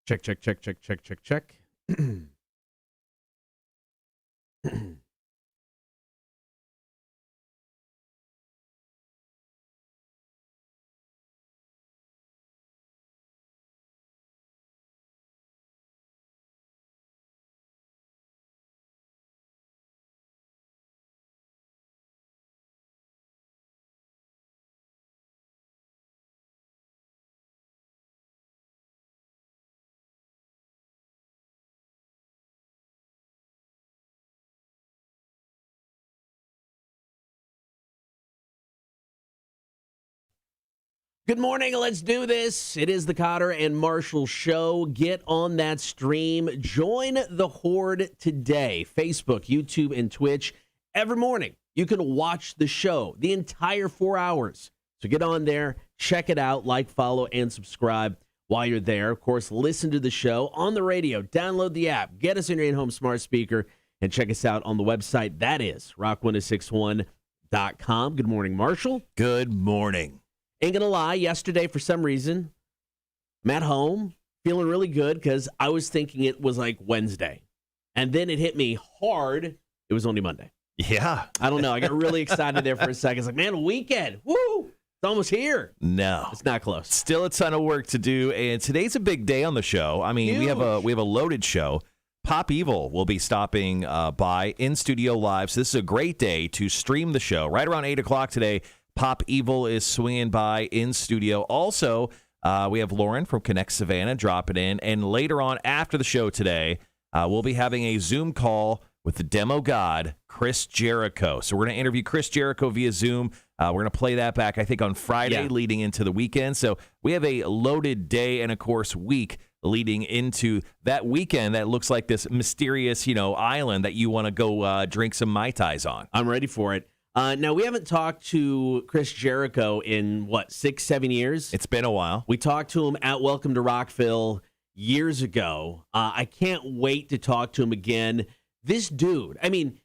Check, check, check, check, check, check, check. Good morning. Let's do this. It is the Cotter and Marshall Show. Get on that stream. Join the Horde today. Facebook, YouTube, and Twitch. Every morning, you can watch the show, the entire 4 hours. So get on there, check it out, like, follow, and subscribe while you're there. Of course, listen to the show on the radio. Download the app. Get us in your in-home smart speaker, and check us out on the website. That is rock1061.com. Good morning, Marshall. Good morning. Ain't gonna lie, yesterday, for some reason, I'm at home, feeling really good because I was thinking it was like Wednesday. And then it hit me hard. It was only Monday. Yeah. I don't know. I got really excited there for a second. It's like, man, weekend. Woo! It's almost here. No. It's not close. Still a ton of work to do, and today's a big day on the show. I mean, we have a loaded show. Pop Evil will be stopping by in studio live. So this is a great day to stream the show. Right around 8 o'clock today, Pop Evil is swinging by in studio. Also, we have Lauren from Connect Savannah dropping in. And later on after the show today, we'll be having a Zoom call with the demo god, Chris Jericho. So we're going to interview Chris Jericho via Zoom. We're going to play that back, I think, on Friday leading into the weekend. So we have a loaded day and, of course, week leading into that weekend that looks like this mysterious, island that you want to go drink some Mai Tais on. I'm ready for it. Now, we haven't talked to Chris Jericho in, 6-7 years? It's been a while. We talked to him at Welcome to Rockville years ago. I can't wait to talk to him again. This dude, I mean,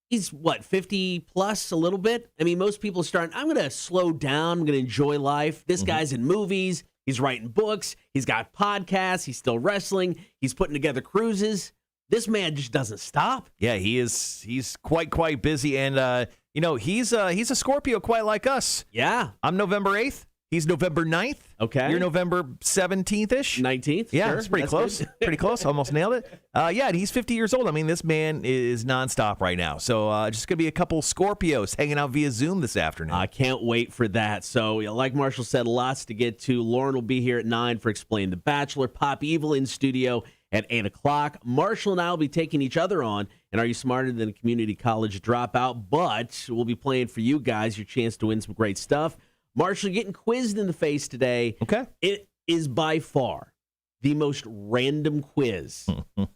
he's, 50 plus a little bit? I mean, most people start, I'm going to slow down. I'm going to enjoy life. This guy's in movies. He's writing books. He's got podcasts. He's still wrestling. He's putting together cruises. This man just doesn't stop. Yeah, he is. He's quite busy, and he's a Scorpio, quite like us. Yeah, I'm November 8th. He's November 9th. Okay, you're November 17th-ish. 19th. Yeah, sure. it's pretty That's close. Pretty close. Almost nailed it. Yeah, and he's 50 years old. I mean, this man is nonstop right now. So just gonna be a couple Scorpios hanging out via Zoom this afternoon. I can't wait for that. So, like Marshall said, lots to get to. Lauren will be here at 9 for Explain the Bachelor. Pop Evil in studio at 8 o'clock. Marshall and I will be taking each other on. And Are You Smarter Than a Community College Dropout? But we'll be playing for you guys your chance to win some great stuff. Marshall, getting quizzed in the face today. Okay. It is by far the most random quiz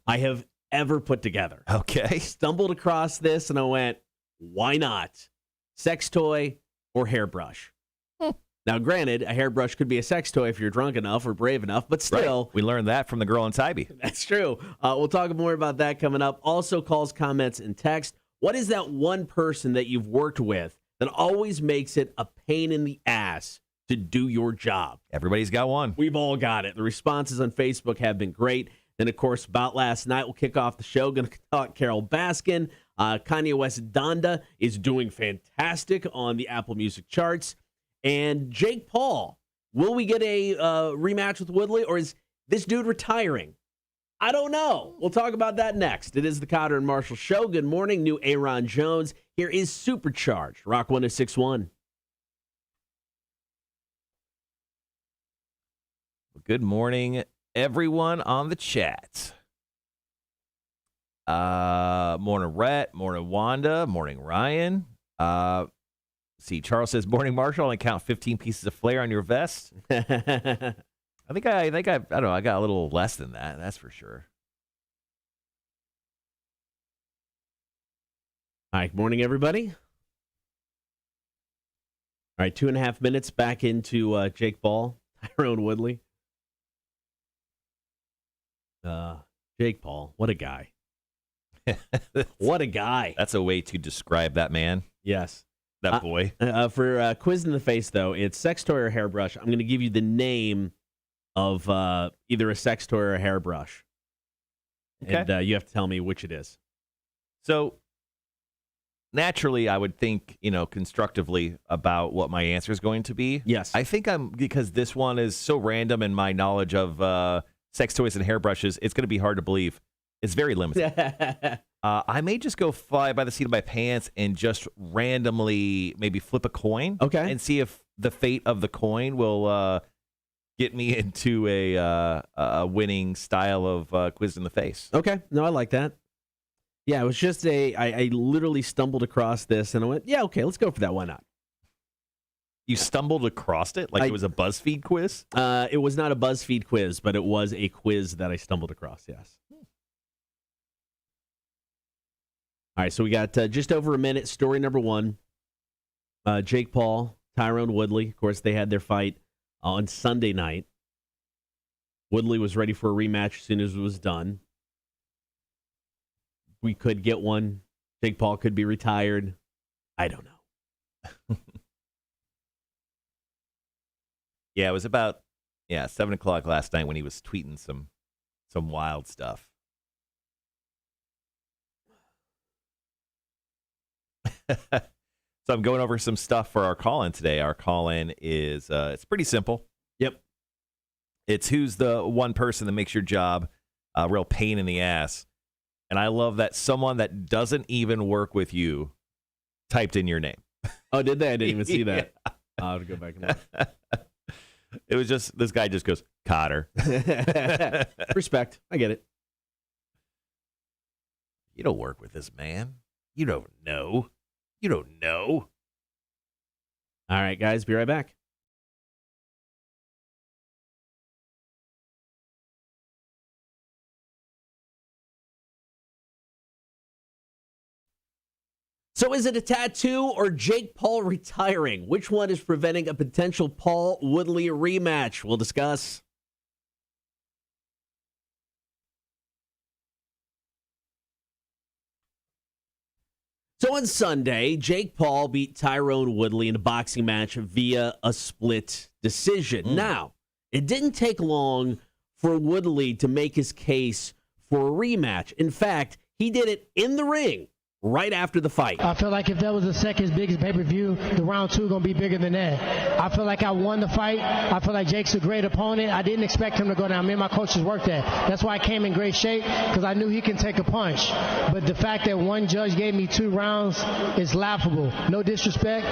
I have ever put together. Okay. Stumbled across this and I went, why not? Sex toy or hairbrush? Now, granted, a hairbrush could be a sex toy if you're drunk enough or brave enough, but still. Right. We learned that from the girl in Tybee. That's true. We'll talk more about that coming up. Also, calls, comments, and text. What is that one person that you've worked with that always makes it a pain in the ass to do your job? Everybody's got one. We've all got it. The responses on Facebook have been great. Then, of course, about last night, we'll kick off the show. Going to talk Carol Baskin. Kanye West Donda is doing fantastic on the Apple Music charts. And Jake Paul, will we get a rematch with Woodley, or is this dude retiring? I don't know. We'll talk about that next. It is the Cotter and Marshall Show. Good morning, new Aaron Jones. Here is Supercharged, Rock 1061. Good morning, everyone on the chat. Morning, Rhett. Morning, Wanda. Morning, Ryan. See, Charles says, morning, Marshall. I only count 15 pieces of flair on your vest. I don't know. I got a little less than that. That's for sure. Hi, good morning, everybody. All right, 2.5 minutes back into Jake Paul, Tyrone Woodley. Jake Paul, what a guy. What a guy. That's a way to describe that man. Yes. That boy. For Quiz in the Face, though, it's sex toy or hairbrush. I'm going to give you the name of either a sex toy or a hairbrush. Okay. And you have to tell me which it is. So naturally, I would think, constructively about what my answer is going to be. Yes. I think because this one is so random in my knowledge of sex toys and hairbrushes, it's going to be hard to believe. It's very limited. I may just go fly by the seat of my pants and just randomly maybe flip a coin. Okay. And see if the fate of the coin will get me into a winning style of quiz in the face. Okay. No, I like that. Yeah, it was just I literally stumbled across this and I went, yeah, okay, let's go for that. Why not? You stumbled across it? Like it was a BuzzFeed quiz? It was not a BuzzFeed quiz, but it was a quiz that I stumbled across, yes. All right, so we got just over a minute. Story number one. Jake Paul, Tyrone Woodley. Of course, they had their fight on Sunday night. Woodley was ready for a rematch as soon as it was done. We could get one. Jake Paul could be retired. I don't know. Yeah, it was about 7 o'clock last night when he was tweeting some wild stuff. So I'm going over some stuff for our call-in today. Our call-in is it's pretty simple. Yep. It's who's the one person that makes your job a real pain in the ass. And I love that someone that doesn't even work with you typed in your name. Oh, did they? I didn't even see that. I'll have to go back and look. It was just, this guy just goes, Cotter. Respect. I get it. You don't work with this man. You don't know. You don't know. All right, guys, be right back. So is it a tattoo or Jake Paul retiring? Which one is preventing a potential Paul Woodley rematch? We'll discuss. So on Sunday, Jake Paul beat Tyrone Woodley in a boxing match via a split decision. Now, it didn't take long for Woodley to make his case for a rematch. In fact, he did it in the ring right after the fight. I feel like if that was the second biggest pay-per-view, the round two going to be bigger than that. I feel like I won the fight. I feel like Jake's a great opponent. I didn't expect him to go down. Me and my coaches worked that. That's why I came in great shape, because I knew he can take a punch. But the fact that one judge gave me 2 rounds is laughable. No disrespect.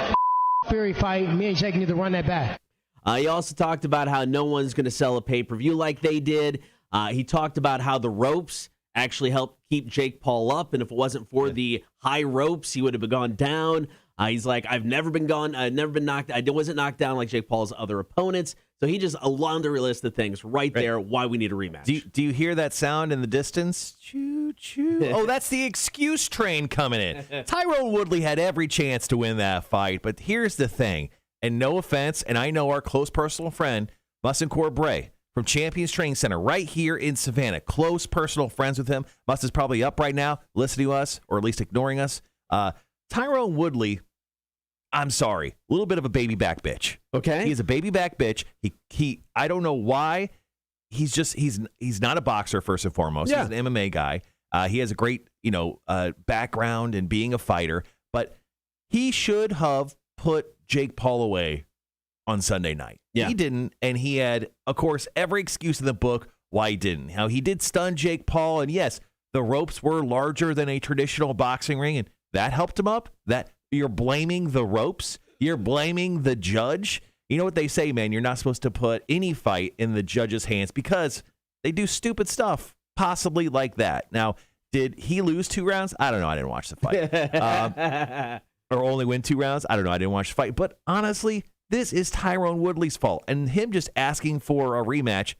Fury fight, me and Jake need to run that back. He also talked about how no one's going to sell a pay-per-view like they did. He talked about how the ropes actually helped keep Jake Paul up, and if it wasn't for the high ropes, he would have gone down. He's like, I've never been knocked. I wasn't knocked down like Jake Paul's other opponents. So he just a laundry list of things right there why we need a rematch. Do you hear that sound in the distance? Choo choo. Oh, that's the excuse train coming in. Tyrone Woodley had every chance to win that fight, but here's the thing. And no offense, and I know our close personal friend, Mustin Corbray, from Champions Training Center right here in Savannah. Close personal friends with him. Must is probably up right now, listening to us, or at least ignoring us. Tyrone Woodley, I'm sorry, a little bit of a baby back bitch. Okay. He's a baby back bitch. He I don't know why. He's not a boxer, first and foremost. Yeah. He's an MMA guy. He has a great, background in being a fighter, but he should have put Jake Paul away on Sunday night. Yeah. He didn't, and he had, of course, every excuse in the book why he didn't. How he did stun Jake Paul, and yes, the ropes were larger than a traditional boxing ring, and that helped him up. That you're blaming the ropes, you're blaming the judge. You know what they say, man, you're not supposed to put any fight in the judge's hands because they do stupid stuff, possibly like that. Now, did he lose 2 rounds? I don't know. I didn't watch the fight. Or only win 2 rounds? I don't know. I didn't watch the fight. But honestly, this is Tyrone Woodley's fault. And him just asking for a rematch,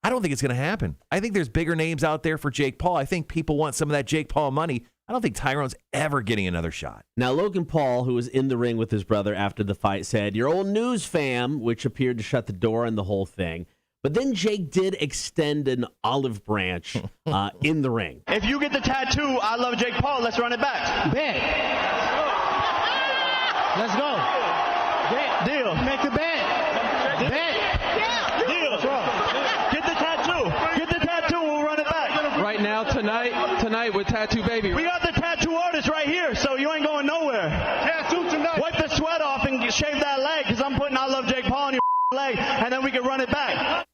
I don't think it's going to happen. I think there's bigger names out there for Jake Paul. I think people want some of that Jake Paul money. I don't think Tyrone's ever getting another shot. Now, Logan Paul, who was in the ring with his brother after the fight, said, "Your old news fam," which appeared to shut the door on the whole thing. But then Jake did extend an olive branch in the ring. If you get the tattoo, I love Jake Paul, let's run it back. Bet. Let's go. Bet. Deal. Make the bet. Bet. Deal. What's wrong? with Tattoo Baby. We got the tattoo artist right here, so you ain't going nowhere. Tattoo tonight. Wipe the sweat off and shave that leg, because I'm putting I Love Jake Paul on your leg, and then we can run it back.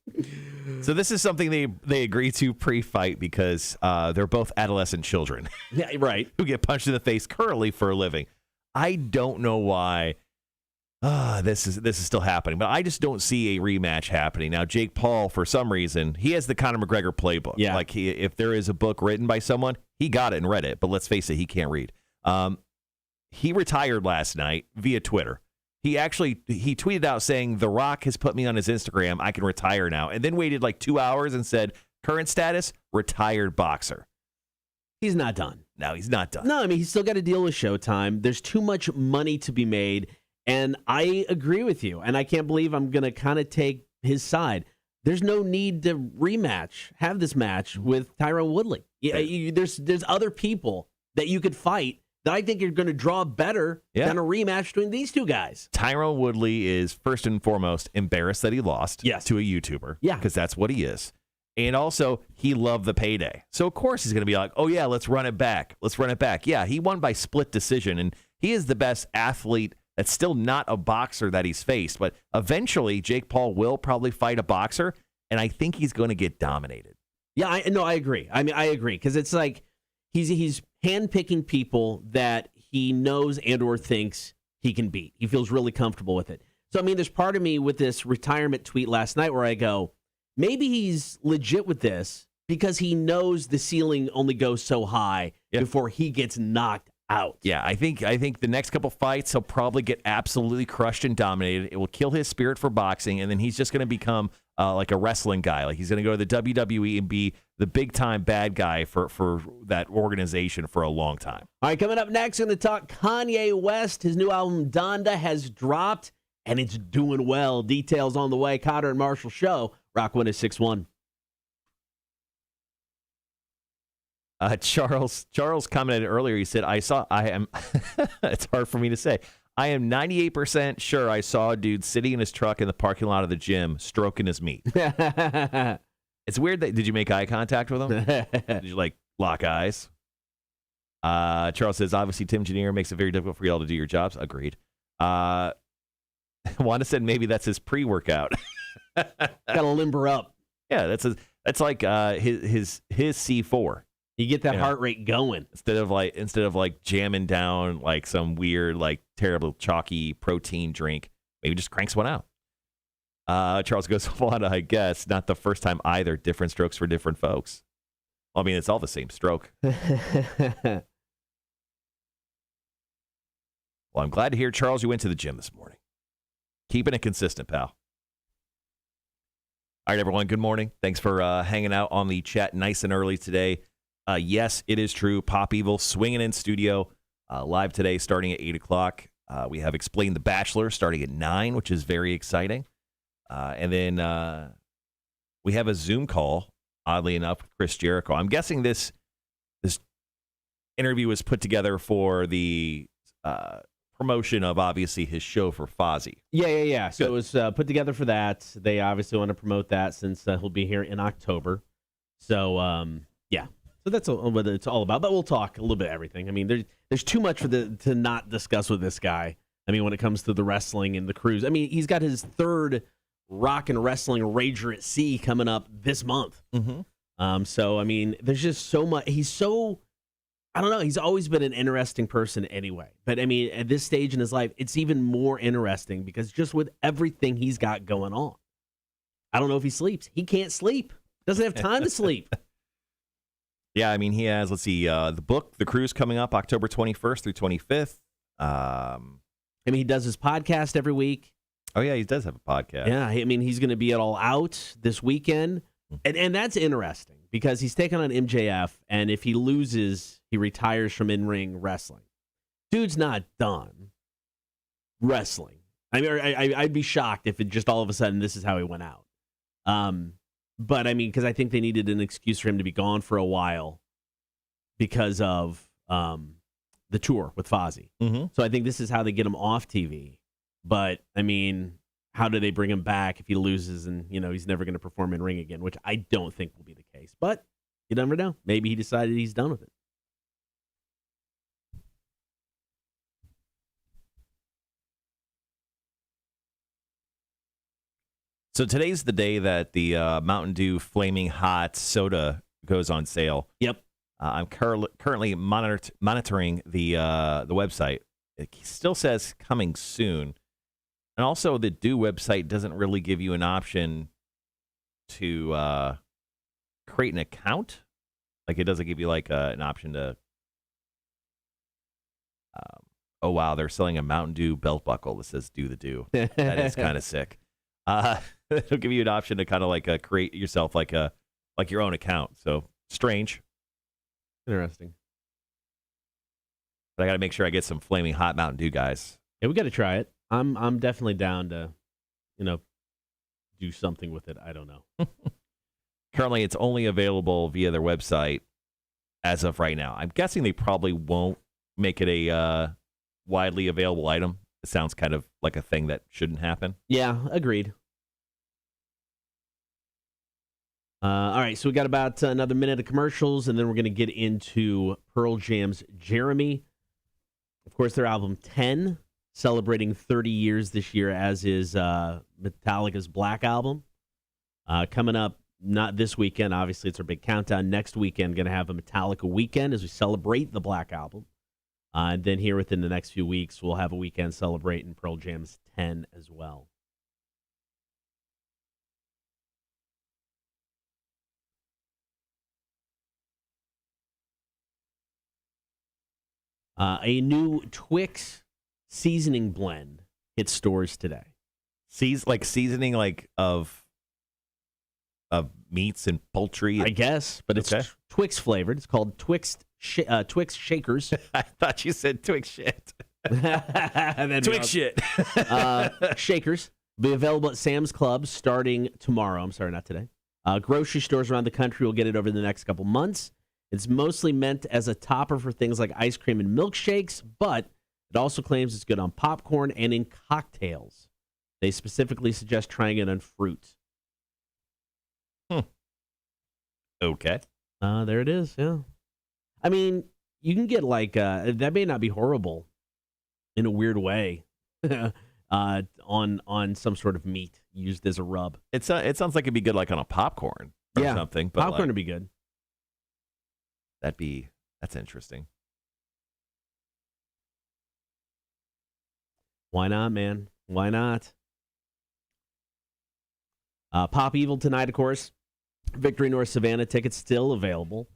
So this is something they agree to pre-fight because they're both adolescent children. Yeah, right. Who get punched in the face currently for a living. I don't know why this is still happening, but I just don't see a rematch happening. Now, Jake Paul, for some reason, he has the Conor McGregor playbook. Yeah. Like, if there is a book written by someone, he got it and read it. But let's face it, he can't read. He retired last night via Twitter. He tweeted out saying, "The Rock has put me on his Instagram. I can retire now." And then waited like 2 hours and said, "Current status, retired boxer." He's not done. No, he's not done. No, I mean, he's still got to deal with Showtime. There's too much money to be made. And I agree with you. And I can't believe I'm going to kind of take his side. There's no need to have this match with Tyron Woodley. Yeah, there's other people that you could fight that I think are going to draw better than a rematch between these two guys. Tyron Woodley is first and foremost embarrassed that he lost to a YouTuber. Yeah. Because that's what he is. And also, he loved the payday. So, of course, he's going to be like, oh, yeah, let's run it back. Let's run it back. Yeah, he won by split decision, and he is the best athlete that's still not a boxer that he's faced. But eventually, Jake Paul will probably fight a boxer, and I think he's going to get dominated. Yeah, I agree. I mean, I agree, because it's like he's handpicking people that he knows and or thinks he can beat. He feels really comfortable with it. So, I mean, there's part of me with this retirement tweet last night where I go, maybe he's legit with this because he knows the ceiling only goes so high before he gets knocked out. Yeah, I think the next couple fights he'll probably get absolutely crushed and dominated. It will kill his spirit for boxing, and then he's just going to become like a wrestling guy. Like he's going to go to the WWE and be the big time bad guy for that organization for a long time. All right, coming up next, going to talk Kanye West. His new album Donda has dropped, and it's doing well. Details on the way. Cotter and Marshall Show. Rock 106.1. Charles commented earlier. He said, I am, it's hard for me to say. I am 98% sure I saw a dude sitting in his truck in the parking lot of the gym stroking his meat. It's weird that, did you make eye contact with him? Did you like lock eyes? Charles says, obviously Tim Janier makes it very difficult for y'all to do your jobs. Agreed. Wanda said maybe that's his pre-workout. Gotta limber up. Yeah, that's like his C4. You get that heart rate going instead of like jamming down like some weird like terrible chalky protein drink. Maybe just cranks one out. Charles goes, Wanda, I guess not the first time either. Different strokes for different folks. Well, I mean, it's all the same stroke. Well, I'm glad to hear, Charles, you went to the gym this morning. Keeping it consistent, pal. All right, everyone, good morning. Thanks for hanging out on the chat nice and early today. Yes, it is true. Pop Evil swinging in studio live today starting at 8 o'clock. We have Explained the Bachelor starting at 9, which is very exciting. And then we have a Zoom call, oddly enough, with Chris Jericho. I'm guessing this interview was put together for the promotion of, obviously, his show for Fozzy. Yeah. So it was put together for that. They obviously want to promote that since he'll be here in October. So, yeah. So that's what it's all about. But we'll talk a little bit of everything. I mean, there's too much to not discuss with this guy. I mean, when it comes to the wrestling and the cruise. I mean, he's got his third rock and wrestling Rager at Sea coming up this month. Mm-hmm. So, I mean, there's just so much. I don't know. He's always been an interesting person anyway. But, I mean, at this stage in his life, it's even more interesting because just with everything he's got going on. I don't know if he sleeps. He can't sleep. Doesn't have time to sleep. Yeah, I mean, he has, let's see, the book, The Cruise, coming up October 21st through 25th. I mean, he does his podcast every week. Oh, yeah, he does have a podcast. Yeah, I mean, he's going to be at All Out this weekend. And that's interesting because he's taking on MJF, and if he loses, he retires from in-ring wrestling. Dude's not done wrestling. I mean, I'd be shocked if it just all of a sudden this is how he went out. But, I mean, because I think they needed an excuse for him to be gone for a while because of the tour with Fozzy. Mm-hmm. So I think this is how they get him off TV. But, I mean, how do they bring him back if he loses and, he's never going to perform in ring again, which I don't think will be the case. But you never know. Maybe he decided he's done with it. So today's the day that the Mountain Dew Flaming Hot soda goes on sale. Yep. I'm currently monitoring the website. It still says coming soon. And also the Dew website doesn't really give you an option to create an account. Like it doesn't give you like an option to. Oh wow, they're selling a Mountain Dew belt buckle that says "Do the Dew." That is kind of sick. It'll give you an option to kind of like create yourself like your own account. So strange, interesting. But I got to make sure I get some flaming hot Mountain Dew, guys. Yeah, we got to try it. I'm definitely down to, do something with it. I don't know. Currently, it's only available via their website as of right now. I'm guessing they probably won't make it a widely available item. It sounds kind of like a thing that shouldn't happen. Yeah, agreed. All right, so we got about another minute of commercials, and then we're going to get into Pearl Jam's Jeremy. Of course, their album 10, celebrating 30 years this year, as is Metallica's Black Album. Coming up, not this weekend, obviously it's our big countdown. Next weekend, going to have a Metallica weekend as we celebrate the Black Album. And then here within the next few weeks, we'll have a weekend celebrating Pearl Jam's 10 as well. A new Twix seasoning blend hits stores today. Seasoning of meats and poultry. I guess, but it's Twix flavored. It's called Twix Shakers. I thought you said Twix shit. Twix shit. Shakers will be available at Sam's Club starting tomorrow. I'm sorry, not today. Grocery stores around the country will get it over the next couple months. It's mostly meant as a topper for things like ice cream and milkshakes, but it also claims it's good on popcorn and in cocktails. They specifically suggest trying it on fruit. Okay. There it is, yeah. I mean, you can get that may not be horrible in a weird way on some sort of meat used as a rub. It sounds like it'd be good like on a popcorn or something. But popcorn would be good. That's interesting. Why not, man? Why not? Pop Evil tonight, of course. Victory North Savannah tickets still available.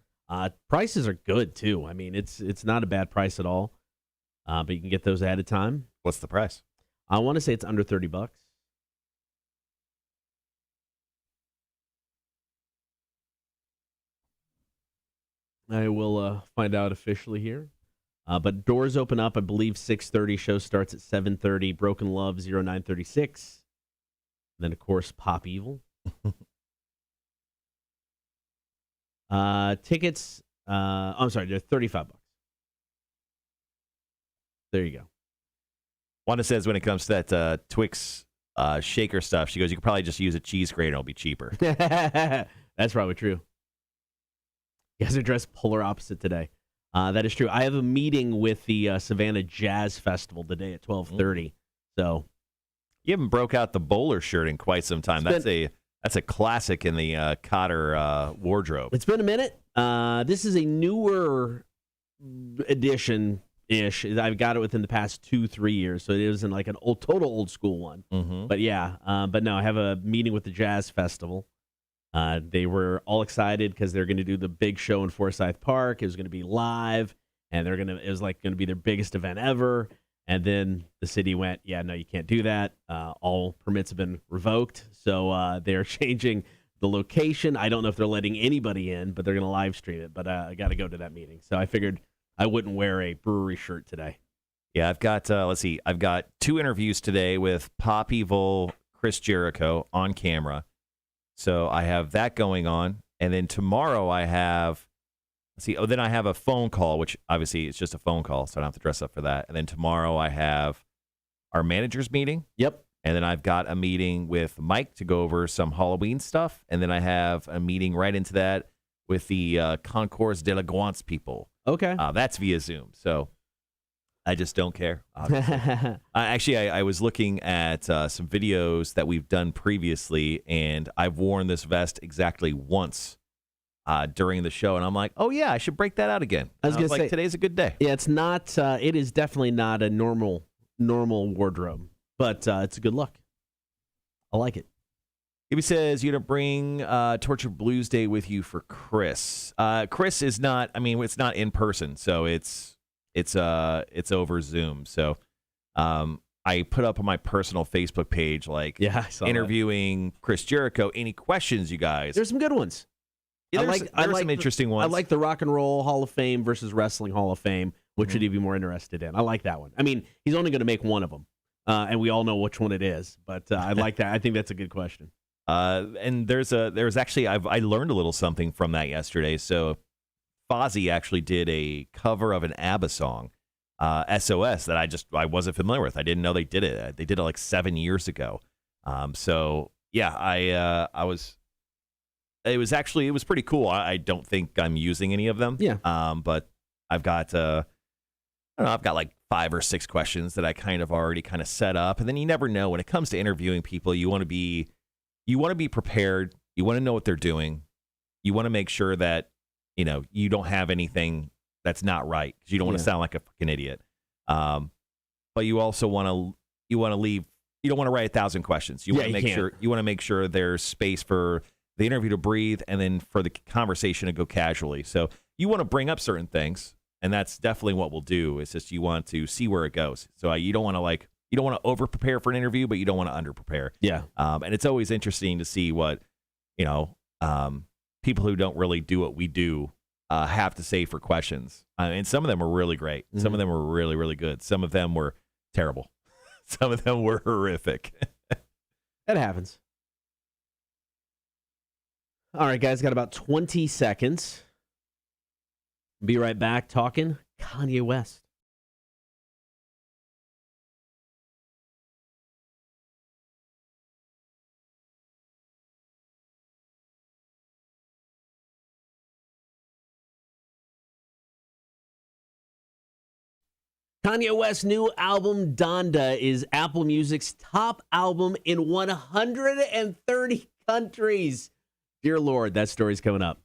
Prices are good too. I mean, it's not a bad price at all. But you can get those ahead of time. What's the price? I want to say it's under $30. I will find out officially here. But doors open up, I believe, 6:30. Show starts at 7:30. Broken Love, 0936. Then, of course, Pop Evil. Tickets, I'm sorry, they're $35. There you go. Wanda says when it comes to that Twix shaker stuff, she goes, you could probably just use a cheese grater and it'll be cheaper. That's probably true. You guys are dressed polar opposite today. That is true. I have a meeting with the Savannah Jazz Festival today at 12:30. So you haven't broke out the bowler shirt in quite some time. That's a classic in the Cotter wardrobe. It's been a minute. This is a newer edition-ish. I've got it within the past 2-3 years, so it isn't like an total old school one. Mm-hmm. But yeah, but no, I have a meeting with the Jazz Festival. They were all excited because they're going to do the big show in Forsyth Park. It was going to be live, and it was like going to be their biggest event ever. And then the city went, yeah, no, you can't do that. All permits have been revoked, so they're changing the location. I don't know if they're letting anybody in, but they're going to live stream it. But I got to go to that meeting, so I figured I wouldn't wear a brewery shirt today. Yeah, I've got I've got 2 interviews today with Pop Evil, Chris Jericho on camera. So I have that going on. And then tomorrow I have, then I have a phone call, which obviously it's just a phone call, so I don't have to dress up for that. And then tomorrow I have our managers meeting. Yep. And then I've got a meeting with Mike to go over some Halloween stuff. And then I have a meeting right into that with the Concours de la Guance people. Okay. That's via Zoom. So I just don't care. Actually, I was looking at some videos that we've done previously, and I've worn this vest exactly once during the show, and I'm like, oh yeah, I should break that out again. I was going to say, today's a good day. Yeah, it's not. It is definitely not a normal wardrobe, but it's a good look. I like it. He says you're going to bring Tortured Blues Day with you for Chris. Chris is not. I mean, it's not in person, so it's over Zoom. So I put up on my personal Facebook page I saw interviewing that. Chris Jericho. Any questions, you guys? There's some good ones. Yeah, there's some interesting ones. I like the Rock and Roll Hall of Fame versus Wrestling Hall of Fame. Which would he be more interested in? I like that one. I mean, he's only going to make one of them, and we all know which one it is. But I like that. I think that's a good question. And there's actually I learned a little something from that yesterday. So Fozzy actually did a cover of an ABBA song, SOS, that I wasn't familiar with. I didn't know they did it. They did it like 7 years ago. So yeah, I was. It was pretty cool. I don't think I'm using any of them. Yeah. But I've got I've got like 5 or 6 questions that I kind of already kind of set up, and then you never know when it comes to interviewing people. You want to be prepared. You want to know what they're doing. You want to make sure that you don't have anything that's not right, because you don't want to sound like a freaking idiot. But you also want to leave. You don't want to write 1,000 questions. You want to make sure there's space for the interview to breathe, and then for the conversation to go casually. So you want to bring up certain things, and that's definitely what we'll do. It's just you want to see where it goes. So you don't want to over prepare for an interview, but you don't want to under prepare. Yeah. And it's always interesting to see what people who don't really do what we do have to say for questions. And some of them were really great. Mm-hmm. Some of them were really, really good. Some of them were terrible. Some of them were horrific. That happens. All right, guys, got about 20 seconds. Be right back talking Kanye West. Kanye West's new album, Donda, is Apple Music's top album in 130 countries. Dear Lord, that story's coming up.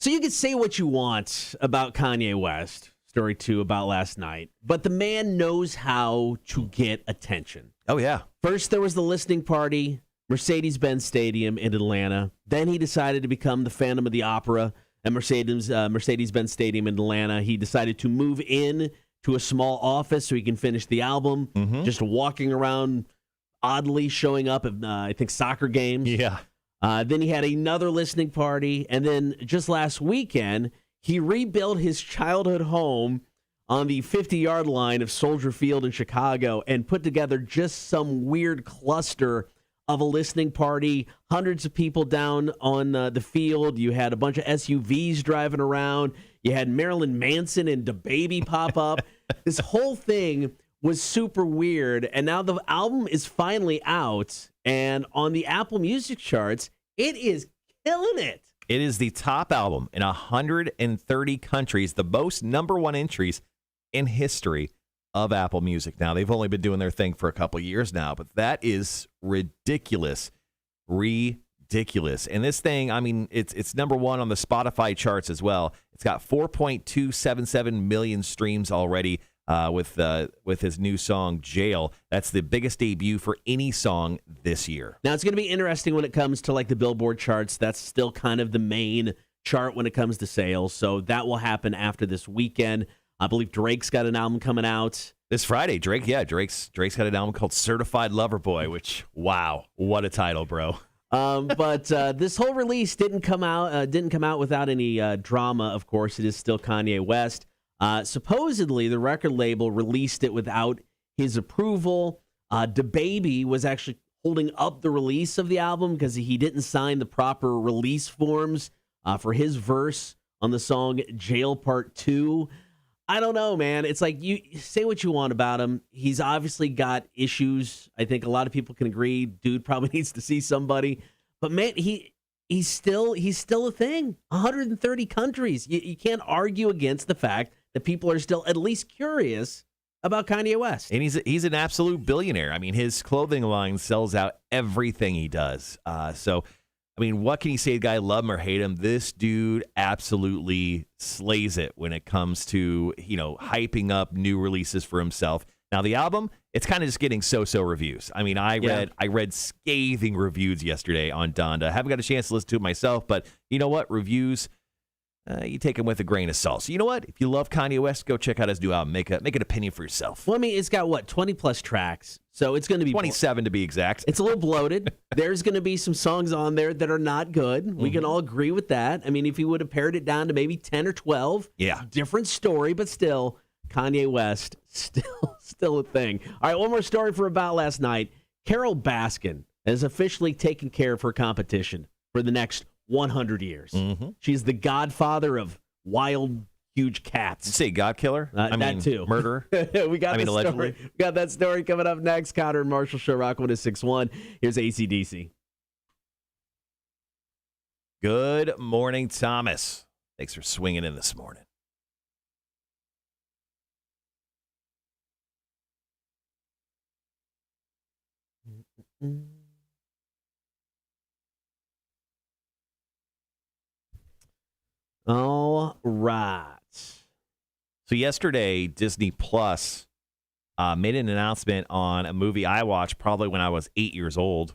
So you can say what you want about Kanye West, story 2 about last night, but the man knows how to get attention. Oh, yeah. First, there was the listening party, Mercedes-Benz Stadium in Atlanta. Then he decided to become the Phantom of the Opera at Mercedes-Benz Stadium in Atlanta. He decided to move in to a small office so he can finish the album, just walking around oddly, showing up at, I think, soccer games. Yeah. Then he had another listening party, and then just last weekend, he rebuilt his childhood home on the 50-yard line of Soldier Field in Chicago and put together just some weird cluster of a listening party, hundreds of people down on the field. You had a bunch of SUVs driving around. You had Marilyn Manson and DaBaby pop up. This whole thing was super weird, and now the album is finally out, and on the Apple Music charts, it is killing it. It is the top album in 130 countries, the most '1 entries in history of Apple Music. Now, they've only been doing their thing for a couple years now, but that is ridiculous. Ridiculous. And this thing, I mean, it's #1 on the Spotify charts as well. It's got 4.277 million streams already with his new song, Jail. That's the biggest debut for any song this year. Now, it's going to be interesting when it comes to like the Billboard charts. That's still kind of the main chart when it comes to sales. So that will happen after this weekend. I believe Drake's got an album coming out this Friday. Drake's got an album called Certified Lover Boy, which, wow, what a title, bro. But this whole release didn't come out without any drama. Of course, it is still Kanye West. Supposedly, the record label released it without his approval. DaBaby was actually holding up the release of the album because he didn't sign the proper release forms for his verse on the song Jail Part 2. I don't know, man. It's like, you say what you want about him. He's obviously got issues. I think a lot of people can agree. Dude probably needs to see somebody. But man, he's still a thing. 130 countries. You can't argue against the fact that people are still at least curious about Kanye West. And he's an absolute billionaire. I mean, his clothing line sells out everything he does. So, I mean, what can you say? The guy, love him or hate him, this dude absolutely slays it when it comes to, hyping up new releases for himself. Now, the album, it's kind of just getting so-so reviews. I mean, I read scathing reviews yesterday on Donda. I haven't got a chance to listen to it myself, but you know what? Reviews, you take them with a grain of salt. So you know what? If you love Kanye West, go check out his new album. Make an opinion for yourself. Well, I mean, it's got, 20-plus tracks, so it's going to be 27 to be exact. It's a little bloated. There's going to be some songs on there that are not good. We can all agree with that. I mean, if you would have pared it down to maybe 10 or 12, different story, but still, Kanye West, still a thing. All right, one more story for About Last Night. Carol Baskin has officially taken care of her competition for the next 100 years. Mm-hmm. She's the godfather of wild, huge cats. Did you say God killer? That too. Murderer? We got allegedly. We got that story coming up next. Cotter and Marshall Show, Rock 106.1. Here's AC/DC. Good morning, Thomas. Thanks for swinging in this morning. All right. So yesterday, Disney Plus made an announcement on a movie I watched probably when I was 8 years old.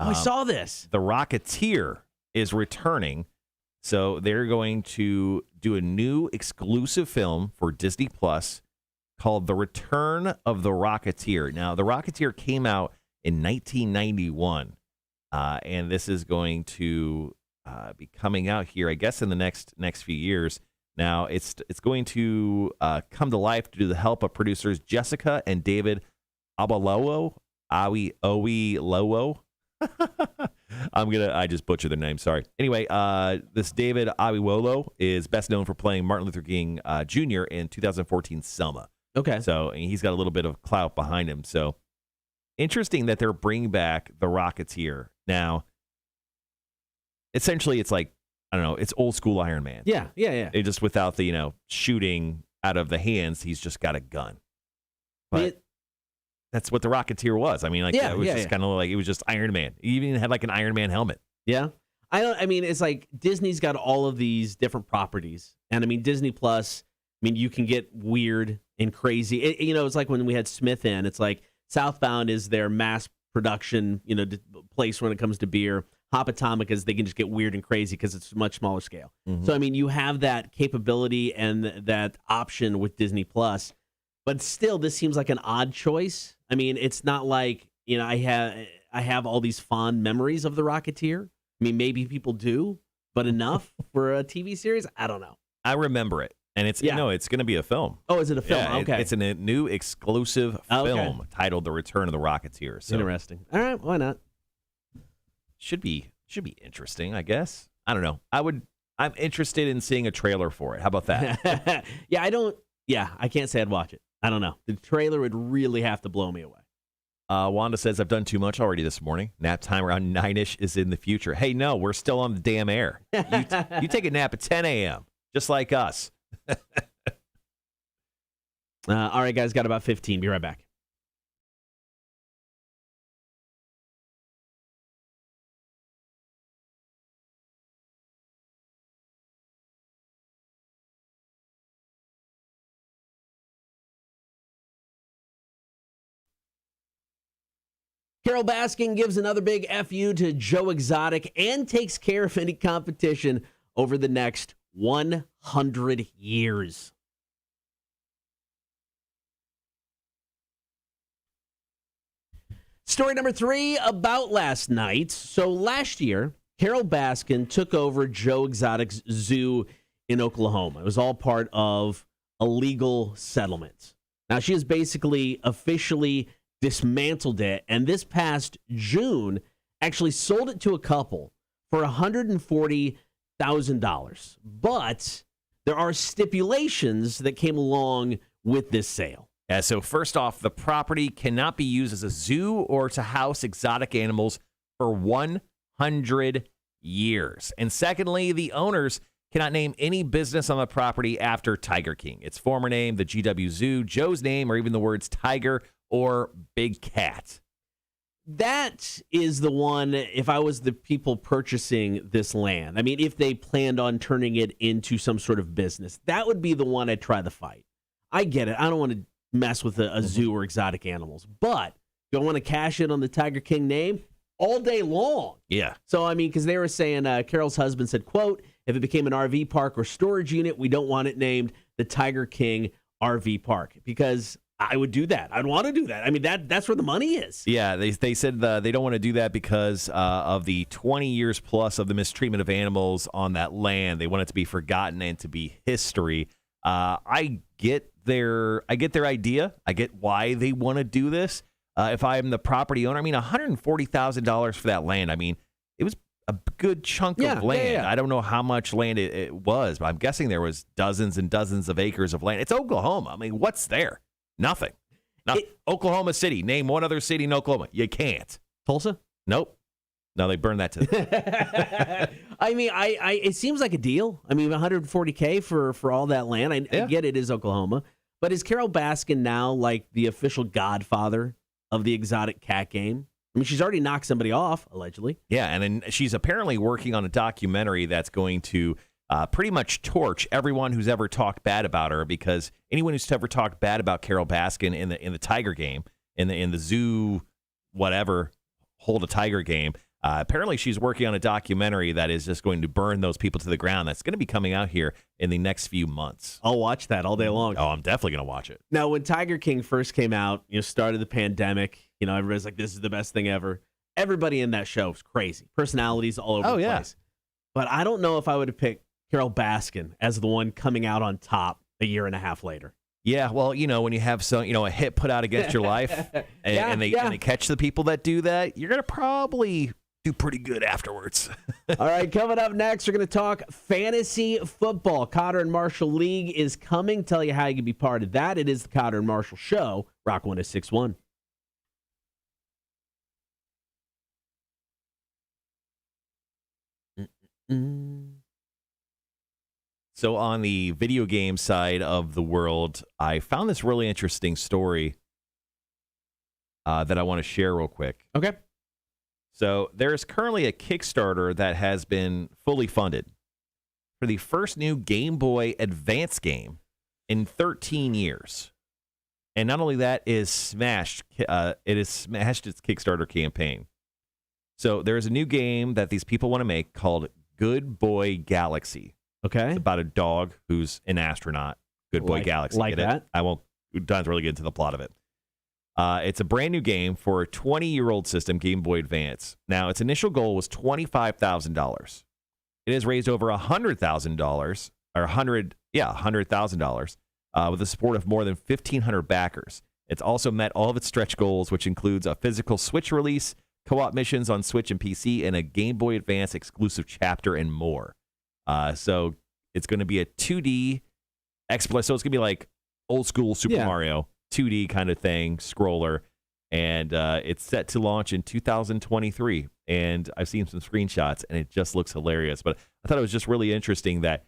I saw this. The Rocketeer is returning. So they're going to do a new exclusive film for Disney Plus called The Return of the Rocketeer. Now, The Rocketeer came out in 1991, and this is going to be coming out here, I guess, in the next few years. Now, it's going to come to life due to the help of producers Jessica and David Awilowo. I just butchered their name. Sorry. Anyway, this David Awilowo is best known for playing Martin Luther King Jr. in 2014 Selma. Okay. So he's got a little bit of clout behind him. So interesting that they're bringing back the Rocketeer. Now, essentially, it's like, I don't know, it's old school Iron Man. Yeah. It just without the, shooting out of the hands, he's just got a gun. But that's what the Rocketeer was. I mean, it was just kind of like, it was just Iron Man. He even had like an Iron Man helmet. Yeah. It's like Disney's got all of these different properties. And I mean, Disney Plus, you can get weird and crazy. It's like when we had Smith in, it's like Southbound is their mass production, place when it comes to beer. Hop Atomic is they can just get weird and crazy because it's a much smaller scale. Mm-hmm. So, you have that capability and that option with Disney Plus. But still, this seems like an odd choice. It's not like, I have all these fond memories of The Rocketeer. Maybe people do, but enough for a TV series? I don't know. I remember it. And it's it's going to be a film. Oh, is it a film? Yeah, okay. It's a new exclusive film titled The Return of the Rocketeer. So interesting. All right, why not? Should be interesting, I guess. I don't know. I'm interested in seeing a trailer for it. How about that? I can't say I'd watch it. I don't know. The trailer would really have to blow me away. Wanda says, I've done too much already this morning. Nap time around 9-ish is in the future. Hey, no, we're still on the damn air. You take a nap at 10 a.m., just like us. All right, guys, got about 15. Be right back. Carol Baskin gives another big FU to Joe Exotic and takes care of any competition over the next 100 years. Story number 3 about last night. So last year, Carol Baskin took over Joe Exotic's zoo in Oklahoma. It was all part of a legal settlement. Now, she has basically officially dismantled it, and this past June actually sold it to a couple for $140,000. But there are stipulations that came along with this sale. Yeah, so first off, the property cannot be used as a zoo or to house exotic animals for 100 years. And secondly, the owners cannot name any business on the property after Tiger King. Its former name, the GW Zoo, Joe's name, or even the words tiger or big cat. That is the one, if I was the people purchasing this land, I mean, if they planned on turning it into some sort of business, that would be the one I'd try the fight. I get it. I don't want to mess with a zoo or exotic animals, but do I want to cash in on the Tiger King name? All day long. Yeah. So, I mean, because they were saying, Carol's husband said, quote, if it became an RV park or storage unit, we don't want it named the Tiger King RV Park, because I would do that. I'd want to do that. I mean, that's where the money is. Yeah, they said they don't want to do that because of the 20 years plus of the mistreatment of animals on that land. They want it to be forgotten and to be history. I get their idea. I get why they want to do this. If I'm the property owner, I mean, $140,000 for that land. I mean, it was a good chunk of land. Yeah. I don't know how much land it was, but I'm guessing there was dozens and dozens of acres of land. It's Oklahoma. I mean, what's there? Nothing. Oklahoma City. Name one other city in Oklahoma. You can't. Tulsa? Nope. No, they burned that to I mean, it seems like a deal. I mean, $140K for all that land. I get it is Oklahoma, but is Carol Baskin now like the official godfather of the exotic cat game? I mean, she's already knocked somebody off, allegedly. Yeah, and then she's apparently working on a documentary that's going to pretty much torch everyone who's ever talked bad about her, because anyone who's ever talked bad about Carol Baskin in the Tiger game, in the zoo, whatever, hold a Tiger game. Apparently, she's working on a documentary that is just going to burn those people to the ground. That's going to be coming out here in the next few months. I'll watch that all day long. Oh, I'm definitely going to watch it. Now, when Tiger King first came out, started the pandemic, everybody's like, this is the best thing ever. Everybody in that show was crazy. Personalities all over the place. But I don't know if I would have picked Carol Baskin as the one coming out on top a year and a half later. Yeah, well, when you have a hit put out against your life and they catch the people that do that, you're going to probably do pretty good afterwards. All right, coming up next, we're going to talk fantasy football. Cotter and Marshall League is coming. Tell you how you can be part of that. It is the Cotter and Marshall Show, Rock 106.1. So on the video game side of the world, I found this really interesting story that I want to share real quick. Okay. So there's currently a Kickstarter that has been fully funded for the first new Game Boy Advance game in 13 years. And not only that, it has smashed its Kickstarter campaign. So there's a new game that these people want to make called Good Boy Galaxy. Okay. It's about a dog who's an astronaut. Good Boy Galaxy. Like that? I won't dive really get into the plot of it. It's a brand new game for a 20-year-old system, Game Boy Advance. Now, its initial goal was $25,000. It has raised over $100,000, or $100,000, with the support of more than 1,500 backers. It's also met all of its stretch goals, which includes a physical Switch release, co-op missions on Switch and PC, and a Game Boy Advance exclusive chapter and more. So it's going to be a 2D exploit. So it's going to be like old school Super Mario, 2D kind of thing, scroller. And it's set to launch in 2023. And I've seen some screenshots, and it just looks hilarious. But I thought it was just really interesting that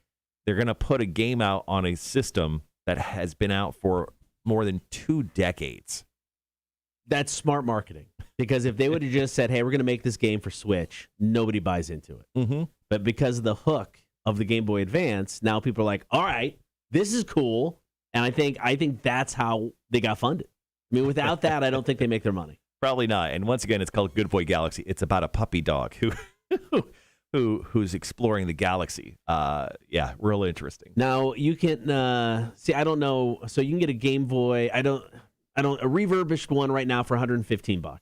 they're going to put a game out on a system that has been out for more than 2 decades. That's smart marketing. Because if they would have just said, hey, we're going to make this game for Switch, nobody buys into it. Mm-hmm. But because of the hook of the Game Boy Advance, now people are like, all right, this is cool. And I think that's how they got funded. I mean, without that, I don't think they make their money. Probably not. And once again, it's called Good Boy Galaxy. It's about a puppy dog who's exploring the galaxy. Yeah, real interesting. Now you can see. I don't know. So you can get a Game Boy. I don't. A refurbished one right now for $115,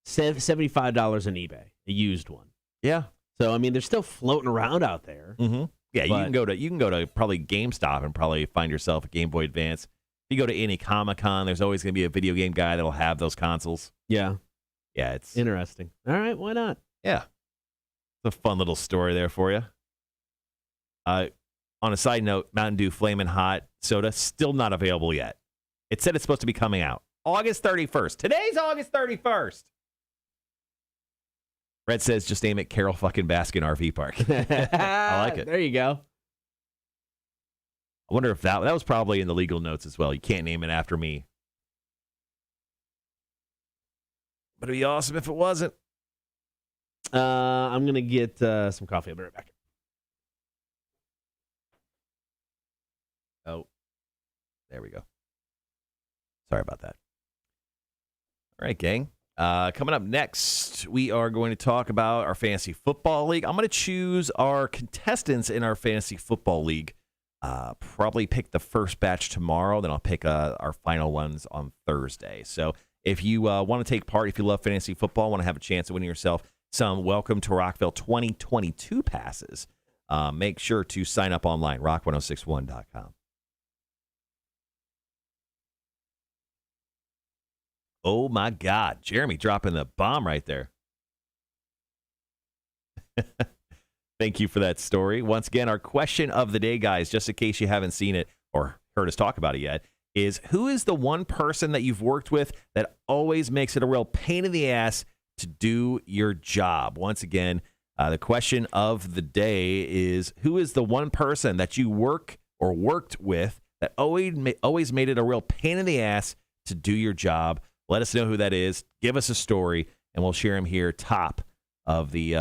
$75 on eBay. A used one. Yeah. So I mean, they're still floating around out there. Mm-hmm. Yeah, you can go to probably GameStop and probably find yourself a Game Boy Advance. If you go to any Comic-Con, there's always going to be a video game guy that'll have those consoles. Yeah. Yeah, it's interesting. All right, why not? Yeah. It's a fun little story there for you. On a side note, Mountain Dew Flamin' Hot soda still not available yet. It said it's supposed to be coming out August 31st. Today's August 31st. Red says, just name it Carol fucking Baskin RV Park. I like it. There you go. I wonder if that was probably in the legal notes as well. You can't name it after me. But it'd be awesome if it wasn't. I'm going to get some coffee. I'll be right back. Oh, there we go. Sorry about that. All right, gang. Coming up next, we are going to talk about our fantasy football league. I'm going to choose our contestants in our fantasy football league. Probably pick the first batch tomorrow. Then I'll pick our final ones on Thursday. So if you want to take part, if you love fantasy football, want to have a chance of winning yourself some Welcome to Rockville 2022 passes, make sure to sign up online, rock1061.com. Oh, my God. Jeremy dropping the bomb right there. Thank you for that story. Once again, our question of the day, guys, just in case you haven't seen it or heard us talk about it yet, is who is the one person that you've worked with that always makes it a real pain in the ass to do your job? Once again, the question of the day is who is the one person that you worked with that always made it a real pain in the ass to do your job? Let us know who that is. Give us a story, and we'll share him here top of the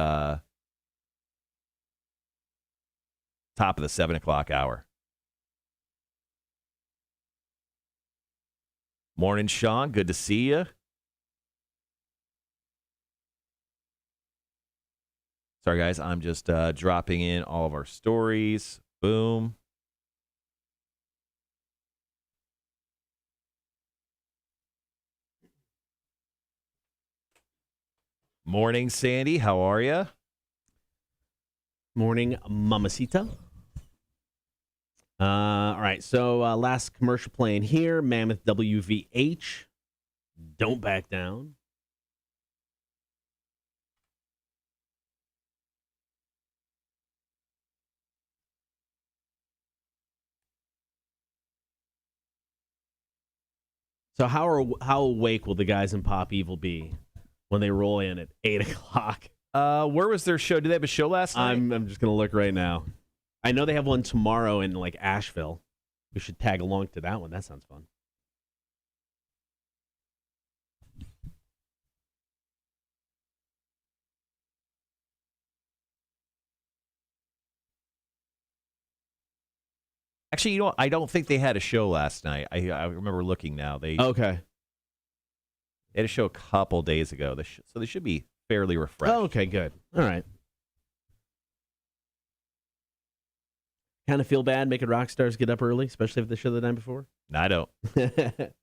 7 o'clock hour. Morning, Sean. Good to see you. Sorry, guys. I'm just dropping in all of our stories. Boom. Morning, Sandy. How are you? Morning, Mamacita. All right, so last commercial playing here, Mammoth WVH. Don't back down. So how awake will the guys in Pop Evil be when they roll in at 8 o'clock? Where was their show? Did they have a show last night? I'm just going to look right now. I know they have one tomorrow in, like, Asheville. We should tag along to that one. That sounds fun. Actually, you know what? I don't think they had a show last night. I remember looking now. Okay. They had a show a couple days ago, so they should be fairly refreshed. Oh, okay, good. All right. Kind of feel bad making rock stars get up early, especially if they show the night before? No, I don't. Hey,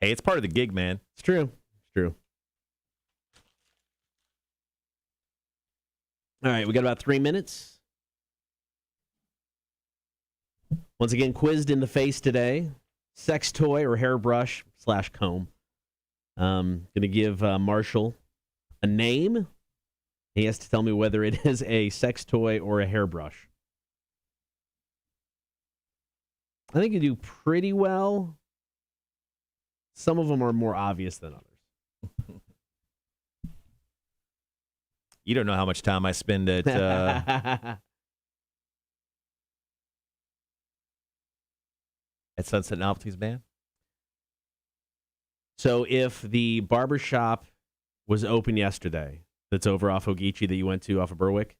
it's part of the gig, man. It's true. It's true. All right, we got about 3 minutes. Once again, quizzed in the face today. Sex toy or hairbrush / comb. Going to give Marshall a name. He has to tell me whether it is a sex toy or a hairbrush. I think you do pretty well. Some of them are more obvious than others. You don't know how much time I spend at at Sunset Novelties, man. So if the barbershop was open yesterday, that's over off Ogeechee that you went to off of Berwick,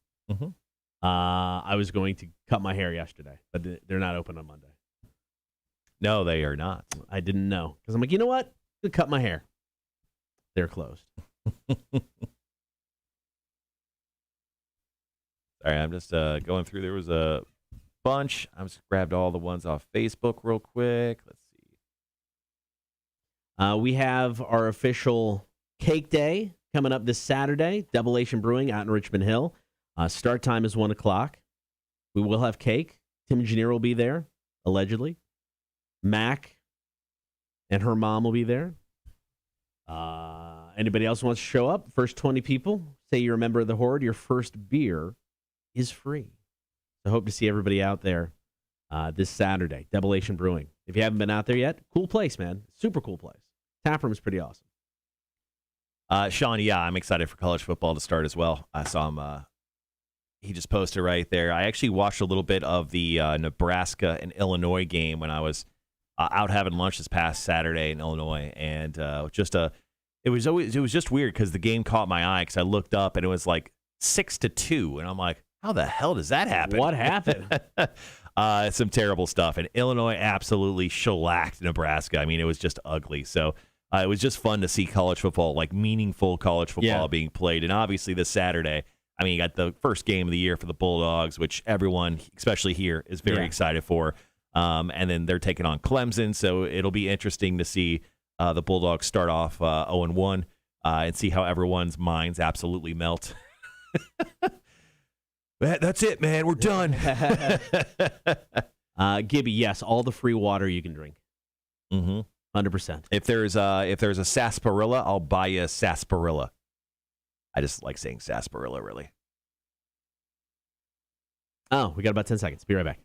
I was going to cut my hair yesterday, but they're not open on Monday. No, they are not. I didn't know. Because I'm like, you know what? I'm going to cut my hair. They're closed. Sorry, I'm just going through. There was a bunch. I just grabbed all the ones off Facebook real quick. Let's see. We have our official cake day coming up this Saturday. Devilation Brewing out in Richmond Hill. Start time is 1 o'clock. We will have cake. Tim Janier will be there, allegedly. Mac and her mom will be there. Anybody else wants to show up? First 20 people, say you're a member of the Horde, your first beer is free. So hope to see everybody out there this Saturday. Devilation Brewing. If you haven't been out there yet, cool place, man. Super cool place. Taproom is pretty awesome. Sean, yeah, I'm excited for college football to start as well. I saw him. He just posted right there. I actually watched a little bit of the Nebraska and Illinois game when I was out having lunch this past Saturday in Illinois, and it was just weird because the game caught my eye because I looked up and it was like 6-2, and I'm like, how the hell does that happen? What happened? Some terrible stuff, and Illinois absolutely shellacked Nebraska. I mean, it was just ugly. So it was just fun to see college football, like meaningful college football being played, and obviously this Saturday. I mean, you got the first game of the year for the Bulldogs, which everyone, especially here, is very excited for. And then they're taking on Clemson, so it'll be interesting to see the Bulldogs start off 0-1 and see how everyone's minds absolutely melt. That's it, man. We're done. Gibby, yes, all the free water you can drink. 100%. If there's a sarsaparilla, I'll buy you a sarsaparilla. I just like saying sarsaparilla, really. Oh, we got about 10 seconds. Be right back.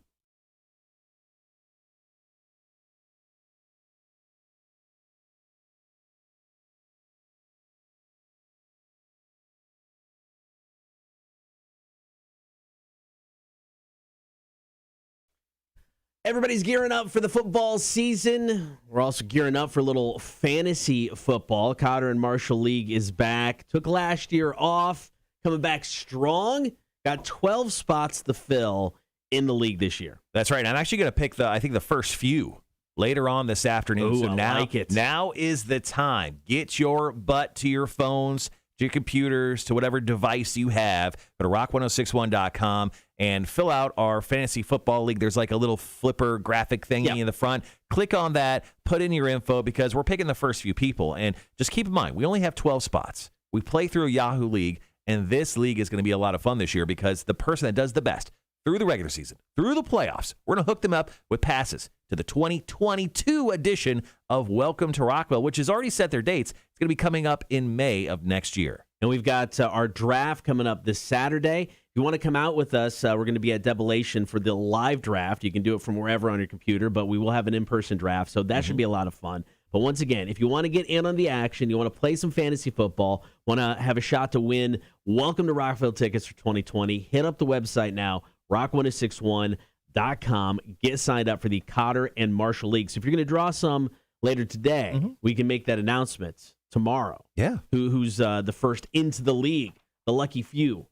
Everybody's gearing up for the football season. We're also gearing up for a little fantasy football. Cotter and Marshall League is back. Took last year off, coming back strong. Got 12 spots to fill in the league this year. That's right. I'm actually going to pick the first few later on this afternoon. Ooh, so I like it. Now is the time. Get your butt to your phones, to your computers, to whatever device you have. Go to rock1061.com and fill out our fantasy football league. There's like a little flipper graphic thingy in the front. Click on that, put in your info, because we're picking the first few people. And just keep in mind, we only have 12 spots. We play through a Yahoo League, and this league is going to be a lot of fun this year because the person that does the best through the regular season, through the playoffs, we're going to hook them up with passes to the 2022 edition of Welcome to Rockville, which has already set their dates. It's going to be coming up in May of next year. And we've got our draft coming up this Saturday. If you want to come out with us, we're going to be at Debilation for the live draft. You can do it from wherever on your computer, but we will have an in-person draft, so that should be a lot of fun. But once again, if you want to get in on the action, you want to play some fantasy football, want to have a shot to win Welcome to Rockville tickets for 2020, hit up the website now, rock1061.com. Get signed up for the Cotter and Marshall League. So if you're going to draw some later today, we can make that announcement tomorrow. Yeah. Who's the first into the league, the lucky few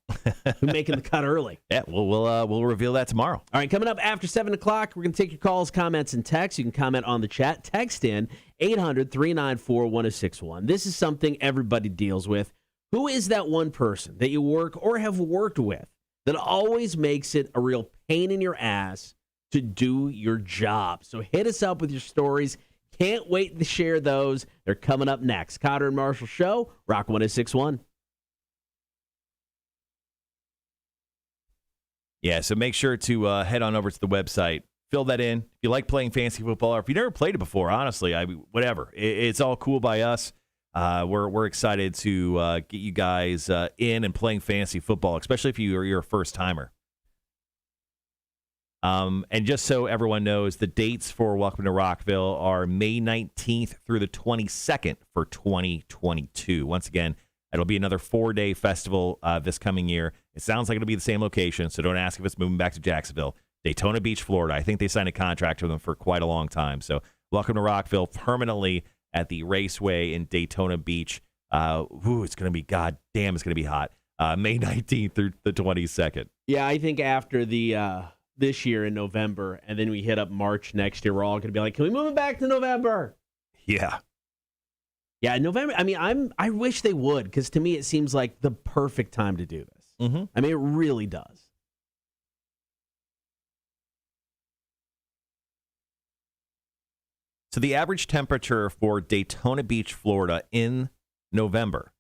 who making the cut early. Yeah, we'll reveal that tomorrow. All right, coming up after 7 o'clock, we're going to take your calls, comments, and texts. You can comment on the chat. Text in 800-394-1061. This is something everybody deals with. Who is that one person that you work or have worked with that always makes it a real pain in your ass to do your job? So hit us up with your stories. Can't wait to share those. They're coming up next. Cotter and Marshall Show, Rock 1061. Yeah, so make sure to head on over to the website. Fill that in. If you like playing fantasy football, or if you never played it before, honestly, whatever. It's all cool by us. We're excited to get you guys in and playing fantasy football, especially if you're a first-timer. And just so everyone knows, the dates for Welcome to Rockville are May 19th through the 22nd for 2022. Once again, it'll be another 4-day festival this coming year. It sounds like it'll be the same location, so don't ask if it's moving back to Jacksonville. Daytona Beach, Florida. I think they signed a contract with them for quite a long time. So Welcome to Rockville, permanently at the Raceway in Daytona Beach. It's going to be, goddamn, it's going to be hot. May 19th through the 22nd. Yeah, I think after the this year in November, and then we hit up March next year, we're all going to be like, can we move it back to November? Yeah. Yeah, November. I mean, I wish they would, because to me it seems like the perfect time to do this. I mean, it really does. So the average temperature for Daytona Beach, Florida in November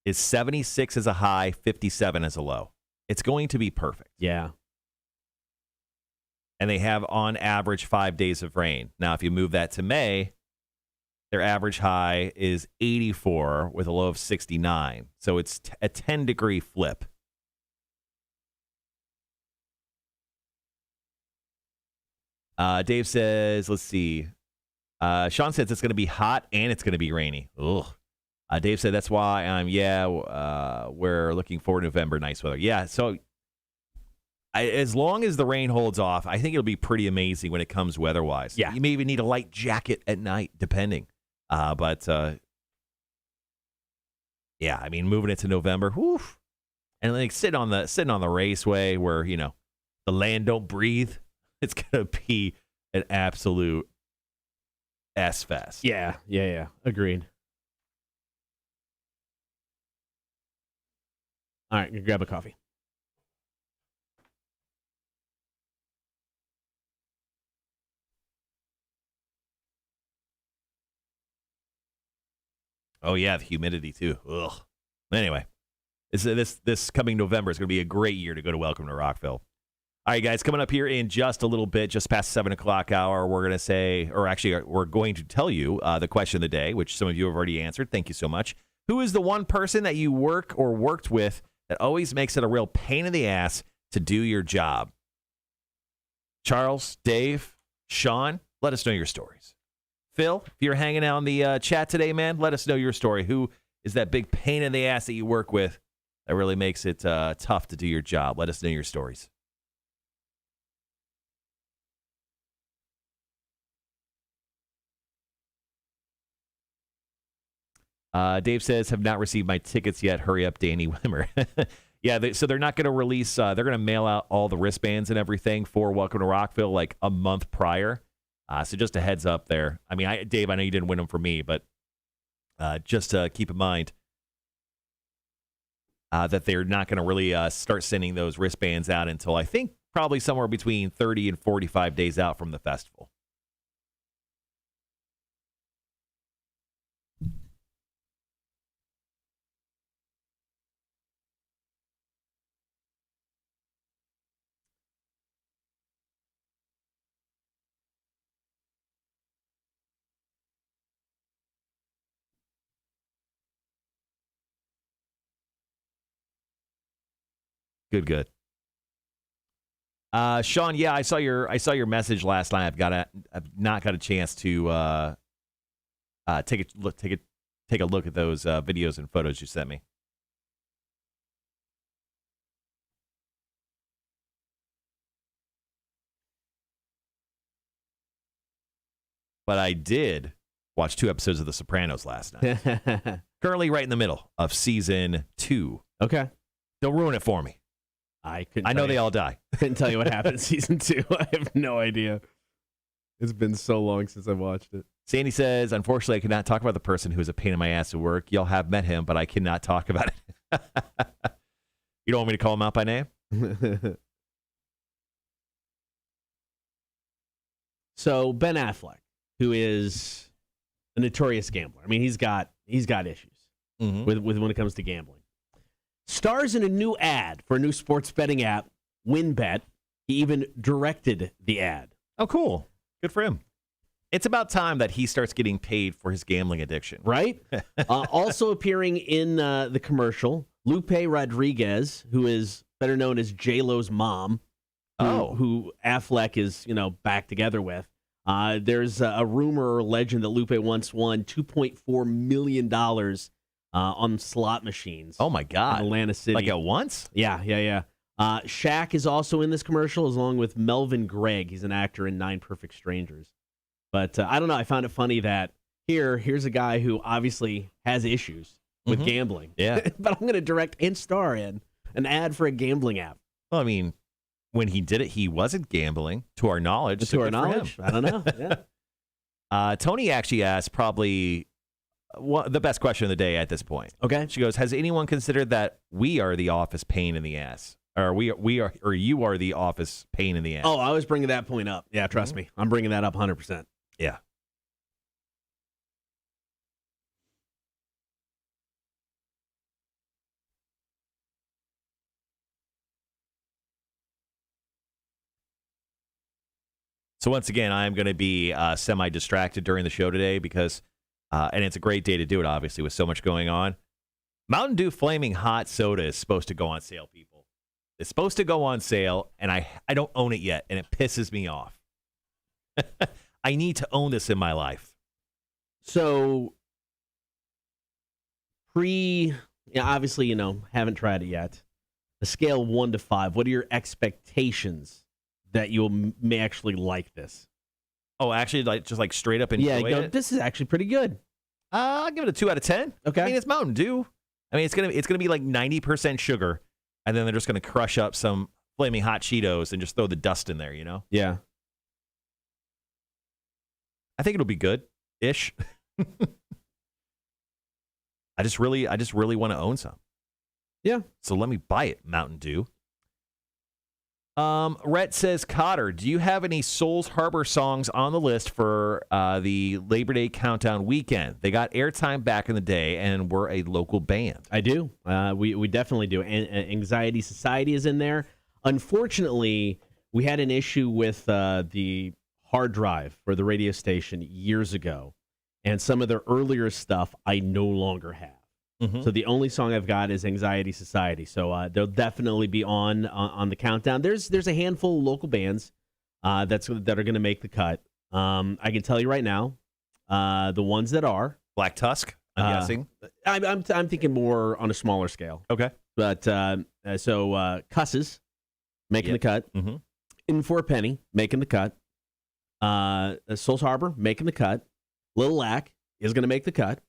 is 76 as a high, 57 as a low. It's going to be perfect. Yeah. And they have on average 5 days of rain. Now, if you move that to May, their average high is 84 with a low of 69. So it's a 10-degree flip. Dave says, let's see. Sean says it's going to be hot and it's going to be rainy. Ugh. Dave said that's why we're looking forward to November, nice weather. Yeah, so as long as the rain holds off, I think it'll be pretty amazing when it comes weather-wise. Yeah. You may even need a light jacket at night, depending. Yeah, I mean, moving it to November, whew, and like sitting on the raceway where the land don't breathe. It's gonna be an absolute S-fest. Yeah. Agreed. All right, grab a coffee. Oh yeah, the humidity too. Ugh. Anyway, this coming November is going to be a great year to go to Welcome to Rockville. All right, guys, coming up here in just a little bit, just past 7 o'clock hour, we're going to tell you the question of the day, which some of you have already answered. Thank you so much. Who is the one person that you work or worked with that always makes it a real pain in the ass to do your job? Charles, Dave, Sean, let us know your stories. Phil, if you're hanging out on the chat today, man, let us know your story. Who is that big pain in the ass that you work with that really makes it tough to do your job? Let us know your stories. Dave says, have not received my tickets yet. Hurry up, Danny Wimmer. Yeah, so they're not going to release, they're going to mail out all the wristbands and everything for Welcome to Rockville like a month prior. So just a heads up there. I mean, Dave, I know you didn't win them for me, but just keep in mind that they're not going to really start sending those wristbands out until I think probably somewhere between 30 and 45 days out from the festival. Good. Sean, yeah, I saw your message last night. I've not got a chance to take a look at those videos and photos you sent me. But I did watch 2 episodes of The Sopranos last night. Currently right in the middle of season 2. Okay. Don't ruin it for me. I know they all die. Couldn't tell you what happened in season 2. I have no idea. It's been so long since I've watched it. Sandy says, unfortunately, I cannot talk about the person who is a pain in my ass at work. Y'all have met him, but I cannot talk about it. You don't want me to call him out by name? So Ben Affleck, who is a notorious gambler. I mean, he's got issues with when it comes to gambling. Stars in a new ad for a new sports betting app, WinBet. He even directed the ad. Oh, cool. Good for him. It's about time that he starts getting paid for his gambling addiction. Right? Also appearing in the commercial, Lupe Rodriguez, who is better known as J-Lo's mom, who Affleck is, back together with. There's a rumor or legend that Lupe once won $2.4 million on slot machines. Oh, my God. In Atlantic City. Like at once? Yeah. Shaq is also in this commercial, along with Melvin Gregg. He's an actor in 9 Perfect Strangers. But I don't know. I found it funny that here's a guy who obviously has issues with gambling. Yeah. But I'm going to direct and star in an ad for a gambling app. Well, I mean, when he did it, he wasn't gambling, to our knowledge. To our knowledge? I don't know. Yeah. Tony actually asked probably the best question of the day at this point. Okay. She goes, has anyone considered that we are the office pain in the ass? Or you are the office pain in the ass? Oh, I was bringing that point up. Yeah, trust me. I'm bringing that up 100%. Yeah. So once again, I'm going to be semi-distracted during the show today because, and it's a great day to do it, obviously, with so much going on. Mountain Dew Flaming Hot Soda is supposed to go on sale, people. It's supposed to go on sale, and I don't own it yet, and it pisses me off. I need to own this in my life. So obviously, haven't tried it yet. A scale of 1 to 5, what are your expectations that you may actually like this? Oh, actually, just straight up enjoy it? This is actually pretty good. I'll give it a 2 out of 10. Okay. I mean, it's Mountain Dew. I mean, it's gonna be like 90% sugar, and then they're just gonna crush up some flaming hot Cheetos and just throw the dust in there. Yeah. I think it'll be good-ish. I just really want to own some. Yeah. So let me buy it, Mountain Dew. Rhett says, Cotter, do you have any Souls Harbor songs on the list for the Labor Day Countdown weekend? They got airtime back in the day and were a local band. I do. We definitely do. Anxiety Society is in there. Unfortunately, we had an issue with the hard drive for the radio station years ago, and some of their earlier stuff I no longer have. Mm-hmm. So the only song I've got is Anxiety Society. So they'll definitely be on the countdown. There's a handful of local bands that are going to make the cut. I can tell you right now, the ones that are Black Tusk, I'm guessing. I'm thinking more on a smaller scale. Okay, but so Cusses making the cut. Mm-hmm. In for a Penny making the cut. Souls Harbor making the cut. Little Lack is going to make the cut.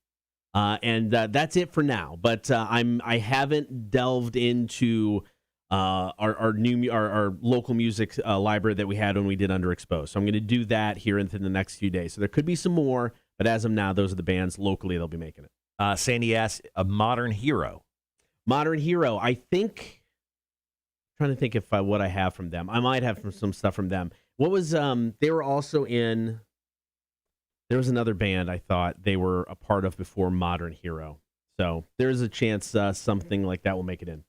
And that's it for now. But I haven't delved into our local music library that we had when we did Underexposed. So I'm going to do that here into the next few days. So there could be some more, but as of now, those are the bands locally they'll be making it. Sandy asks, a Modern Hero. Modern Hero. I think. I'm trying to think if what I have from them. I might have some stuff from them. What was they were also in. There was another band I thought they were a part of before Modern Hero. So there's a chance something like that will make it in.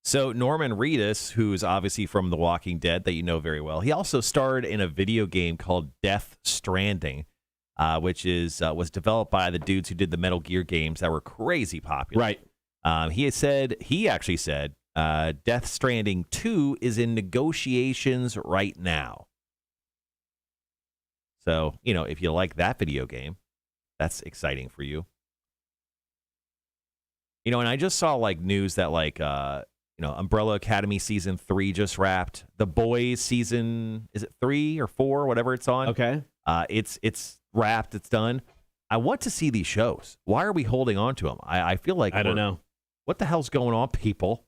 So Norman Reedus, who's obviously from The Walking Dead that you know very well, he also starred in a video game called Death Stranding. Which was developed by the dudes who did the Metal Gear games that were crazy popular. Right. He actually said, Death Stranding 2 is in negotiations right now. So, if you like that video game, that's exciting for you. And I just saw news that Umbrella Academy season 3 just wrapped. The Boys season, is it 3 or 4, whatever it's on? Okay. It's wrapped. It's done. I want to see these shows. Why are we holding on to them? I feel like I don't know. What the hell's going on, people?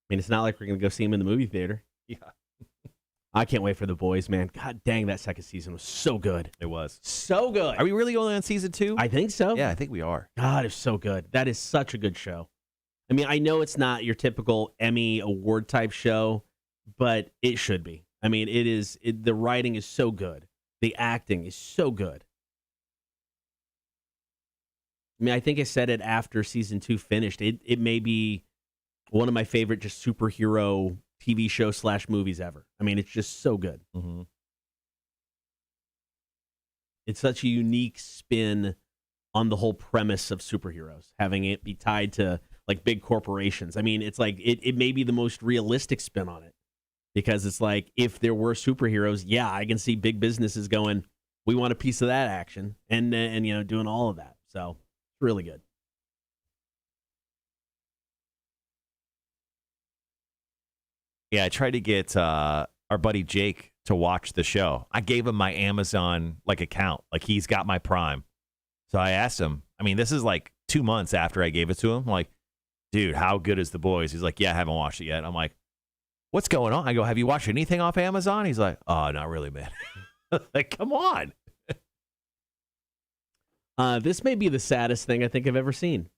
I mean, it's not like we're going to go see them in the movie theater. Yeah. I can't wait for The Boys, man. God dang, that second season was so good. It was. So good. Are we really only on season 2? I think so. Yeah, I think we are. God, it's so good. That is such a good show. I mean, I know it's not your typical Emmy award type show, but it should be. I mean, it is. The writing is so good. The acting is so good. I mean, I think I said it after season 2 finished. It may be one of my favorite just superhero TV show / movies ever. I mean, it's just so good. Mm-hmm. It's such a unique spin on the whole premise of superheroes, having it be tied to big corporations. I mean, it's it may be the most realistic spin on it. Because it's if there were superheroes, yeah, I can see big businesses going, we want a piece of that action, and doing all of that. So it's really good. Yeah, I tried to get our buddy Jake to watch the show. I gave him my Amazon account, he's got my Prime. So I asked him. I mean, this is 2 months after I gave it to him. I'm like, dude, how good is The Boys? He's like, yeah, I haven't watched it yet. I'm like, what's going on? I go, have you watched anything off Amazon? He's like, oh, not really, man. Come on. This may be the saddest thing I think I've ever seen.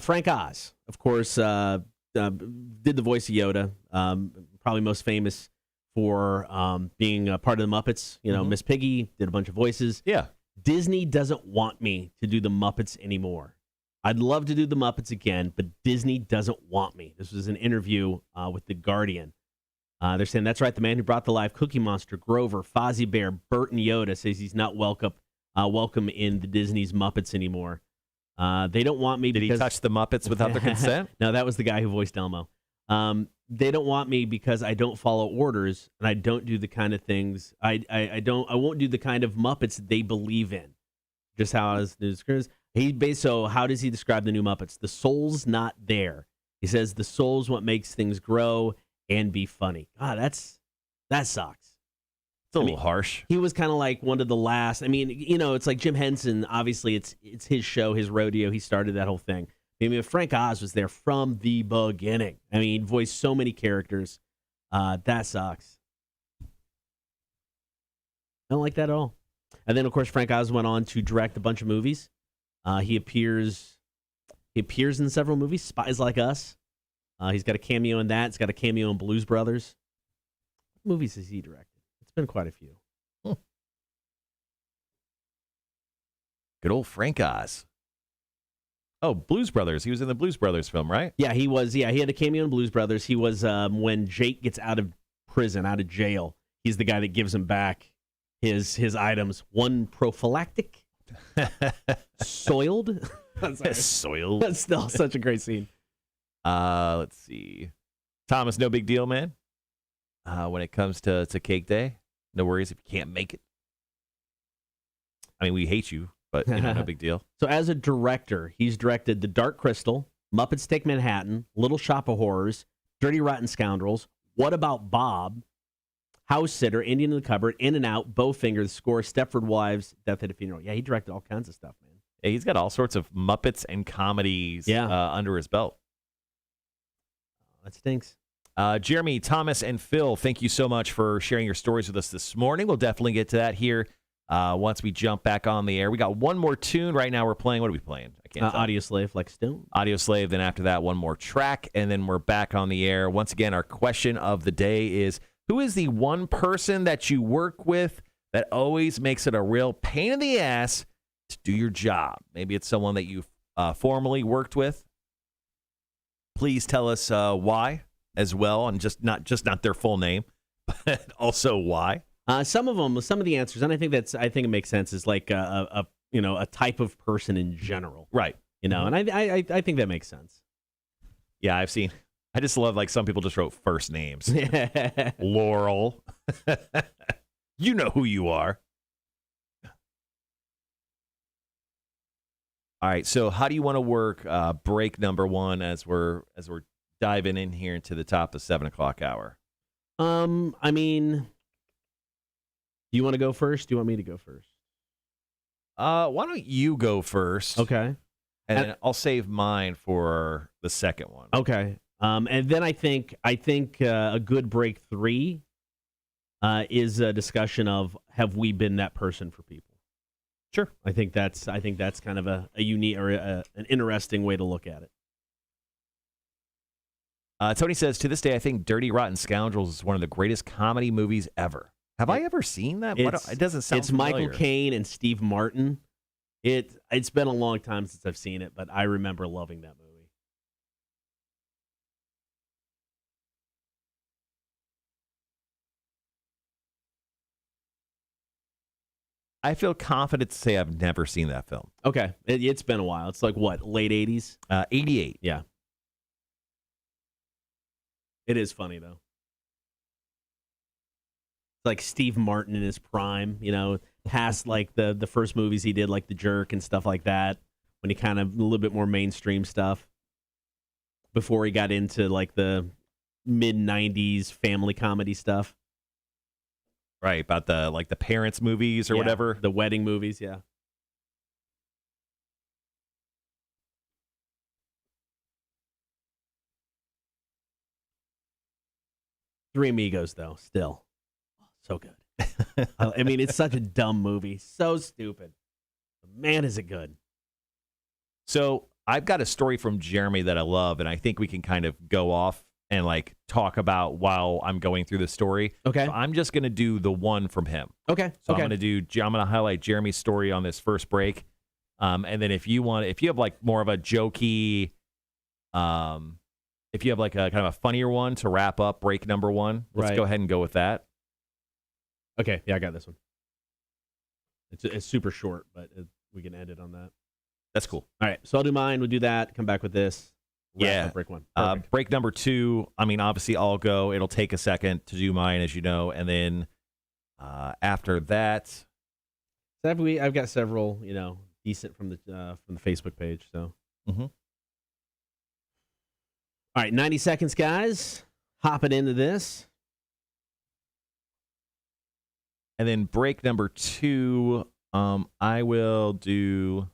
Frank Oz, of course, did the voice of Yoda. Probably most famous for being a part of the Muppets. Miss Piggy did a bunch of voices. Yeah. Disney doesn't want me to do the Muppets anymore. I'd love to do the Muppets again, but Disney doesn't want me. This was an interview with The Guardian. They're saying, that's right, the man who brought the live Cookie Monster, Grover, Fozzie Bear, Bert, and Yoda says he's not welcome in the Disney's Muppets anymore. They don't want me Did because... he touch the Muppets without their consent? No, that was the guy who voiced Elmo. They don't want me because I don't follow orders and I don't do the kind of things I won't do the kind of Muppets they believe in. Just how his describes. So how does he describe the new Muppets? The soul's not there. He says the soul's what makes things grow and be funny. That sucks. It's a little harsh. He was kind of like one of the last. I mean, it's like Jim Henson. Obviously, it's his show, his rodeo. He started that whole thing. I mean, Frank Oz was there from the beginning. I mean, voiced so many characters. That sucks. I don't like that at all. And then, of course, Frank Oz went on to direct a bunch of movies. He appears in several movies. Spies Like Us. He's got a cameo in that. He's got a cameo in Blues Brothers. What movies has he directed? It's been quite a few. Good old Frank Oz. Oh, Blues Brothers. He was in the Blues Brothers film, right? Yeah, he was. Yeah, he had a cameo in Blues Brothers. He was when Jake gets out of prison, out of jail. He's the guy that gives him back his items. One prophylactic, soiled. Soiled. That's still such a great scene. Let's see. Thomas, no big deal, man. When it comes to Cake Day, no worries if you can't make it. I mean, we hate you, but no big deal. So as a director, he's directed The Dark Crystal, Muppets Take Manhattan, Little Shop of Horrors, Dirty Rotten Scoundrels, What About Bob, House Sitter, Indian in the Cupboard, In and Out, Bowfinger, The Score, Stepford Wives, Death at a Funeral. Yeah, he directed all kinds of stuff, man. Yeah, he's got all sorts of Muppets and comedies under his belt. That stinks. Jeremy, Thomas, and Phil, thank you so much for sharing your stories with us this morning. We'll definitely get to that here once we jump back on the air. We got one more tune right now. We're playing. What are we playing? I can't tell. Audio Slave, like Stone. Audio Slave. Then after that, one more track, and then we're back on the air. Once again, our question of the day is, who is the one person that you work with that always makes it a real pain in the ass to do your job? Maybe it's someone that you've formerly worked with. Please tell us why as well, and not their full name, but also why. Some of the answers, and I think it makes sense, is like a type of person in general, right? And I think that makes sense. Yeah, I've seen. I just love like some people just wrote first names. Laurel, you know who you are. All right, so how do you want to work break number one as we're diving in here into the top of 7 o'clock hour? I mean, do you want to go first? Do you want me to go first? Why don't you go first? Okay. And then I'll save mine for the second one. Okay. And then I think a good break three is a discussion of, have we been that person for people? Sure. I think that's kind of a unique or an interesting way to look at it. Tony says, to this day, I think Dirty Rotten Scoundrels is one of the greatest comedy movies ever. Have I ever seen that? It doesn't sound familiar. Michael Caine and Steve Martin. It's been a long time since I've seen it, but I remember loving that movie. I feel confident to say I've never seen that film. Okay. It's been a while. It's like, what, late 80s? 88. Yeah. It is funny, though. Like Steve Martin in his prime, past like the first movies he did, like The Jerk and stuff like that, when he kind of a little bit more mainstream stuff, before he got into like the mid-90s family comedy stuff. Right, about the parents movies or whatever. The wedding movies, yeah. Three Amigos, though, still. So good. I mean, it's such a dumb movie. So stupid. But man, is it good. So I've got a story from Jeremy that I love, and I think we can kind of go off and like talk about while I'm going through the story. Okay. So I'm just going to do the one from him. Okay. So I'm going to highlight Jeremy's story on this first break. And then if you have like more of a jokey, if you have like a kind of a funnier one to wrap up break number one, let's go ahead and go with that. Okay. Yeah, I got this one. It's super short, but we can end it on that. That's cool. All right, so I'll do mine. We'll do that. Come back with this. Yeah. Break one. Break number 2. I mean, obviously, I'll go. It'll take a second to do mine, as you know, and then after that, I've got several, decent from the Facebook page. So, All right, 90 seconds, guys. Hopping into this. And then break number 2, I will do.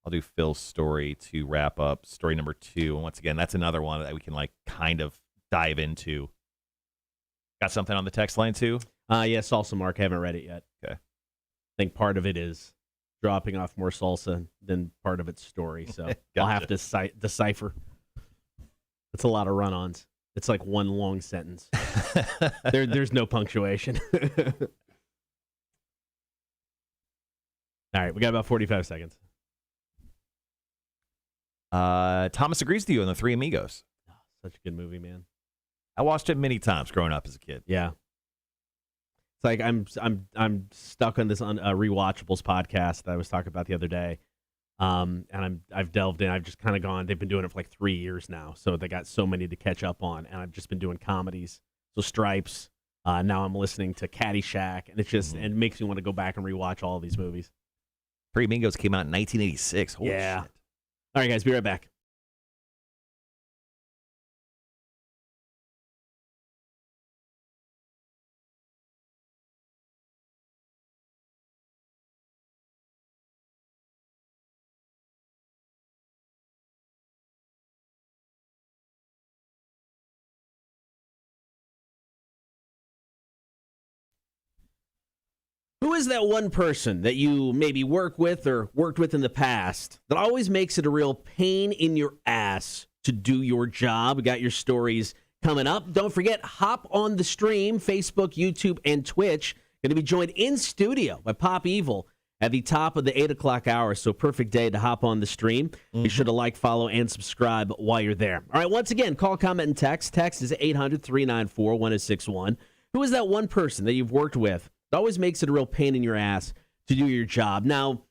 I'll do Phil's story to wrap up story number 2. And once again, that's another one that we can kind of dive into. Got something on the text line too? Yeah, Salsa Mark. I haven't read it yet. Okay. I think part of it is dropping off more salsa than part of its story. So Gotcha. I'll have to decipher. It's a lot of run-ons. It's like one long sentence. There's no punctuation. All right, we got about 45 seconds. Thomas agrees with you on the Three Amigos. Oh, such a good movie, man. I watched it many times growing up as a kid. Yeah. It's like I'm stuck on this Rewatchables podcast that I was talking about the other day. And I've delved in. I've just kind of gone. They've been doing it for like 3 years now, so they got so many to catch up on. And I've just been doing comedies. So Stripes. Now I'm listening to Caddyshack, and it's just it makes me want to go back and rewatch all of these movies. Three Amigos came out in 1986. Holy shit. All right, guys, be right back. Who is that one person that you maybe work with or worked with in the past that always makes it a real pain in your ass to do your job? We got your stories coming up. Don't forget, hop on the stream, Facebook, YouTube, and Twitch. Going to be joined in studio by Pop Evil at the top of the 8 o'clock hour. So perfect day to hop on the stream. Be sure to like, follow, and subscribe while you're there. All right, once again, call, comment, and text. Text is 800-394-1061. Who is that one person that you've worked with? It always makes it a real pain in your ass to do your job. Now,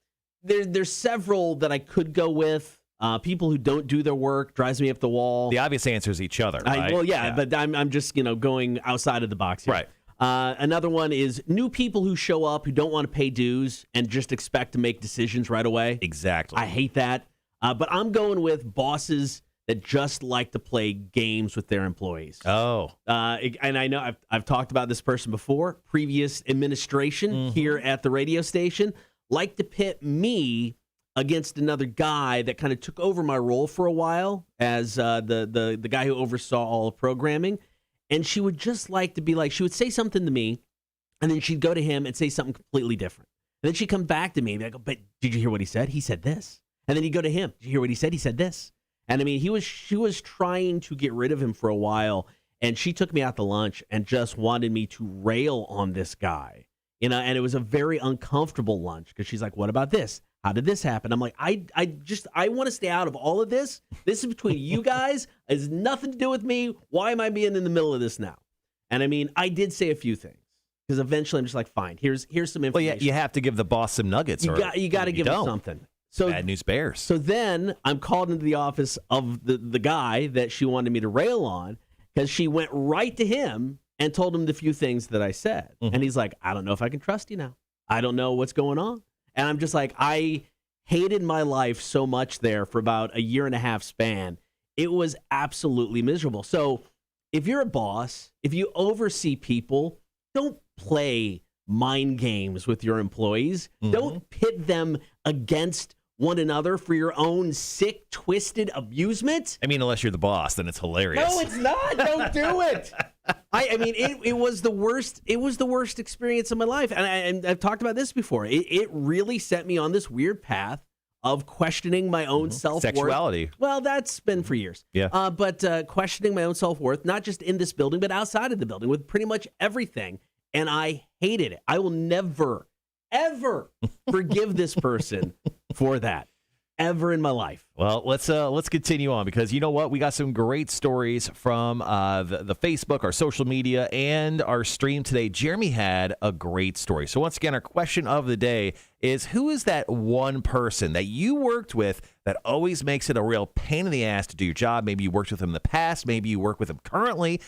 there's several that I could go with. People who don't do their work, drives me up the wall. The obvious answer is each other, right? But I'm just going outside of the box here. Right. Another one is new people who show up who don't want to pay dues and just expect to make decisions right away. Exactly. I hate that. But I'm going with bosses that just like to play games with their employees. Oh. And I know I've talked about this person before. Previous administration here at the radio station liked to pit me against another guy that kind of took over my role for a while as the guy who oversaw all of programming. And she would just like to be like, she would say something to me, and then she'd go to him and say something completely different. And then she'd come back to me and be like, but did you hear what he said? He said this. And then he'd go to him. Did you hear what he said? He said this. And I mean, she was trying to get rid of him for a while, and she took me out to lunch and just wanted me to rail on this guy, and it was a very uncomfortable lunch because she's like, what about this? How did this happen? I'm like, I want to stay out of all of this. This is between you guys. It has nothing to do with me. Why am I being in the middle of this now? And I mean, I did say a few things because eventually I'm just like, fine, here's some information. Well, yeah, you have to give the boss some nuggets. You got to give him something. So bad news bears. So then I'm called into the office of the guy that she wanted me to rail on because she went right to him and told him the few things that I said. And he's like, I don't know if I can trust you now. I don't know what's going on. And I'm just like, I hated my life so much there for about a 1.5 year span. It was absolutely miserable. So if you're a boss, if you oversee people, don't play mind games with your employees. Don't pit them against one another for your own sick, twisted amusement. I mean, unless you're the boss, then it's hilarious. No, it's not. Don't do it. I mean, it was the worst. It was the worst experience of my life, and I've talked about this before. It really set me on this weird path of questioning my own self-worth. Sexuality. Well, that's been for years. Yeah. But questioning my own self-worth, not just in this building, but outside of the building, with pretty much everything. And I hated it. I will never, ever forgive this person for that. ever in my life. Well, let's continue on, because you know what? We got some great stories from the Facebook, our social media, and our stream today. Jeremy had a great story. So once again, our question of the day is, who is that one person that you worked with that always makes it a real pain in the ass to do your job? Maybe you worked with him in the past. Maybe you work with him currently.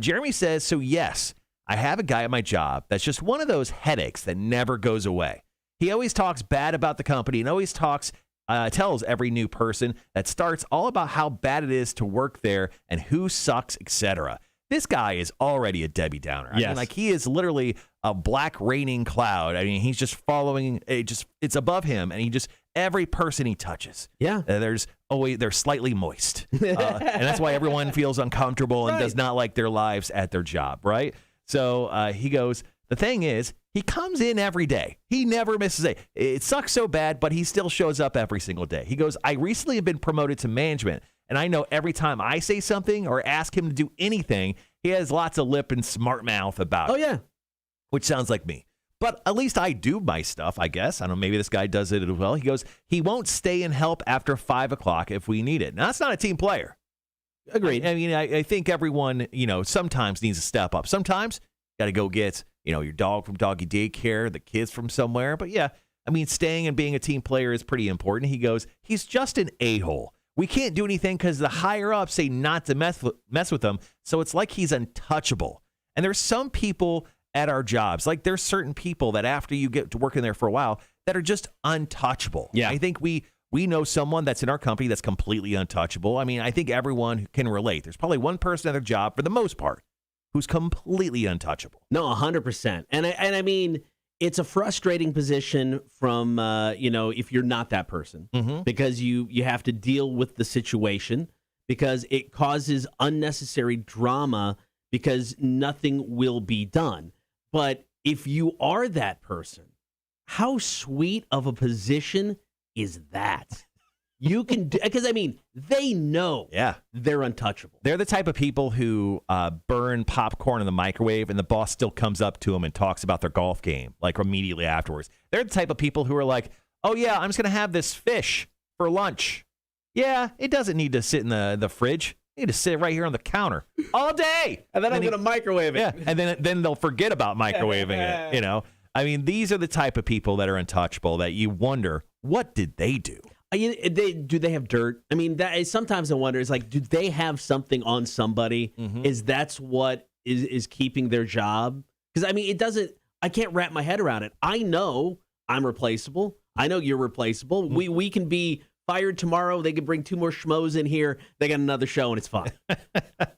Jeremy says, so yes, I have a guy at my job that's just one of those headaches that never goes away. He always talks bad about the company and always tells every new person that starts all about how bad it is to work there and who sucks, etc. This guy is already a Debbie Downer. I mean, like, he is literally a black raining cloud. I mean, he's just following it's above him, and every person he touches. Yeah. They're slightly moist. And that's why everyone feels uncomfortable and does not like their lives at their job, right? So he goes, the thing is, he comes in every day. He never misses a day. It sucks so bad, but he still shows up every single day. He goes, I recently have been promoted to management, and I know every time I say something or ask him to do anything, he has lots of lip and smart mouth about it. Oh, yeah. Which sounds like me. But at least I do my stuff, I guess. I don't know, maybe this guy does it as well. He goes, he won't stay and help after 5 o'clock if we need it. Now, that's not a team player. Agreed. I mean, I think everyone, sometimes needs to step up. Sometimes got to go get, your dog from doggy daycare, the kids from somewhere. But yeah, I mean, staying and being a team player is pretty important. He goes, he's just an a-hole. We can't do anything because the higher ups say not to mess with him. So it's like he's untouchable. And there's some people at our jobs, like there's certain people that after you get to work in there for a while that are just untouchable. Yeah. I think we know someone that's in our company that's completely untouchable. I mean, I think everyone can relate. There's probably one person at their job, for the most part, who's completely untouchable. No, 100%. And I mean, it's a frustrating position from, if you're not that person, because you have to deal with the situation, because it causes unnecessary drama, because nothing will be done. But if you are that person, how sweet of a position is that? You can do, because I mean, they know they're untouchable. They're the type of people who burn popcorn in the microwave and the boss still comes up to them and talks about their golf game, like immediately afterwards. They're the type of people who are like, oh yeah, I'm just going to have this fish for lunch. Yeah, it doesn't need to sit in the fridge. You need to sit right here on the counter all day. And then I'm going to microwave it. Yeah, and then they'll forget about microwaving it, I mean, these are the type of people that are untouchable that you wonder, what did they do? Do they have dirt? I mean, sometimes I wonder, is like, do they have something on somebody? Is that's what is keeping their job? Because I mean, I can't wrap my head around it. I know I'm replaceable. I know you're replaceable. We can be fired tomorrow. They could bring 2 more schmoes in here. They got another show and it's fine.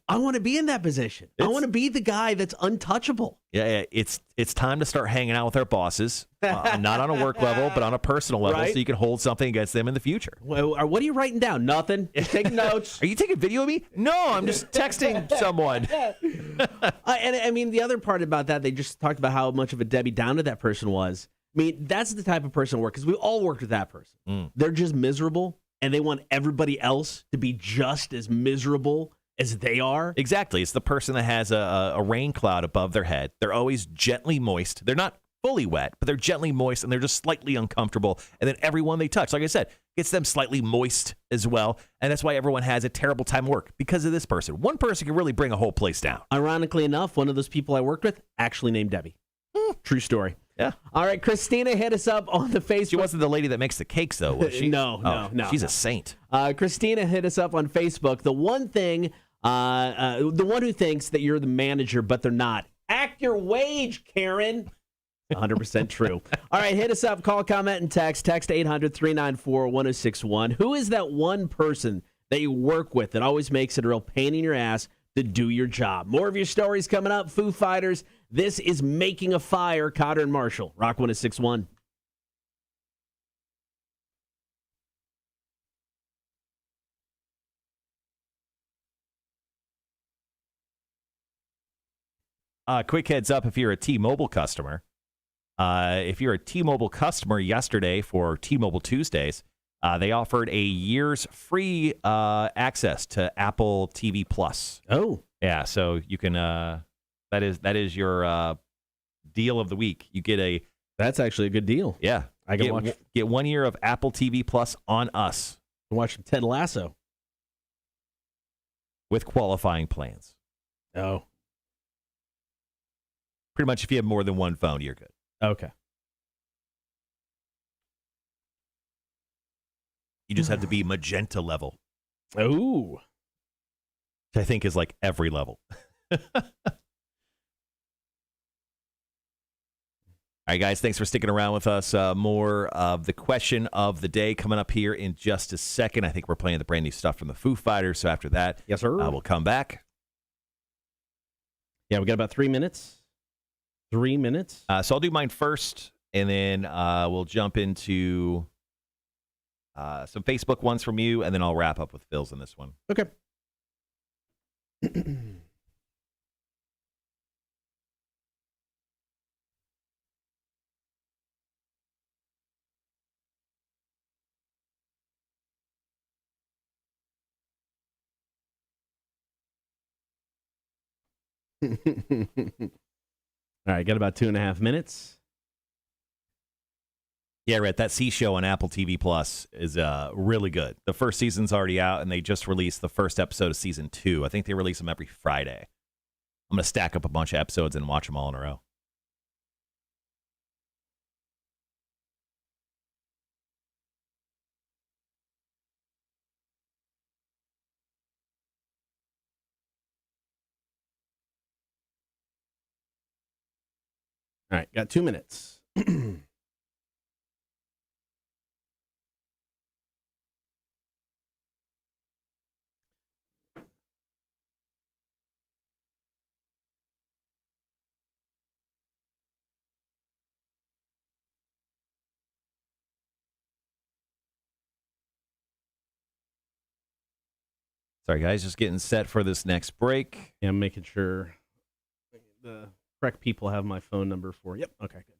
I want to be in that position. I want to be the guy that's untouchable. Yeah, it's time to start hanging out with our bosses, not on a work level, but on a personal level, so you can hold something against them in the future. Well, what are you writing down? Nothing. Just taking notes. Are you taking video of me? No, I'm just texting someone. And I mean, the other part about that, they just talked about how much of a Debbie Downer that person was. I mean, that's the type of person I work, because we all worked with that person. They're just miserable, and they want everybody else to be just as miserable as they are. Exactly. It's the person that has a rain cloud above their head. They're always gently moist. They're not fully wet, but they're gently moist, and they're just slightly uncomfortable. And then everyone they touch, like I said, gets them slightly moist as well. And that's why everyone has a terrible time at work, because of this person. One person can really bring a whole place down. Ironically enough, one of those people I worked with actually named Debbie. True story. Yeah. All right, Christina, hit us up on the Facebook. She wasn't the lady that makes the cakes, though, was she? No. She's a saint. Christina, hit us up on Facebook. The one thing, the one who thinks that you're the manager, but they're not. Act your wage, Karen. 100% true. All right, hit us up. Call, comment, and text. Text 800-394-1061. Who is that one person that you work with that always makes it a real pain in your ass to do your job? More of your stories coming up. Foo Fighters. This is Making a Fire. Cotter and Marshall. Rock 1061. Quick heads up if you're a T-Mobile customer. If you're a T-Mobile customer yesterday for T-Mobile Tuesdays, they offered a year's free access to Apple TV Plus. Oh. Yeah, so you can that is your deal of the week. You get That's actually a good deal. Yeah. I can get 1 year of Apple TV Plus on us. Watch some Ted Lasso with qualifying plans. Oh. Pretty much if you have more than one phone, you're good. Okay. You just have to be magenta level. Ooh. Which I think is like every level. All right, guys, thanks for sticking around with us. More of the question of the day coming up here in just a second. I think we're playing the brand new stuff from the Foo Fighters. So after that, yes, sir. We'll come back. Yeah, we got about 3 minutes. 3 minutes. So I'll do mine first, and then we'll jump into some Facebook ones from you, and then I'll wrap up with Phil's in this one. Okay. All right, got about 2.5 minutes. Yeah, Rhett, that Sea Show on Apple TV Plus is really good. The first season's already out, and they just released the first episode of season 2. I think they release them every Friday. I'm going to stack up a bunch of episodes and watch them all in a row. All right, got 2 minutes. Sorry, guys, just getting set for this next break. Yeah, I'm making sure the correct people have my phone number for. Yep. Okay. Good.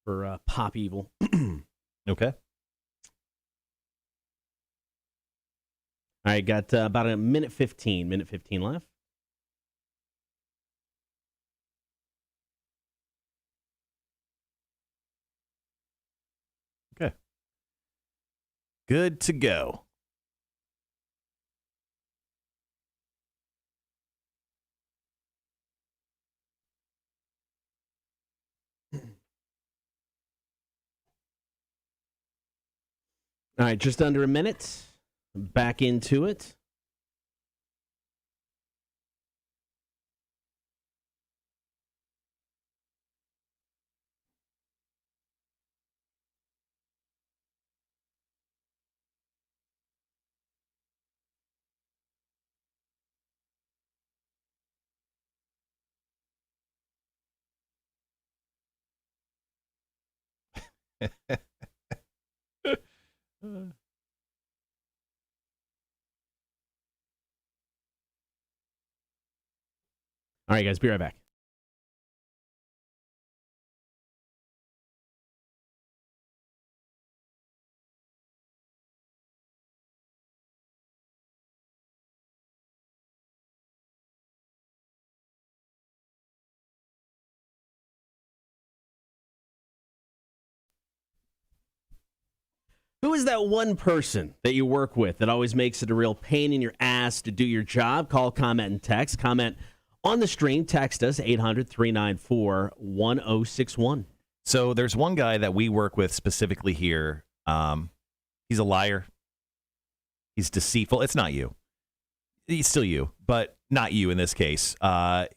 For Pop Evil. Okay. All right. Got about a minute 15. Minute 15 left. Okay. Good to go. All right, just under a minute. Back into it. All right, guys, be right back. Who is that one person that you work with that always makes it a real pain in your ass to do your job? Call, comment, and text. Comment on the stream. Text us, 800-394-1061. So there's one guy that we work with specifically here. He's a liar. He's deceitful. It's not you. He's still you, but not you in this case.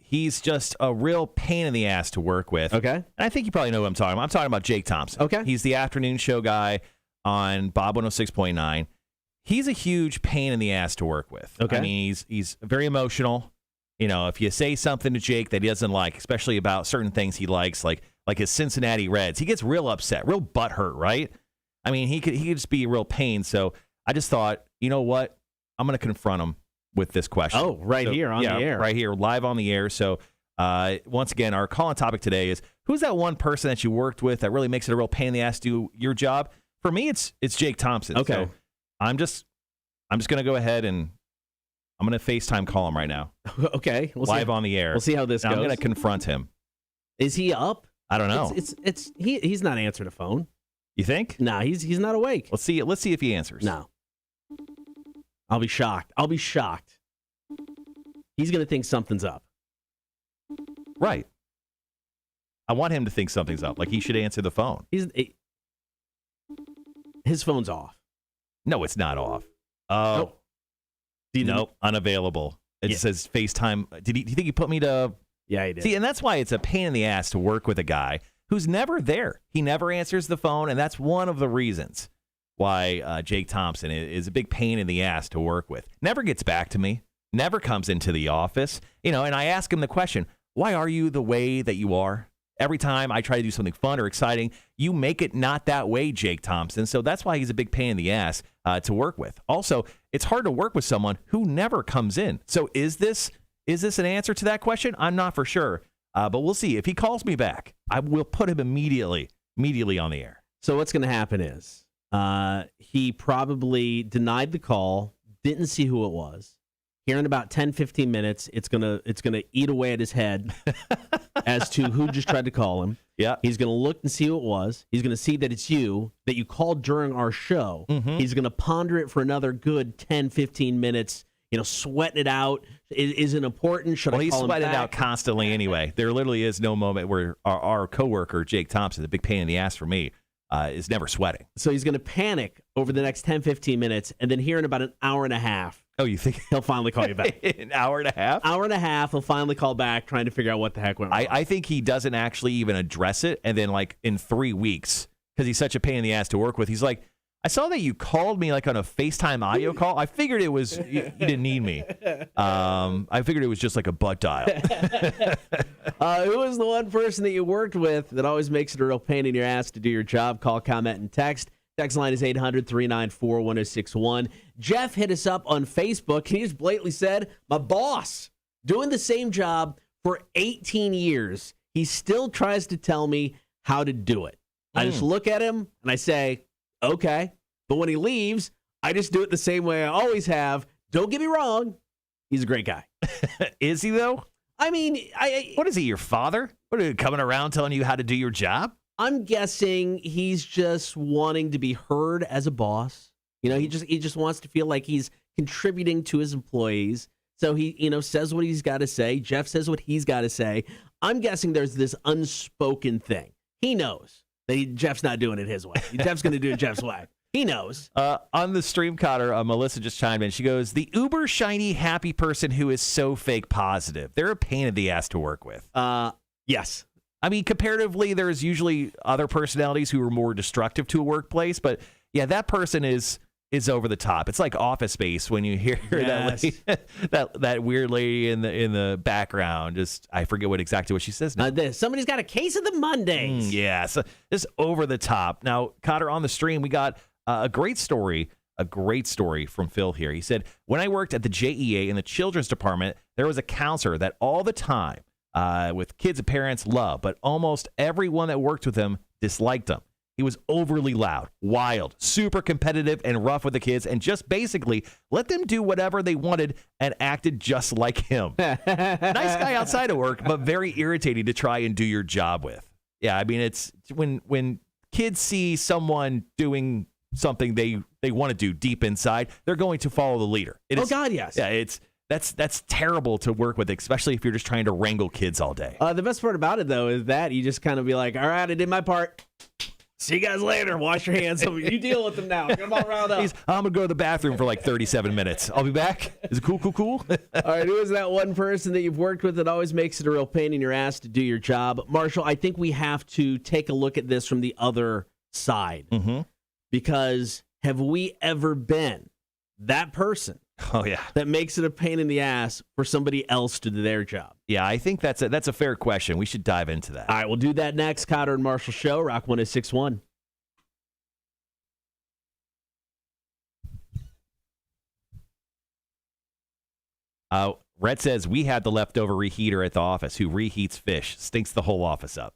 He's just a real pain in the ass to work with. Okay. And I think you probably know who I'm talking about. I'm talking about Jake Thompson. Okay. He's the afternoon show guy on Bob 106.9. He's a huge pain in the ass to work with. Okay. I mean, he's very emotional. You know, if you say something to Jake that he doesn't like, especially about certain things he likes, like his Cincinnati Reds, he gets real upset, real butthurt, right? I mean, he could just be a real pain. So I just thought, you know what? I'm going to confront him with this question. Oh, here on the air. Right here, live on the air. So once again, our call-in topic today is, who's that one person that you worked with that really makes it a real pain in the ass to do your job? For me, it's Jake Thompson. Okay. So I'm just going to go ahead and I'm going to FaceTime call him right now. Okay. Live on the air. We'll see how this goes. I'm going to confront him. Is he up? I don't know. He's not answering the phone. You think? No, he's not awake. Let's see if he answers. No. I'll be shocked. He's going to think something's up. Right. I want him to think something's up. Like he should answer the phone. His phone's off. No, it's not off. Oh. Nope. Unavailable. It says FaceTime. Do you think he put me to... Yeah, he did. See, and that's why it's a pain in the ass to work with a guy who's never there. He never answers the phone, and that's one of the reasons why Jake Thompson is a big pain in the ass to work with. Never gets back to me. Never comes into the office. And I ask him the question, why are you the way that you are? Every time I try to do something fun or exciting, you make it not that way, Jake Thompson. So that's why he's a big pain in the ass to work with. Also, it's hard to work with someone who never comes in. So is this an answer to that question? I'm not for sure, but we'll see. If he calls me back, I will put him immediately on the air. So what's going to happen is he probably denied the call, didn't see who it was. Here in about 10, 15 minutes, it's gonna eat away at his head as to who just tried to call him. Yeah. He's going to look and see who it was. He's going to see that it's you, that you called during our show. Mm-hmm. He's going to ponder it for another good 10, 15 minutes, sweating it out. Is it important? Should I call him back? He's sweating it out constantly anyway. There literally is no moment where our coworker, Jake Thompson, the big pain in the ass for me, is never sweating. So he's going to panic over the next 10, 15 minutes, and then here in about an hour and a half, you think he'll finally call you back? An hour and a half? Hour and a half, he'll finally call back, trying to figure out what the heck went wrong. I think he doesn't actually even address it, and then like in 3 weeks, because he's such a pain in the ass to work with, he's like, I saw that you called me like on a FaceTime audio call. I figured it was, you didn't need me. I figured it was just like a butt dial. Who was the one person that you worked with that always makes it a real pain in your ass to do your job? Call, comment, and text. Text line is 800-394-1061. Jeff hit us up on Facebook. He just blatantly said, my boss, doing the same job for 18 years. He still tries to tell me how to do it. I just look at him and I say, okay. But when he leaves, I just do it the same way I always have. Don't get me wrong. He's a great guy. Is he, though? I mean, what is he, your father? What, are you coming around telling you how to do your job? I'm guessing he's just wanting to be heard as a boss. He just wants to feel like he's contributing to his employees. So he, says what he's got to say. Jeff says what he's got to say. I'm guessing there's this unspoken thing. He knows that Jeff's not doing it his way. Jeff's going to do it Jeff's way. He knows. On the stream cotter, Melissa just chimed in. She goes, the uber shiny happy person who is so fake positive. They're a pain in the ass to work with. Yes. I mean, comparatively, there's usually other personalities who are more destructive to a workplace. But, yeah, that person is over the top. It's like Office Space when you hear that weird lady in the background. I forget exactly what she says now. Somebody's got a case of the Mondays. Yeah, so just over the top. Now, Cotter, on the stream, we got a great story from Phil here. He said, when I worked at the JEA in the children's department, there was a counselor that all the time with kids and parents loved, but almost everyone that worked with him disliked him. He was overly loud, wild, super competitive, and rough with the kids, and just basically let them do whatever they wanted and acted just like him. Nice guy outside of work, but very irritating to try and do your job with. Yeah, I mean, it's when kids see someone doing something they want to do deep inside, they're going to follow the leader. God, yes. Yeah, that's terrible to work with, especially if you're just trying to wrangle kids all day. The best part about it, though, is that you just kind of be like, all right, I did my part. See you guys later. Wash your hands. You deal with them now. Get them all round up. I'm going to go to the bathroom for like 37 minutes. I'll be back. Is it cool? All right, who is that one person that you've worked with that always makes it a real pain in your ass to do your job? Marshall, I think we have to take a look at this from the other side. Mm-hmm. Because have we ever been that person? Oh, yeah. That makes it a pain in the ass for somebody else to do their job? Yeah, I think that's a fair question. We should dive into that. All right, we'll do that next. Cotter and Marshall Show, Rock 106.1. Rhett says, we had the leftover reheater at the office who reheats fish. Stinks the whole office up.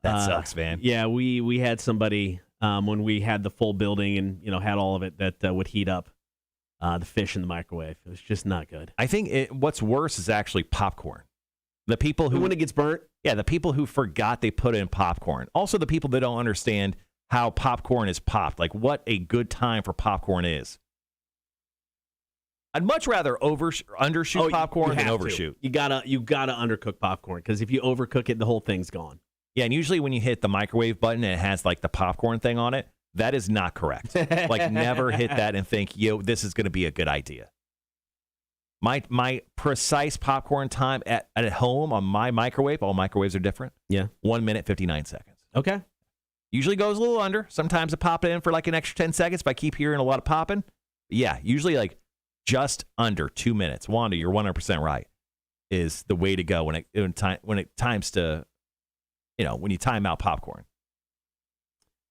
That sucks, man. Yeah, we had somebody when we had the full building and had all of it that would heat up the fish in the microwave. It was just not good. I think what's worse is actually popcorn. The people who when it gets burnt? Yeah, the people who forgot they put in popcorn. Also the people that don't understand how popcorn is popped, like what a good time for popcorn is. I'd much rather undershoot popcorn than overshoot. You gotta undercook popcorn, because if you overcook it, the whole thing's gone. Yeah, and usually when you hit the microwave button and it has like the popcorn thing on it, that is not correct. Like, never hit that and think, yo, this is going to be a good idea. My precise popcorn time at home on my microwave, all microwaves are different. Yeah. 1 minute, 59 seconds. Okay. Usually goes a little under. Sometimes I pop it in for like an extra 10 seconds if I keep hearing a lot of popping. But yeah, usually like just under 2 minutes. Wanda, you're 100% right, is the way to go when it times to, when you time out popcorn.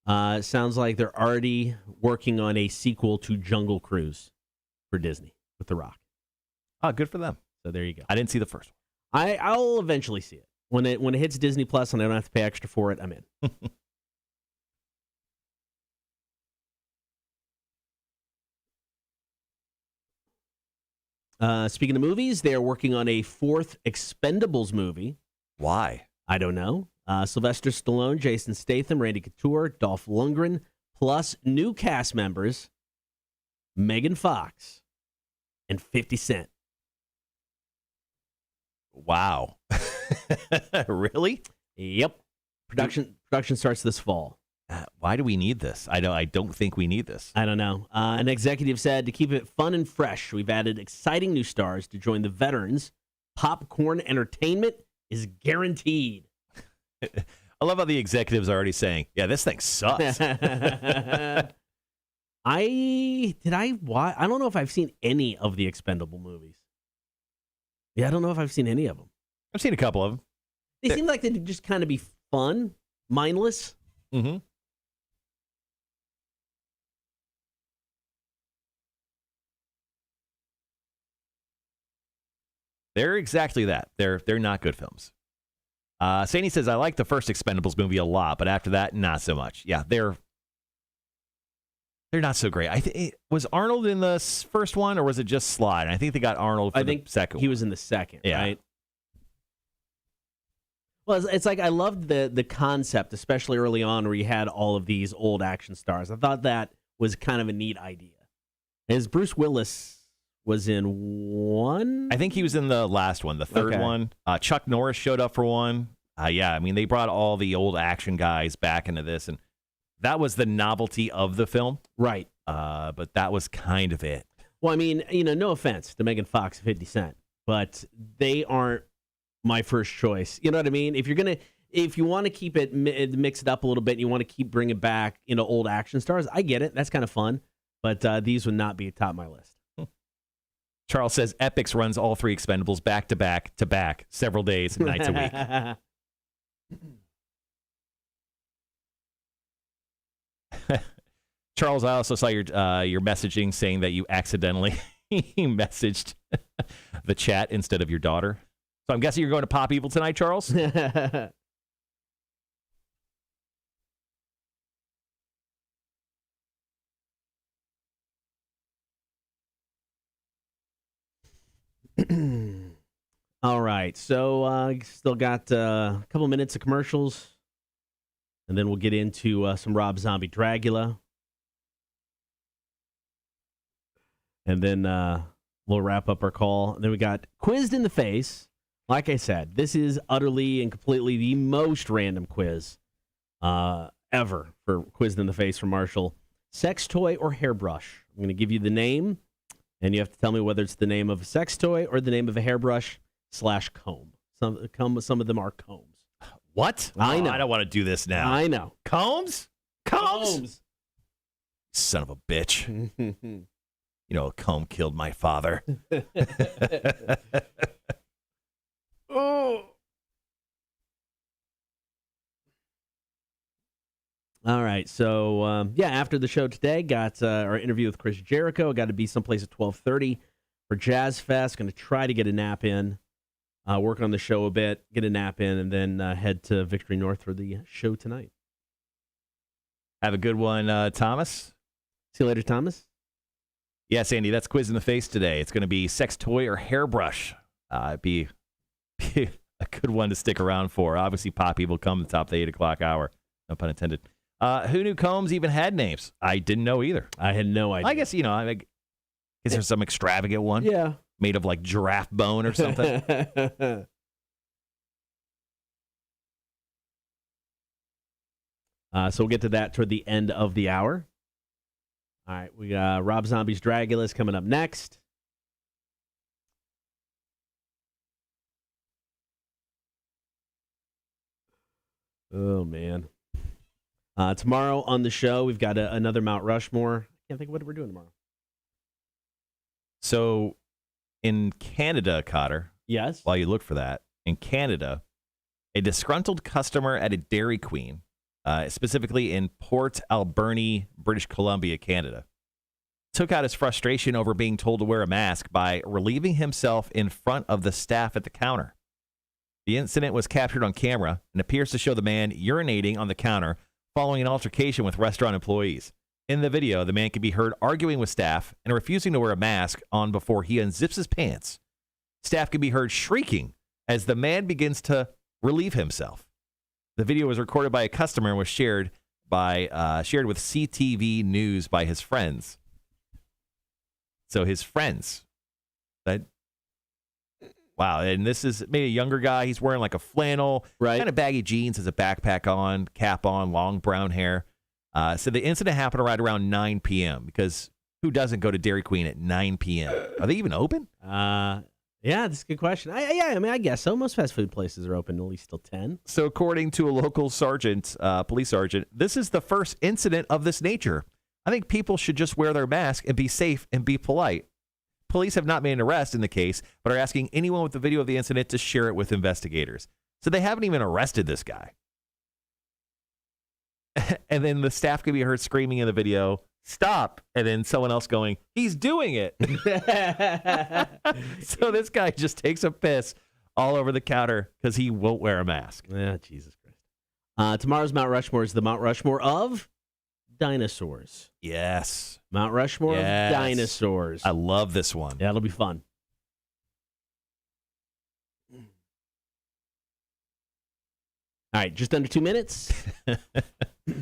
Sounds like they're already working on a sequel to Jungle Cruise for Disney with The Rock. Oh, good for them. So there you go. I didn't see the first one. I'll eventually see it. When it hits Disney Plus and I don't have to pay extra for it, I'm in. Speaking of movies, they are working on a fourth Expendables movie. Why? I don't know. Sylvester Stallone, Jason Statham, Randy Couture, Dolph Lundgren, plus new cast members, Megan Fox and 50 Cent. Wow. Really? Yep. Production starts this fall. Why do we need this? I don't think we need this. I don't know. An executive said, to keep it fun and fresh, we've added exciting new stars to join the veterans. Popcorn entertainment is guaranteed. I love how the executives are already saying, yeah, this thing sucks. I don't know if I've seen any of the Expendable movies. Yeah, I don't know if I've seen any of them. I've seen a couple of them. They seem like they'd just kind of be fun, mindless. Mm-hmm. They're exactly that. They're not good films. Sandy says, I like the first Expendables movie a lot, but after that, not so much. Yeah, they're not so great. Was Arnold in the first one, or was it just Sly? I think they got Arnold for the second one. He was in the second, yeah. Right? Well, it's like I loved the concept, especially early on, where you had all of these old action stars. I thought that was kind of a neat idea. As Bruce Willis was in one? I think he was in the last one, the third one. Chuck Norris showed up for one. Yeah, I mean, they brought all the old action guys back into this, and that was the novelty of the film. Right. But that was kind of it. Well, I mean, no offense to Megan Fox and 50 Cent, but they aren't my first choice. You know what I mean? If you want to keep it mixed up a little bit and you want to keep bringing back, old action stars, I get it. That's kind of fun. But these would not be atop my list. Charles says Epix runs all three Expendables back to back to back several days and nights a week. Charles, I also saw your messaging saying that you accidentally messaged the chat instead of your daughter. So I'm guessing you're going to Pop Evil tonight, Charles? All right, so still got a couple minutes of commercials, and then we'll get into some Rob Zombie Dragula, and then we'll wrap up our call. And then we got Quizzed in the Face. Like I said, this is utterly and completely the most random quiz ever for Quizzed in the Face from Marshall. Sex toy or hairbrush? I'm going to give you the name, and you have to tell me whether it's the name of a sex toy or the name of a hairbrush/comb. Some of them are combs. What? I know. I don't want to do this now. I know. Combs? Son of a bitch. A comb killed my father. Oh. All right, so after the show today, got our interview with Chris Jericho. Got to be someplace at 12:30 for Jazz Fest. Going to try to get a nap in, work on the show a bit, get a nap in, and then head to Victory North for the show tonight. Have a good one, Thomas. See you later, Thomas. Yes, Andy, that's Quiz in the Face today. It's going to be sex toy or hairbrush. Be a good one to stick around for. Obviously, Poppy will come at the top of the 8 o'clock hour. No pun intended. Who knew combs even had names? I didn't know either. I had no idea. I guess, is there some extravagant one? Yeah. Made of like giraffe bone or something? So we'll get to that toward the end of the hour. All right, we got Rob Zombie's Dragula's coming up next. Oh, man. Tomorrow on the show, we've got another Mount Rushmore. I can't think of what we're doing tomorrow. So in Canada, Cotter, yes, while you look for that, in Canada, a disgruntled customer at a Dairy Queen, specifically in Port Alberni, British Columbia, Canada, took out his frustration over being told to wear a mask by relieving himself in front of the staff at the counter. The incident was captured on camera and appears to show the man urinating on the counter following an altercation with restaurant employees. In the video, the man can be heard arguing with staff and refusing to wear a mask on before he unzips his pants. Staff can be heard shrieking as the man begins to relieve himself. The video was recorded by a customer and was shared with CTV News by his friends. So his friends. Wow, and this is maybe a younger guy. He's wearing like a flannel, kind of baggy jeans, has a backpack on, cap on, long brown hair. So the incident happened right around 9 p.m. because who doesn't go to Dairy Queen at 9 p.m.? Are they even open? Yeah, that's a good question. I guess so. Most fast food places are open at least till 10. So according to a local police sergeant, this is the first incident of this nature. I think people should just wear their mask and be safe and be polite. Police have not made an arrest in the case, but are asking anyone with the video of the incident to share it with investigators. So they haven't even arrested this guy. And then the staff can be heard screaming in the video, "Stop!" And then someone else going, "He's doing it." So this guy just takes a piss all over the counter because he won't wear a mask. Yeah, Jesus Christ. Tomorrow's Mount Rushmore is the Mount Rushmore of dinosaurs. Yes. Mount Rushmore of dinosaurs. I love this one. Yeah, it'll be fun. All right, just under 2 minutes. Do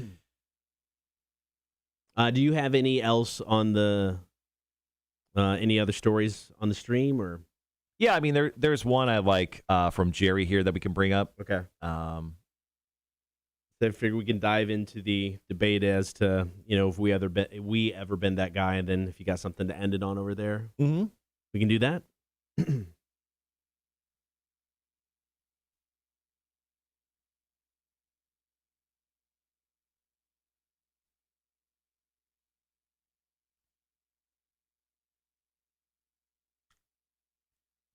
you have any else on the any other stories on the stream or? Yeah, I mean there's one I like from Jerry here that we can bring up. Okay. So I figure we can dive into the debate as to if we ever been that guy, and then if you got something to end it on over there, we can do that.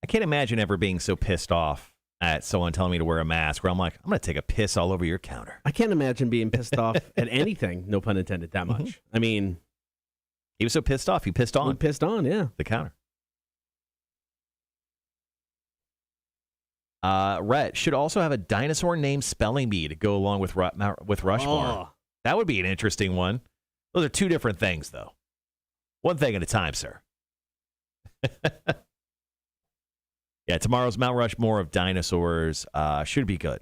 I can't imagine ever being so pissed off at someone telling me to wear a mask where I'm like, I'm going to take a piss all over your counter. I can't imagine being pissed off at anything, no pun intended, that much. I mean, he was so pissed off. He pissed on. Yeah. The counter. Rhett should also have a dinosaur named spelling bee to go along with Rushmore. Oh. That would be an interesting one. Those are two different things, though. One thing at a time, sir. Yeah, tomorrow's Mount Rushmore of dinosaurs should be good.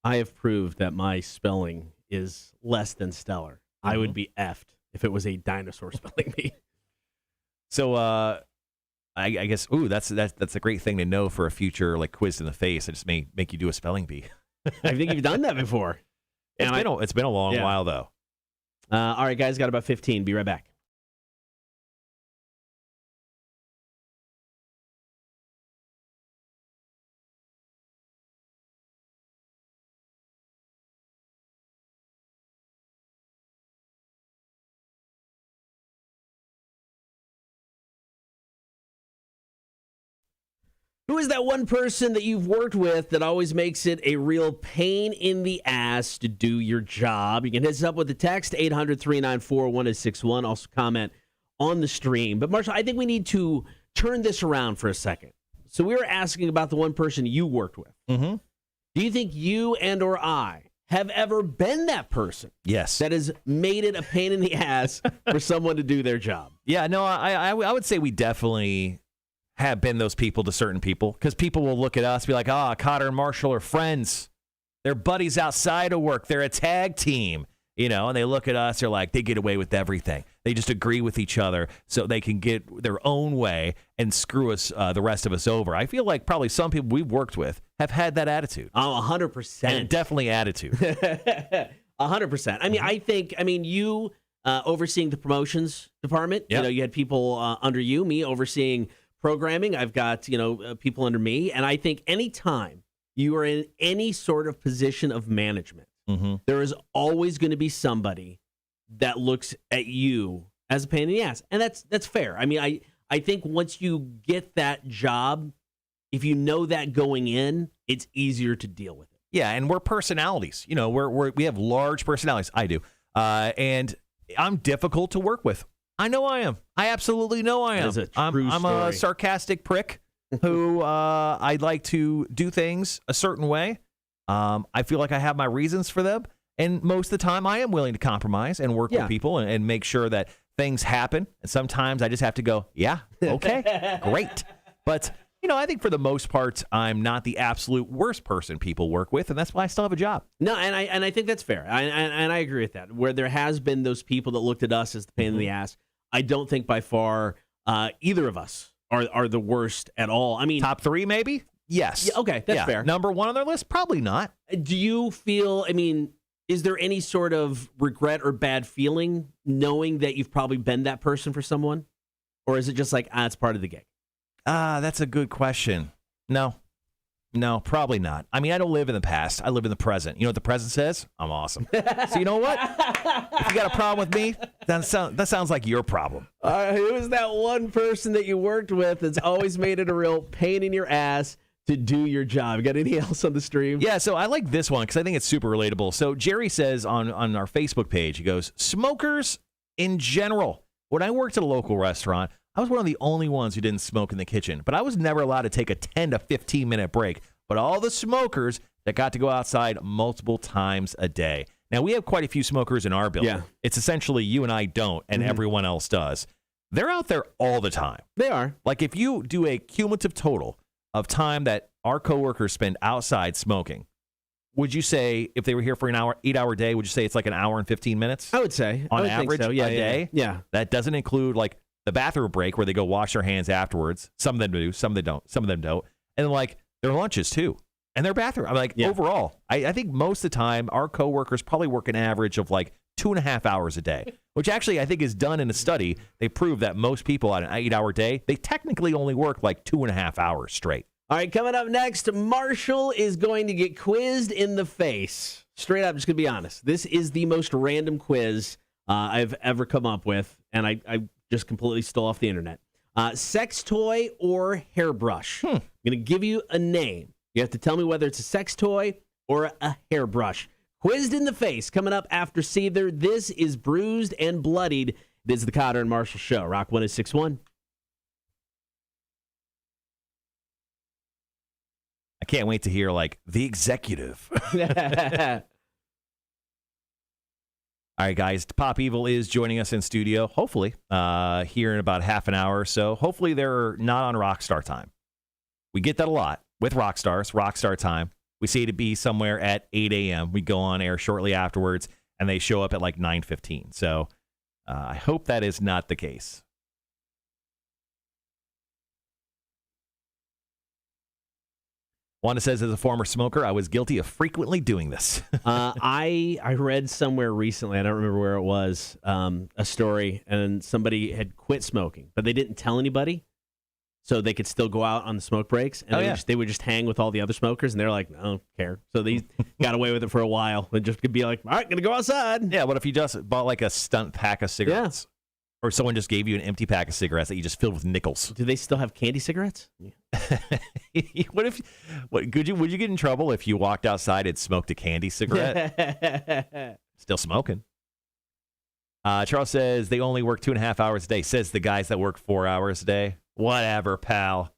I have proved that my spelling is less than stellar. I would be effed if it was a dinosaur spelling bee. So I guess that's a great thing to know for a future like quiz in the face. I just may make you do a spelling bee. I think you've done that before. It's been a long while though. All right, guys, got about 15. Be right back. Who is that one person that you've worked with that always makes it a real pain in the ass to do your job? You can hit us up with a text, 800-394-1061. Also comment on the stream. But, Marshall, I think we need to turn this around for a second. So we were asking about the one person you worked with. Mm-hmm. Do you think you and or I have ever been that person? Yes. That has made it a pain in the ass for someone to do their job? Yeah, no, I would say we definitely have been those people to certain people, because people will look at us and be like, Cotter and Marshall are friends. They're buddies outside of work. They're a tag team. And they look at us, they're like, they get away with everything. They just agree with each other so they can get their own way and screw us, the rest of us over. I feel like probably some people we've worked with have had that attitude. Oh, 100%. And definitely attitude. 100%. I mean, you overseeing the promotions department, Yep. You had people under you, me overseeing programming. I've got, people under me. And I think anytime you are in any sort of position of management, there is always going to be somebody that looks at you as a pain in the ass. And that's fair. I mean, I think once you get that job, if you know that going in, it's easier to deal with it. Yeah, and we're personalities. We have large personalities. I do. And I'm difficult to work with. I know I am. I absolutely know I am. That is a true I'm a sarcastic prick who I'd like to do things a certain way. I feel like I have my reasons for them. And most of the time, I am willing to compromise and work with people and make sure that things happen. And sometimes I just have to go, yeah, okay, great. But, I think for the most part, I'm not the absolute worst person people work with, and that's why I still have a job. No, and I think that's fair. And I agree with that. Where there has been those people that looked at us as the pain in the ass, I don't think by far either of us are the worst at all. I mean, top 3 maybe? Yes. Yeah, okay, that's fair. Number 1 on their list? Probably not. Do you feel, is there any sort of regret or bad feeling knowing that you've probably been that person for someone? Or is it just like, it's part of the gig? That's a good question. No, probably not. I mean, I don't live in the past. I live in the present. You know what the present says? I'm awesome. So you know what? If you got a problem with me, that sounds like your problem. Who is that one person that you worked with that's always made it a real pain in your ass to do your job? You got anything else on the stream? Yeah, so I like this one because I think it's super relatable. So Jerry says on our Facebook page, he goes, smokers in general. When I worked at a local restaurant, I was one of the only ones who didn't smoke in the kitchen, but I was never allowed to take a 10 to 15-minute break. But all the smokers that got to go outside multiple times a day. Now, we have quite a few smokers in our building. Yeah. It's essentially you and I don't, and everyone else does. They're out there all the time. They are. Like, if you do a cumulative total of time that our coworkers spend outside smoking, would you say, if they were here for an 8-hour day, would you say it's like an hour and 15 minutes? I would say. On I would average, think so. a day? Yeah. That doesn't include, like, the bathroom break where they go wash their hands afterwards. Some of them do, some of them don't. Some of them don't. And, like, their lunches, too. And their bathroom. I'm like, overall, I think most of the time, our coworkers probably work an average of, like, 2.5 hours a day, which actually I think is done in a study. They prove that most people on an 8-hour day, they technically only work, like, 2.5 hours straight. All right, coming up next, Marshall is going to get quizzed in the face. Straight up, just going to be honest. This is the most random quiz I've ever come up with, and I just completely stole off the internet. Sex toy or hairbrush? I'm going to give you a name. You have to tell me whether it's a sex toy or a hairbrush. Quizzed in the face, coming up after Seether. This is Bruised and Bloodied. This is the Cotter and Marshall Show. Rock 1061. I can't wait to hear, like, the executive. All right, guys, Pop Evil is joining us in studio, hopefully, here in about half an hour or so. Hopefully they're not on Rockstar time. We get that a lot with rock stars, Rockstar time. We see it to be somewhere at 8 a.m. We go on air shortly afterwards, and they show up at like 9:15. So I hope that is not the case. Wanda says, as a former smoker, I was guilty of frequently doing this. I read somewhere recently, I don't remember where it was, a story, and somebody had quit smoking, but they didn't tell anybody, so they could still go out on the smoke breaks, and they would just hang with all the other smokers, and they're like, I don't care. So they got away with it for a while, and just could be like, all right, gonna go outside. Yeah, what if you just bought like a stunt pack of cigarettes? Yeah. Or someone just gave you an empty pack of cigarettes that you just filled with nickels. Do they still have candy cigarettes? Would you get in trouble if you walked outside and smoked a candy cigarette? Still smoking. Charles says they only work 2.5 hours a day. Says the guys that work 4 hours a day. Whatever, pal.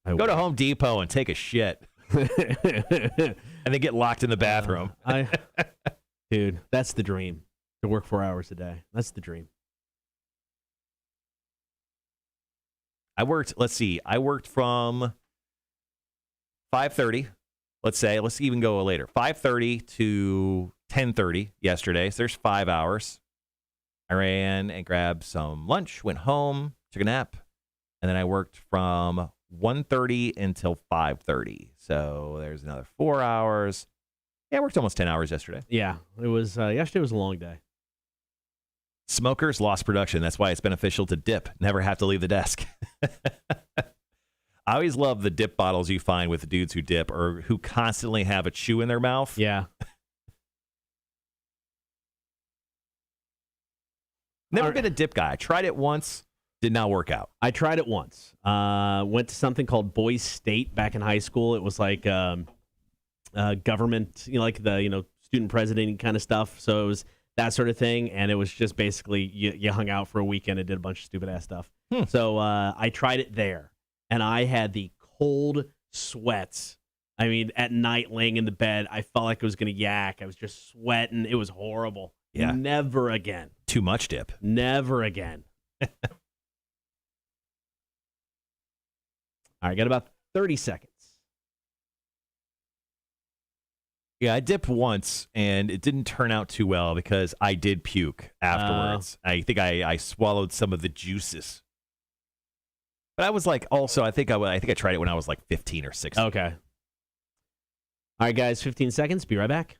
Go to Home Depot and take a shit. And then get locked in the bathroom. Dude, that's the dream. To work 4 hours a day. That's the dream. I worked from 5:30, let's even go later, 5:30 to 10:30 yesterday, so there's 5 hours. I ran and grabbed some lunch, went home, took a nap, and then I worked from 1:30 until 5:30. So there's another 4 hours. Yeah, I worked almost 10 hours yesterday. Yeah, it was yesterday was a long day. Smokers lost production. That's why it's beneficial to dip. Never have to leave the desk. I always love the dip bottles you find with the dudes who dip or who constantly have a chew in their mouth. Yeah. Never been a dip guy. I tried it once. Did not work out. I tried it once. Went to something called Boys State back in high school. It was like government, like the student president kind of stuff. So it was that sort of thing, and it was just basically you hung out for a weekend and did a bunch of stupid ass stuff. So I tried it there, and I had the cold sweats. I mean, at night laying in the bed, I felt like I was going to yak. I was just sweating. It was horrible. Yeah. Never again. Too much dip. Never again. All right, got about 30 seconds. Yeah, I dipped once, and it didn't turn out too well because I did puke afterwards. I think I swallowed some of the juices. But I was like, also, I think I tried it when I was like 15 or 16. Okay. All right, guys, 15 seconds. Be right back.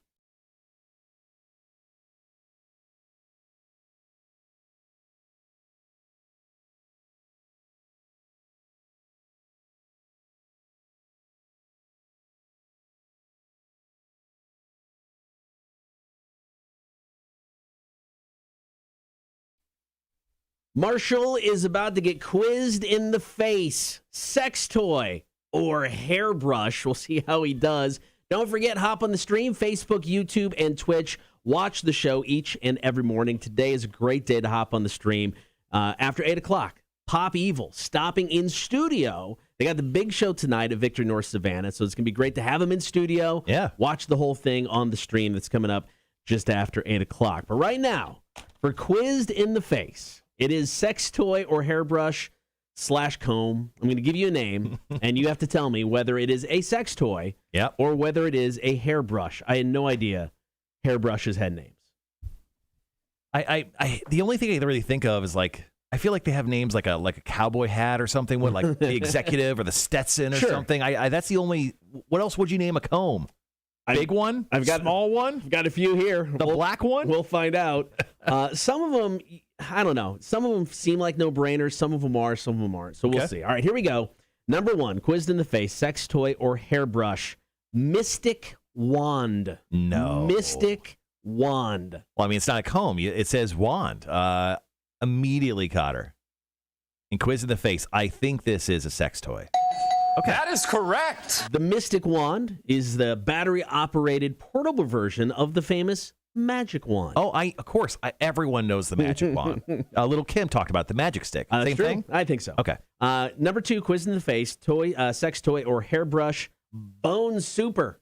Marshall is about to get quizzed in the face. Sex toy or hairbrush. We'll see how he does. Don't forget, hop on the stream, Facebook, YouTube, and Twitch. Watch the show each and every morning. Today is a great day to hop on the stream. After 8 o'clock, Pop Evil stopping in studio. They got the big show tonight at Victory North Savannah, so it's going to be great to have him in studio. Yeah. Watch the whole thing on the stream that's coming up just after 8 o'clock. But right now, for Quizzed in the Face, it is sex toy or hairbrush / comb. I'm going to give you a name, and you have to tell me whether it is a sex toy or whether it is a hairbrush. I had no idea hairbrushes had names. The only thing I really think of is like, I feel like they have names like a cowboy hat or something with like the executive or the Stetson or something. That's the only. What else would you name a comb? Big one? I've got small one? I've got a few here. The black one? We'll find out. Some of them, I don't know. Some of them seem like no-brainers. Some of them are. Some of them aren't. So we'll see. All right, here we go. Number 1, quizzed in the face, sex toy or hairbrush. Mystic wand. No. Mystic wand. Well, I mean, it's not a comb. It says wand. Immediately caught her. And quizzed in the face, I think this is a sex toy. Okay. That is correct. The Mystic Wand is the battery-operated portable version of the famous Magic Wand. Oh, of course. Everyone knows the Magic Wand. Little Kim talked about the Magic Stick. Same thing? I think so. Okay. Number 2, quiz in the face, sex toy or hairbrush, Bone Super.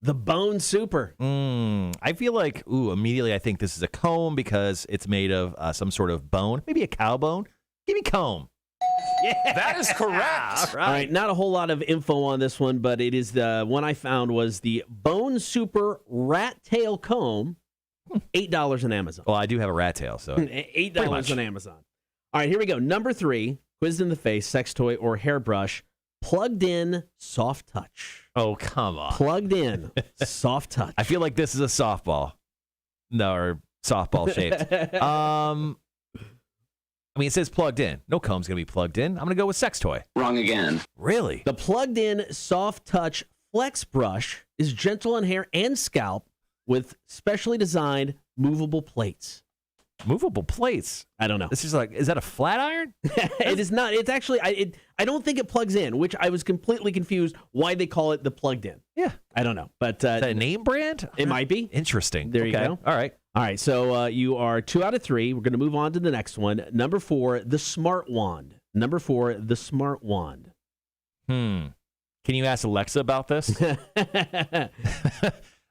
The Bone Super. I feel like, immediately I think this is a comb because it's made of some sort of bone. Maybe a cow bone. Give me comb. Yeah, that is correct. All right, not a whole lot of info on this one, but it is the one I found was the Bone Super Rat Tail Comb, $8 on Amazon. Well, I do have a rat tail, so $8 on Amazon. All right, here we go. Number 3, quizzed in the face, sex toy or hairbrush, plugged in soft touch. Oh, come on. Plugged in soft touch. I feel like this is a softball. No, or softball shaped. I mean, it says plugged in. No comb's going to be plugged in. I'm going to go with sex toy. Wrong again. Really? The plugged-in soft touch flex brush is gentle on hair and scalp with specially designed movable plates. Movable plates? I don't know. This is like, is that a flat iron? It is not. It's actually, I don't think it plugs in, which I was completely confused why they call it the plugged in. Yeah. I don't know. But is that a name brand? It might be. Interesting. There you go. All right. All right, so you are 2 out of 3. We're going to move on to the next one. Number 4, the Smart Wand. Number 4, the Smart Wand. Can you ask Alexa about this?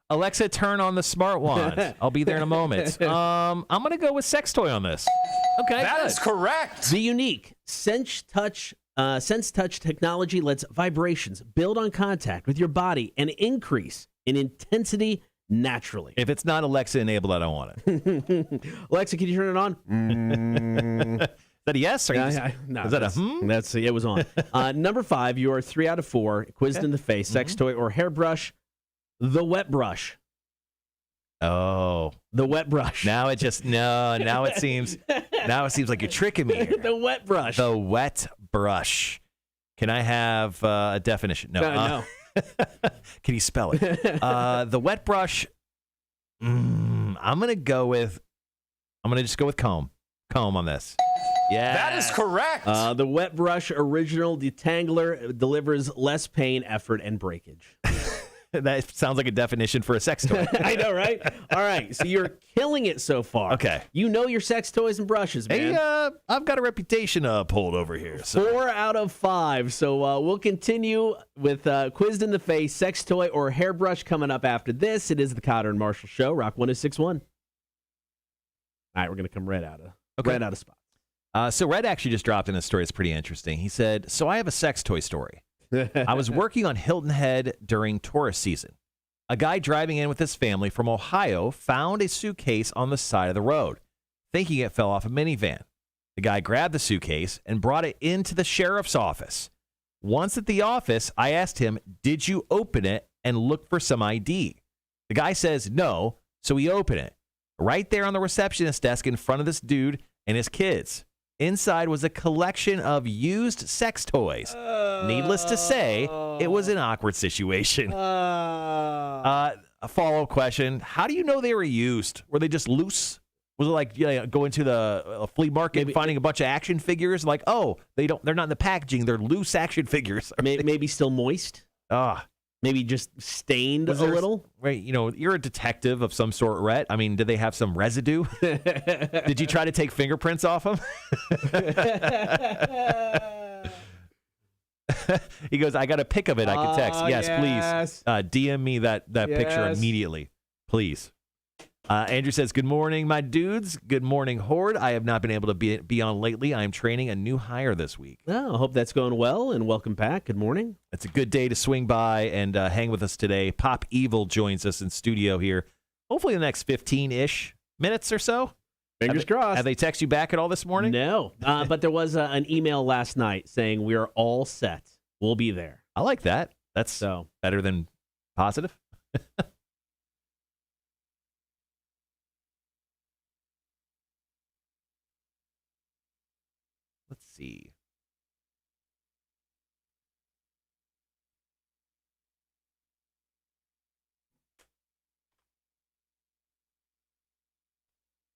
Alexa, turn on the Smart Wand. I'll be there in a moment. I'm going to go with sex toy on this. Okay, that is correct. The unique Sense Touch technology lets vibrations build on contact with your body and increase in intensity naturally. If it's not Alexa enabled, I don't want it. Alexa, can you turn it on? Is that a yes? Or No, is that a It was on. Number 5, you are 3 out of 4. Quizzed in the face, sex toy or hairbrush. The wet brush. Oh, The wet brush. now it seems like you're tricking me here. The wet brush. The wet brush. Can I have a definition? No. No. Can you spell it? The wet brush. I'm gonna just go with comb. Comb on this. Yeah, That is correct. The wet brush original detangler delivers less pain, effort, and breakage. That sounds like a definition for a sex toy. I know, right? All right, so you're killing it so far. Okay. You know your sex toys and brushes, man. Hey, I've got a reputation to uphold over here. So. 4 out of 5. So we'll continue with Quizzed in the Face, sex toy or hairbrush coming up after this. It is the Cotter and Marshall Show, Rock 106.1. All right, we're going to come right out of spot. So Red actually just dropped in a story that's pretty interesting. He said, so I have a sex toy story. I was working on Hilton Head during tourist season. A guy driving in with his family from Ohio found a suitcase on the side of the road, thinking it fell off a minivan. The guy grabbed the suitcase and brought it into the sheriff's office. Once at the office, I asked him, did you open it and look for some ID? The guy says no, so we open it. Right there on the receptionist desk in front of this dude and his kids. Inside was a collection of used sex toys. Needless to say, it was an awkward situation. A follow-up question. How do you know they were used? Were they just loose? Was it like going to the flea market and finding a bunch of action figures? Like, oh, they're not in the packaging. They're loose action figures. Maybe still moist? Maybe just stained a little? Right, you're a detective of some sort, Rhett. I mean, did they have some residue? Did you try to take fingerprints off them? He goes, I got a pic of it I could text. Yes, please. DM me that picture immediately, please. Andrew says, good morning, my dudes. Good morning, Horde. I have not been able to be on lately. I am training a new hire this week. Oh, I hope that's going well, and welcome back. Good morning. It's a good day to swing by and hang with us today. Pop Evil joins us in studio here, hopefully the next 15-ish minutes or so. Fingers crossed. Have they texted you back at all this morning? No, but there was an email last night saying we are all set. We'll be there. I like that. That's better than positive. Let's see.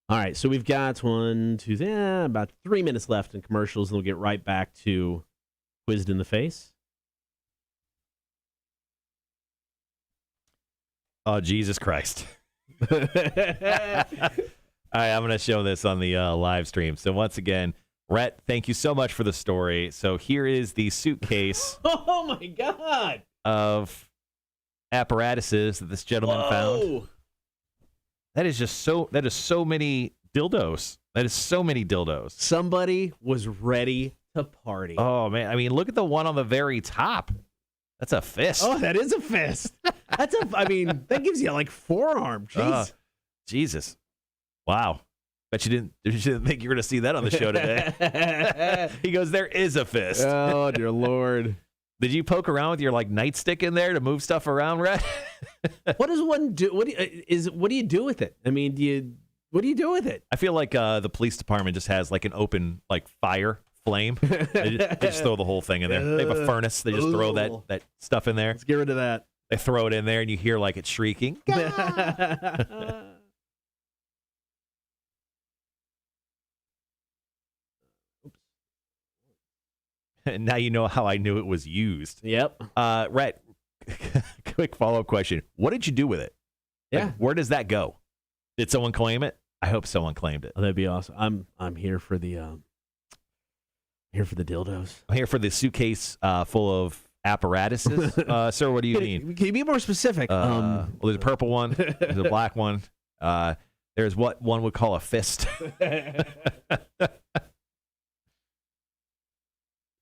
All right, so we've got about 3 minutes left in commercials, and we'll get right back to Quizzed in the Face. Oh, Jesus Christ. All right, I'm going to show this on the live stream. So once again, Rhett, thank you so much for the story. So here is the suitcase. Oh, my God. Of apparatuses that this gentleman found. That is so many dildos. That is so many dildos. Somebody was ready to party. Oh, man. I mean, look at the one on the very top. That's a fist. Oh, that is a fist. That gives you like forearm. Jeez. Jesus. Wow. Bet you didn't think you were going to see that on the show today. He goes, there is a fist. Oh, dear Lord. Did you poke around with your nightstick in there to move stuff around, Rhett? What does one do? What do you do with it? I mean, what do you do with it? I feel like the police department just has an open fire flame. They just throw the whole thing in there. They have a furnace. They just throw that stuff in there. Let's get rid of that. They throw it in there, and you hear it shrieking. And now you know how I knew it was used. Yep. Rhett, quick follow-up question. What did you do with it? Yeah. Where does that go? Did someone claim it? I hope someone claimed it. Oh, that'd be awesome. I'm here for the dildos. I'm here for the suitcase full of apparatuses. Sir, what do you mean? Can you be more specific? Well, there's a purple one. There's a black one. There's what one would call a fist.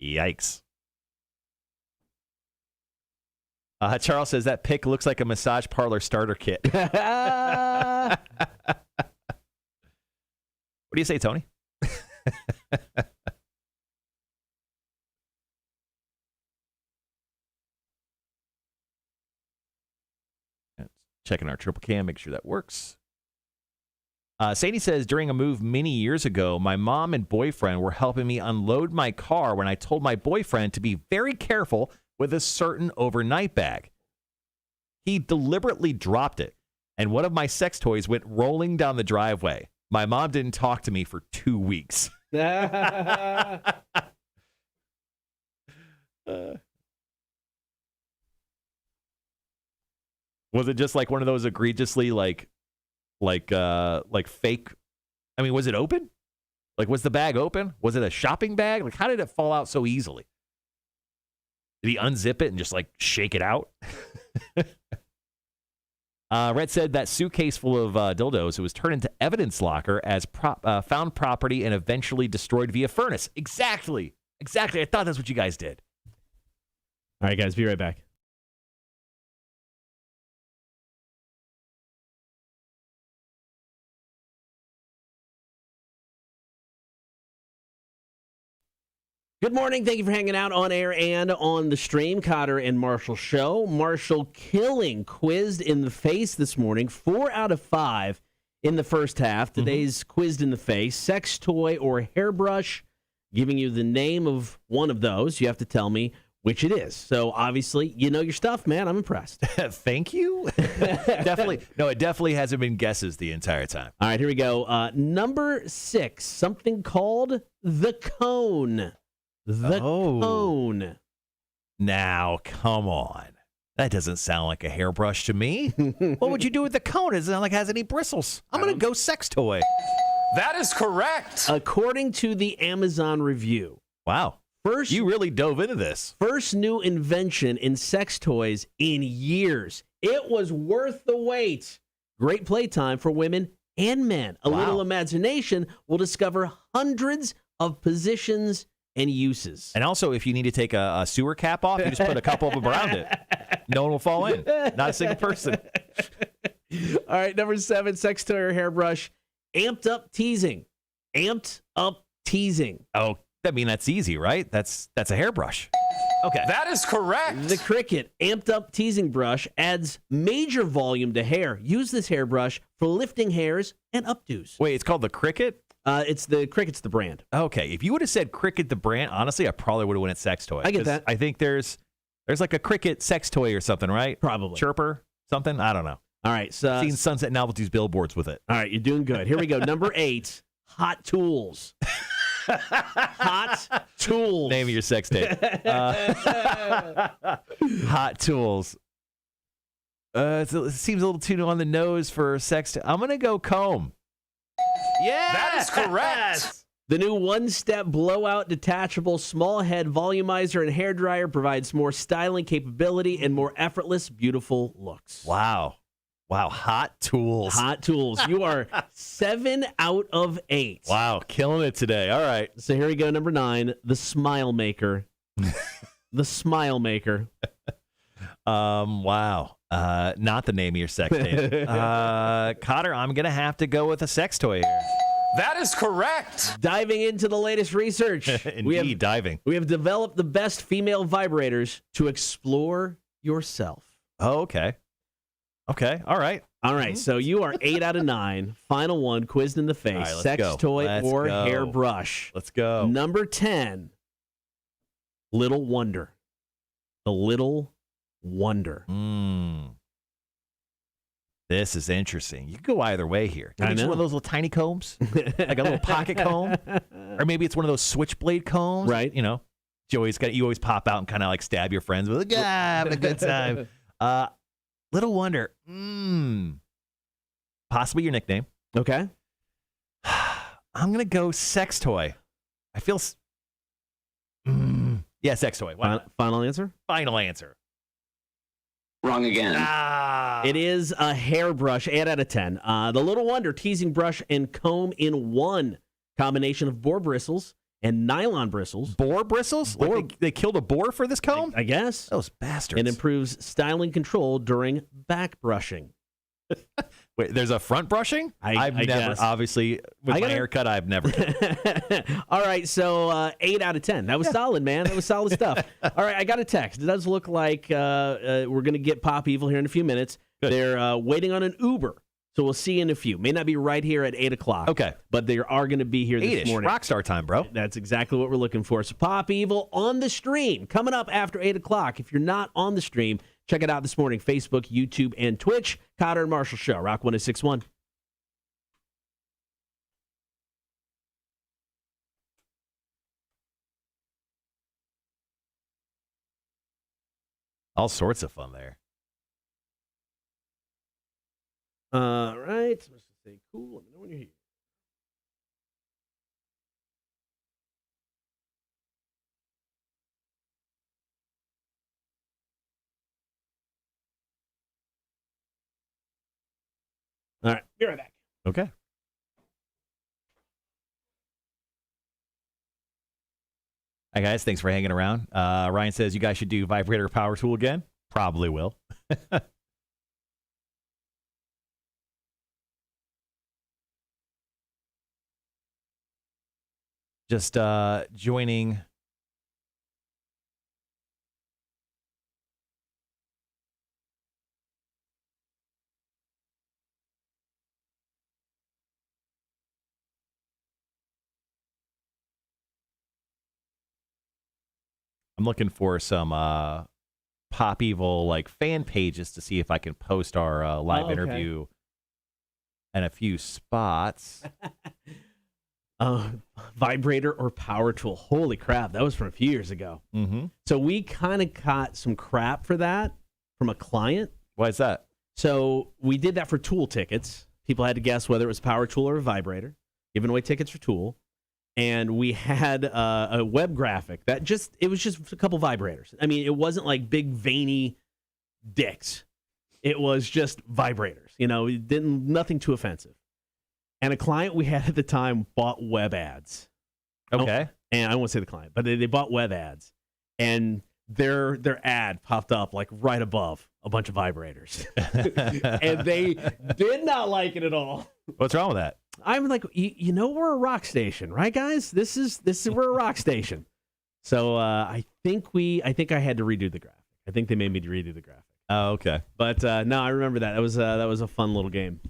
Yikes. Charles says that pic looks like a massage parlor starter kit. What do you say, Tony? Checking our triple cam, make sure that works. Sadie says, during a move many years ago, my mom and boyfriend were helping me unload my car when I told my boyfriend to be very careful with a certain overnight bag. He deliberately dropped it, and one of my sex toys went rolling down the driveway. My mom didn't talk to me for 2 weeks. Was it just like one of those egregiously like fake? I mean, was it open? Like, was the bag open? Was it a shopping bag? Like, how did it fall out so easily? Did he unzip it and just like shake it out? Red said that suitcase full of dildos, it was turned into evidence locker as found property and eventually destroyed via furnace. Exactly. I thought that's what you guys did. All right, guys, be right back. Good morning. Thank you for hanging out on air and on the stream. Cotter and Marshall Show. Marshall killing quizzed in the face this morning. 4 out of 5 in the first half. Today's quizzed in the face. Sex toy or hairbrush. Giving you the name of one of those. You have to tell me which it is. So obviously, you know your stuff, man. I'm impressed. Thank you. Definitely. No, it definitely hasn't been guesses the entire time. All right, here we go. Number 6, something called the cone. The cone. Now, come on. That doesn't sound like a hairbrush to me. What would you do with the cone? It doesn't sound like it has any bristles. I'm going to go sex toy. That is correct. According to the Amazon review. Wow. You really dove into this. First new invention in sex toys in years. It was worth the wait. Great playtime for women and men. A little imagination will discover hundreds of positions and uses. And also, if you need to take a sewer cap off, you just put a couple of them around it. No one will fall in. Not a single person. All right, number 7, sex toy or hairbrush. Amped up teasing. Amped up teasing. Oh, I mean, that's easy, right? That's a hairbrush. Okay. That is correct. The Cricut amped up teasing brush adds major volume to hair. Use this hairbrush for lifting hairs and updos. Wait, it's called the Cricut? It's the Cricut's the brand. Okay. If you would have said Cricut the brand, honestly, I probably would have went at sex toy. I get that. I think there's like a Cricut sex toy or something, right? Probably. Chirper, something? I don't know. All right. So I've seen Sunset Novelties billboards with it. All right, you're doing good. Here we go. Number 8, hot tools. Hot tools. Name of your sex tape. Hot tools. It seems a little too on the nose for sex. I'm going to go comb. Yeah, that is correct. The new one-step blowout detachable small head volumizer and hairdryer provides more styling capability and more effortless, beautiful looks. Wow. Hot tools. Hot tools. You are 7 out of 8. Wow, killing it today. All right. So here we go. Number 9, the Smile Maker. The Smile Maker. Wow. Not the name of your sex tape. Cotter, I'm going to have to go with a sex toy here. That is correct. Diving into the latest research. Indeed, diving. We have developed the best female vibrators to explore yourself. Oh, okay. Okay, all right. All right, so you are 8 out of 9. Final one, quizzed in the face. Right, sex toy or hairbrush. Let's go. Number 10, Little Wonder. The Little Wonder. This is interesting. You can go either way here. Maybe I it's know. one of those little tiny combs, like a little pocket comb, or maybe it's one of those switchblade combs. Right. You know, you always pop out and kind of like stab your friends with, having a good time. Little Wonder. Possibly your nickname. Okay. I'm gonna go sex toy. I feel. Yeah, sex toy. Why not? Final answer? Final answer. Wrong again. It is a hairbrush, 8 out of 10. The Little Wonder teasing brush and comb in one. Combination of boar bristles and nylon bristles. Boar bristles? Like they killed a boar for this comb? I guess. Those bastards. And improves styling control during back brushing. Wait, there's a front brushing? I've never, guess. Obviously, with my haircut, I've never done it. All right, so 8 out of 10. That was solid, man. That was solid stuff. All right, I got a text. It does look like we're going to get Pop Evil here in a few minutes. Good. They're waiting on an Uber, so we'll see you in a few. May not be right here at 8 o'clock. Okay. But they are going to be here this 8-ish, morning. rockstar time, bro. That's exactly what we're looking for. So Pop Evil on the stream, coming up after 8 o'clock. If you're not on the stream, check it out this morning, Facebook, YouTube, and Twitch. Cotter and Marshall Show, Rock 106.1. All sorts of fun there. All right. Let's just say cool. Let me know when you're here. All right. Be right back. Okay. Hi, guys. Thanks for hanging around. Ryan says you guys should do vibrator power tool again. Probably will. Just joining. I'm looking for some Pop Evil like fan pages to see if I can post our live interview in a few spots. Vibrator or power tool. Holy crap. That was from a few years ago. Mm-hmm. So we kind of got some crap for that from a client. Why is that? So we did that for Tool tickets. People had to guess whether it was power tool or a vibrator, giving away tickets for Tool. And we had a web graphic that it was just a couple vibrators. I mean, it wasn't like big veiny dicks. It was just vibrators, nothing too offensive. And a client we had at the time bought web ads. Okay. And I won't say the client, but they bought web ads. And their ad popped up like right above a bunch of vibrators. And they did not like it at all. What's wrong with that? I'm like, we're a rock station, right, guys? This is we're a rock station. So I think I had to redo the graphic. I think they made me redo the graphic. Oh, okay. But no, I remember that. That was a fun little game.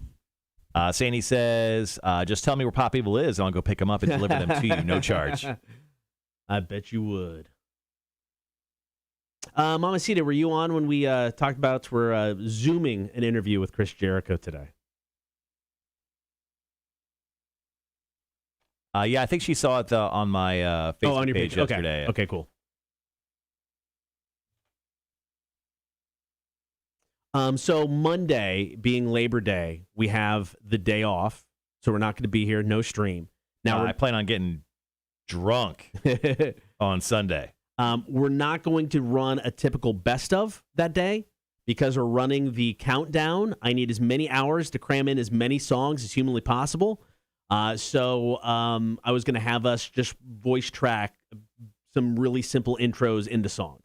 Sandy says, just tell me where Pop Evil is, and I'll go pick them up and deliver them to you, no charge. I bet you would. Mama Cita, were you on when we talked about we're Zooming an interview with Chris Jericho today? Yeah, I think she saw it on my Facebook on your page yesterday. Okay, cool. So Monday, being Labor Day, we have the day off, so we're not going to be here. No stream. Now I plan on getting drunk on Sunday. We're not going to run a typical best of that day because we're running the countdown. I need as many hours to cram in as many songs as humanly possible. So I was going to have us just voice track some really simple intros into songs.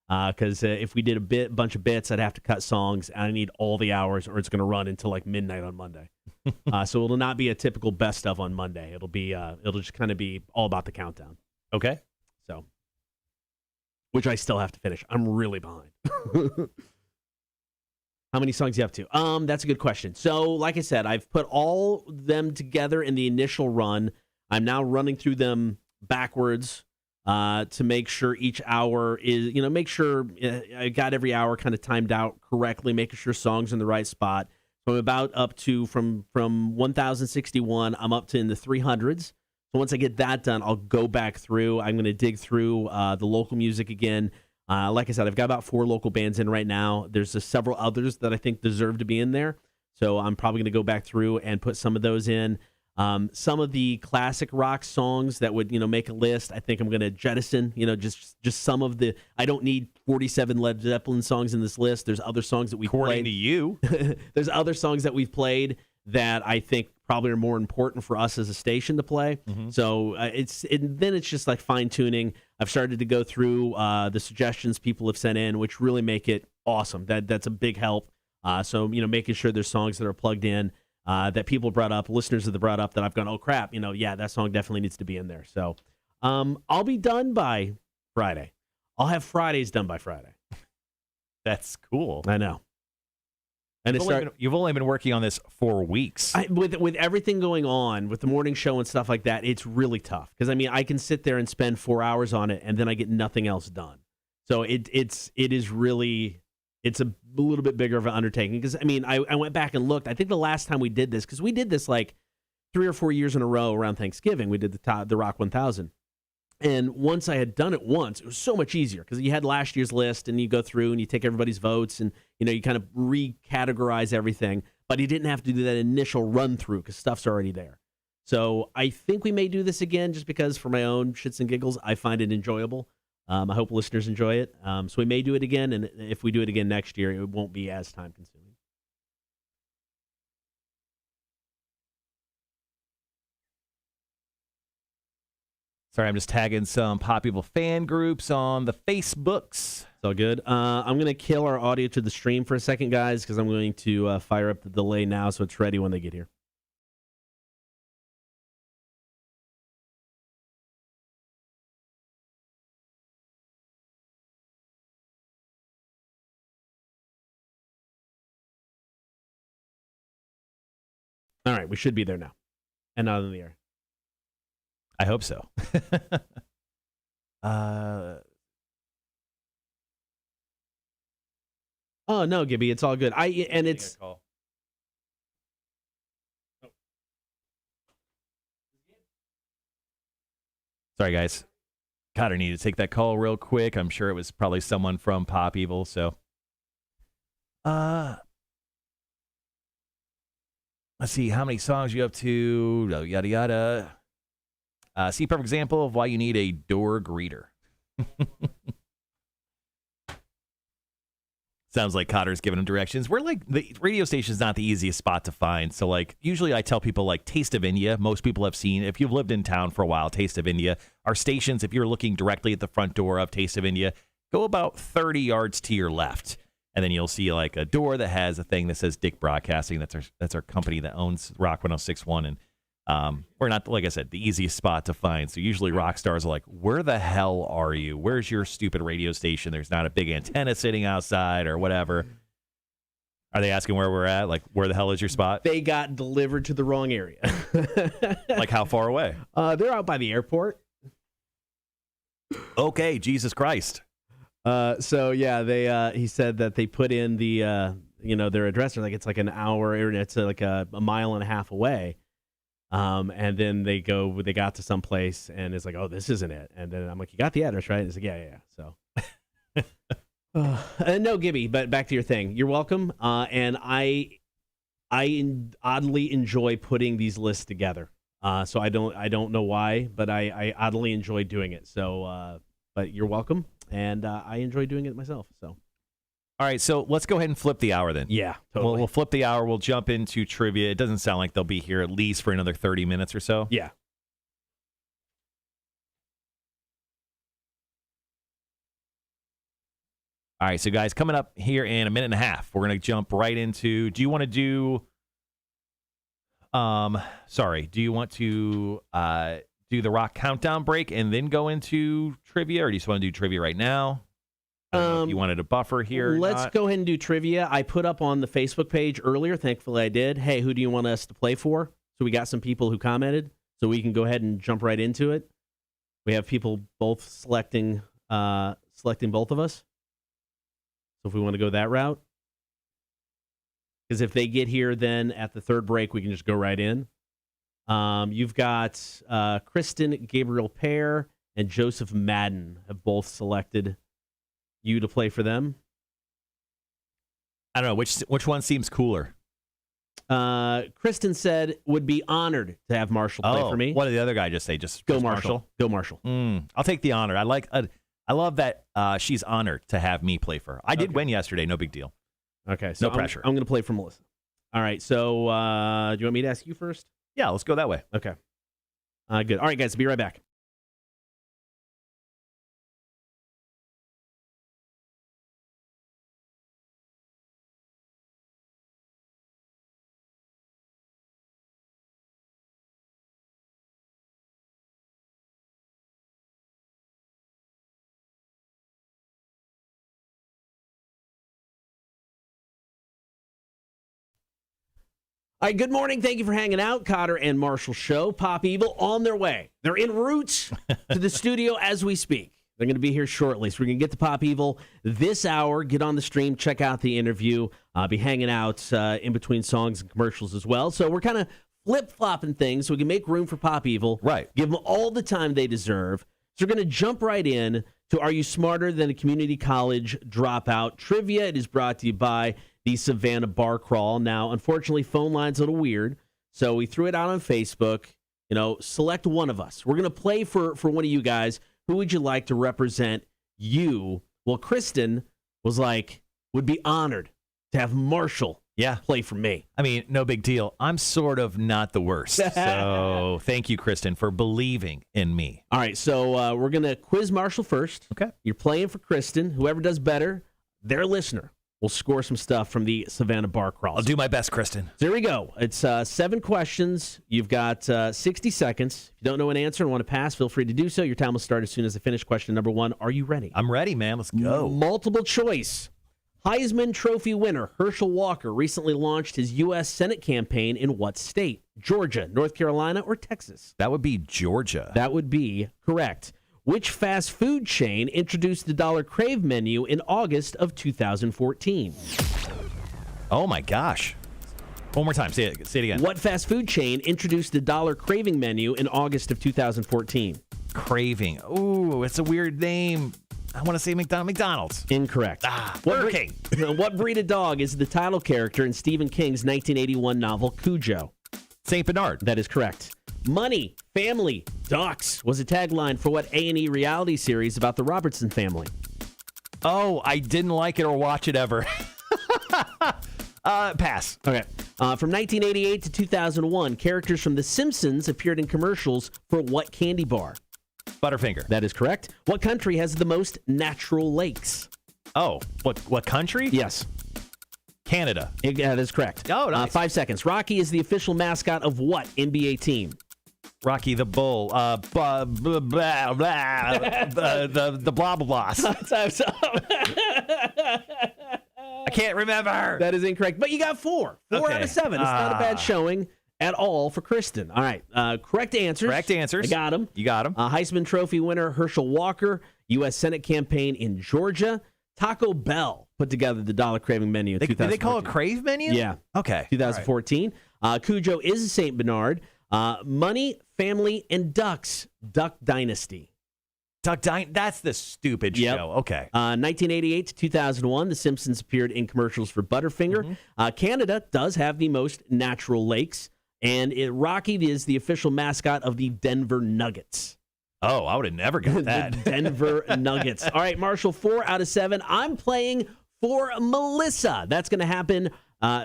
Because if we did a bunch of bits, I'd have to cut songs, and I need all the hours, or it's going to run until like midnight on Monday. So it'll not be a typical best of on Monday. It'll just kind of be all about the countdown. Okay. So, which I still have to finish. I'm really behind. How many songs you up to? That's a good question. So, like I said, I've put all them together in the initial run. I'm now running through them backwards. To make sure each hour is, make sure I got every hour kind of timed out correctly, making sure songs in the right spot. So I'm about up to from 1061, I'm up to in the 300s. So once I get that done, I'll go back through. I'm going to dig through the local music again. Like I said, I've got about 4 local bands in right now. There's several others that I think deserve to be in there. So I'm probably going to go back through and put some of those in. Some of the classic rock songs that would, make a list, I think I'm going to jettison, just some of the, I don't need 47 Led Zeppelin songs in this list. There's other songs that we've played. According to you. There's other songs that we've played that I think probably are more important for us as a station to play. So then it's just like fine tuning. I've started to go through the suggestions people have sent in, which really make it awesome. That's a big help. So making sure there's songs that are plugged in that people brought up, listeners that brought up that I've gone, oh crap, that song definitely needs to be in there. So I'll be done by Friday. I'll have Fridays done by Friday. That's cool. I know. And you've only been working on this for weeks. With everything going on, with the morning show and stuff like that, it's really tough. Because, I can sit there and spend 4 hours on it, and then I get nothing else done. So it is really, it's a little bit bigger of an undertaking. Because, I went back and looked. I think the last time we did this, because we did this like 3 or 4 years in a row around Thanksgiving, we did the Rock 1000. And once I had done it once, it was so much easier because you had last year's list and you go through and you take everybody's votes and, you kind of recategorize everything. But you didn't have to do that initial run through because stuff's already there. So I think we may do this again just because for my own shits and giggles, I find it enjoyable. I hope listeners enjoy it. So we may do it again. And if we do it again next year, it won't be as time consuming. Sorry, I'm just tagging some Pop Evil fan groups on the Facebooks. It's all good. I'm going to kill our audio to the stream for a second, guys, because I'm going to fire up the delay now so it's ready when they get here. All right, we should be there now and not in the air. I hope so. Oh no, Gibby, it's all good. Sorry, guys. God, I need to take that call real quick. I'm sure it was probably someone from Pop Evil. So, let's see how many songs you up to. Yada yada. See, perfect example of why you need a door greeter. Sounds like Cotter's giving him directions. We're like, the radio station's not the easiest spot to find. So, like, usually I tell people, like, Taste of India. Most people have seen, if you've lived in town for a while, Taste of India. Our stations, if you're looking directly at the front door of Taste of India, go about 30 yards to your left. And then you'll see, like, a door that has a thing that says Dick Broadcasting. That's our company that owns Rock 106.1. And we're not, like I said, the easiest spot to find. So usually rock stars are like, where the hell are you? Where's your stupid radio station? There's not a big antenna sitting outside or whatever. Are they asking where we're at? Like, where the hell is your spot? They got delivered to the wrong area. Like, how far away? They're out by the airport. Okay, Jesus Christ. So yeah, he said that they put in the, their address. They're like, it's like an hour, or it's like a mile and a half away. And then they got to some place and it's like, oh, this isn't it. And then I'm like, you got the address, right? And it's like, yeah. So, no, Gibby, but back to your thing. You're welcome. And I oddly enjoy putting these lists together. So I don't know why, but I oddly enjoy doing it. So, but you're welcome. And I enjoy doing it myself. So. All right, so let's go ahead and flip the hour then. Yeah, totally. We'll flip the hour. We'll jump into trivia. It doesn't sound like they'll be here at least for another 30 minutes or so. Yeah. All right, so guys, coming up here in a minute and a half, we're going to jump right into, do you want to do the Rock Countdown break and then go into trivia, or do you just want to do trivia right now? I don't know if you wanted a buffer here. Let's go ahead and do trivia. I put up on the Facebook page earlier, thankfully I did, hey, who do you want us to play for? So we got some people who commented, so we can go ahead and jump right into it. We have people both selecting both of us. So if we want to go that route. Because if they get here, then at the third break, we can just go right in. You've got Kristen Gabriel Pear and Joseph Madden have both selected you to play for them. I don't know which one seems cooler. Kristen said would be honored to have Marshall play for me. What did the other guy just say? Just go Marshall. Go Marshall. I'll take the honor. I love that she's honored to have me play for her. I did win yesterday. No big deal. Okay, so no pressure. I'm going to play for Melissa. All right. So do you want me to ask you first? Yeah, let's go that way. Okay. Good. All right, guys. Be right back. All right, good morning. Thank you for hanging out. Cotter and Marshall Show. Pop Evil on their way. They're en route to the studio as we speak. They're going to be here shortly. So we're going to get to Pop Evil this hour. Get on the stream. Check out the interview. Be hanging out in between songs and commercials as well. So we're kind of flip-flopping things so we can make room for Pop Evil. Right. Give them all the time they deserve. So we're going to jump right in to Are You Smarter Than a Community College Dropout? Trivia. It is brought to you by the Savannah Bar Crawl. Now, unfortunately, phone line's a little weird, so we threw it out on Facebook. Select one of us. We're going to play for one of you guys. Who would you like to represent you? Well, Kristen was like, would be honored to have Marshall play for me. I mean, no big deal. I'm sort of not the worst. So thank you, Kristen, for believing in me. All right, so we're going to quiz Marshall first. Okay. You're playing for Kristen. Whoever does better, their listener will score some stuff from the Savannah Bar Crawl. I'll do my best, Kristen. So here we go. It's 7 questions. You've got 60 seconds. If you don't know an answer and want to pass, feel free to do so. Your time will start as soon as I finish question number 1. Are you ready? I'm ready, man. Let's go. Multiple choice. Heisman Trophy winner Herschel Walker recently launched his U.S. Senate campaign in what state? Georgia, North Carolina, or Texas? That would be Georgia. That would be correct. Which fast food chain introduced the Dollar Crave menu in August of 2014? Oh, my gosh. One more time. Say it again. What fast food chain introduced the Dollar Craving menu in August of 2014? Craving. Ooh, it's a weird name. I want to say McDonald's. Incorrect. Burger King. What breed of dog is the title character in Stephen King's 1981 novel Cujo? St. Bernard. That is correct. Money, family, ducks was a tagline for what A&E reality series about the Robertson family? Oh, I didn't like it or watch it ever. Pass. Okay. From 1988 to 2001, characters from The Simpsons appeared in commercials for what candy bar? Butterfinger. That is correct. What country has the most natural lakes? Oh, what country? Yes. Canada. That is correct. Oh, nice. 5 seconds. Rocky is the official mascot of what NBA team? Rocky the Bull. The blah blah blahs. I can't remember. That is incorrect. But you got 4. 4 out of 7. It's not a bad showing at all for Kristen. All right. Correct answers. Correct answers. I got them. You got them. Heisman Trophy winner Herschel Walker, U.S. Senate campaign in Georgia. Taco Bell put together the Dollar Craving menu in 2014. Did they call it Crave menu? Yeah. Okay. 2014. Right. Cujo is a St. Bernard. Money, family, and ducks. Duck Dynasty. That's the stupid show. Okay. 1988 to 2001, The Simpsons appeared in commercials for Butterfinger. Canada does have the most natural lakes, and Rocky is the official mascot of the Denver Nuggets. Oh, I would have never got that. The Denver Nuggets. All right, Marshall, 4 out of 7. I'm playing for Melissa. That's going to happen